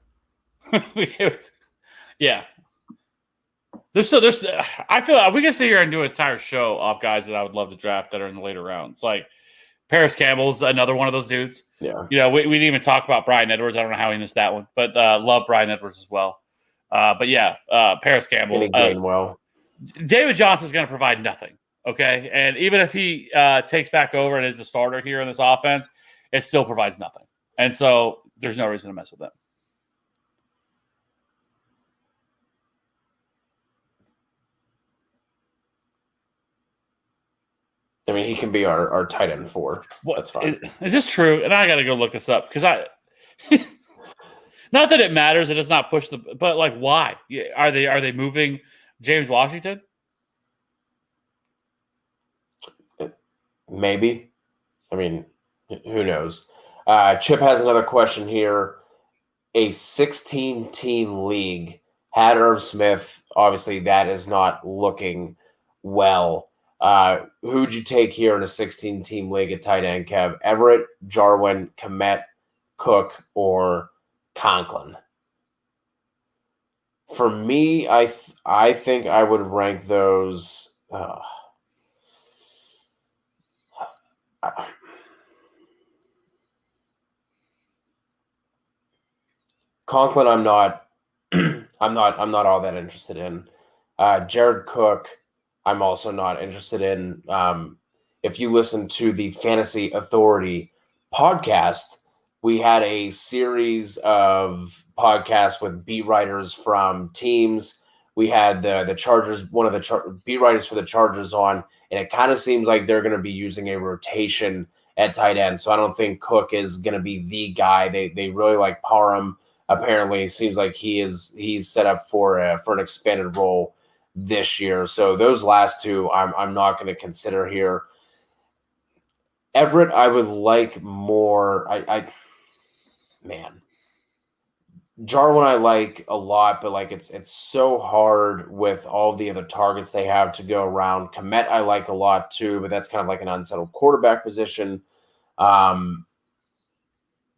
Yeah. There's I feel we can sit here and do an entire show off guys that I would love to draft that are in the later rounds. Like Paris Campbell's another one of those dudes. Yeah. You know, we didn't even talk about Bryan Edwards. I don't know how he missed that one, but love Bryan Edwards as well. But yeah, Paris Campbell. Gainwell. David Johnson's going to provide nothing. Okay. And even if he takes back over and is the starter here in this offense, it still provides nothing. And so there's no reason to mess with them. I mean, he can be our tight end 4. That's fine. Is this true? And I got to go look this up because not that it matters. It does not push but like, why are they moving James Washington? Maybe. I mean, who knows? Chip has another question here. A 16-team league had Irv Smith. Obviously, that is not looking well. Who'd you take here in a 16-team league at tight end, Kev? Everett, Jarwin, Kmet, Cook, or Conklin? For me, I think I would rank those. Conklin, I'm not all that interested in. Jared Cook, I'm also not interested in. If you listen to the Fantasy Authority podcast, we had a series of podcasts with beat writers from teams. We had the Chargers, one of the beat writers for the Chargers on, and it kind of seems like they're going to be using a rotation at tight end. So I don't think Cook is going to be the guy. They really like Parham. Apparently, it seems like he's set up for an expanded role this year. So those last two, I'm not going to consider here. Everett, I would like more. Jarwin I like a lot, but like it's so hard with all the other targets they have to go around. Kmet I like a lot too, but that's kind of like an unsettled quarterback position. Kev,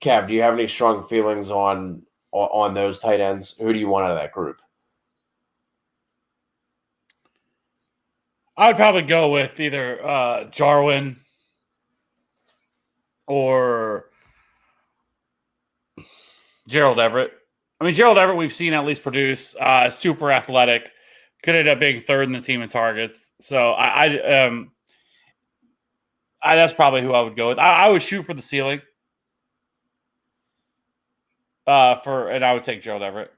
do you have any strong feelings on those tight ends? Who do you want out of that group? I would probably go with either Jarwin or Gerald Everett. I mean, Gerald Everett, we've seen at least produce. Super athletic. Could end up being third in the team in targets. So that's probably who I would go with. I would shoot for the ceiling. And I would take Gerald Everett.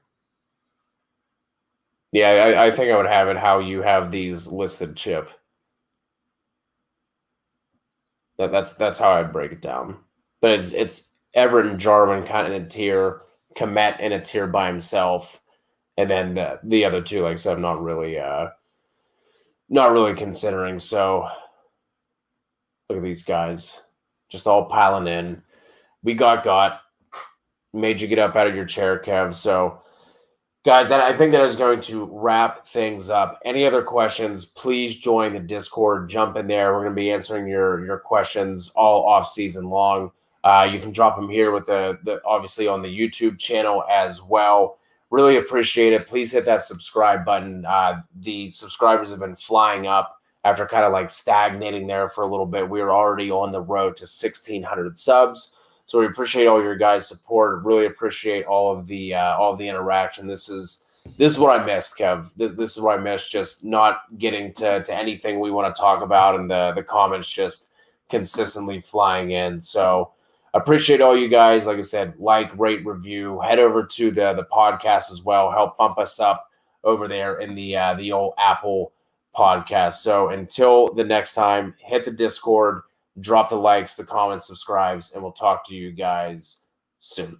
Yeah, I think I would have it how you have these listed, Chip. That's how I'd break it down. But it's Everett and Jarwin kind of in a tier, Kmet in a tier by himself, and then the other two, like I said, I'm not really considering. So look at these guys, just all piling in. We got made you get up out of your chair, Kev. So guys, I think that is going to wrap things up. Any other questions, please join the Discord. Jump in there. We're going to be answering your questions all off season long. You can drop them here with the obviously on the YouTube channel as well. Really appreciate it. Please hit that subscribe button. The subscribers have been flying up after kind of like stagnating there for a little bit. We are already on the road to 1,600 subs. So we appreciate all your guys' support. Really appreciate all of the interaction. This is what I missed, Kev. This is what I missed, just not getting to anything we want to talk about, and the comments just consistently flying in. So appreciate all you guys. Like I said, like, rate, review. Head over to the podcast as well. Help bump us up over there in the old Apple podcast. So until the next time, hit the Discord. Drop the likes, the comments, subscribes, and we'll talk to you guys soon.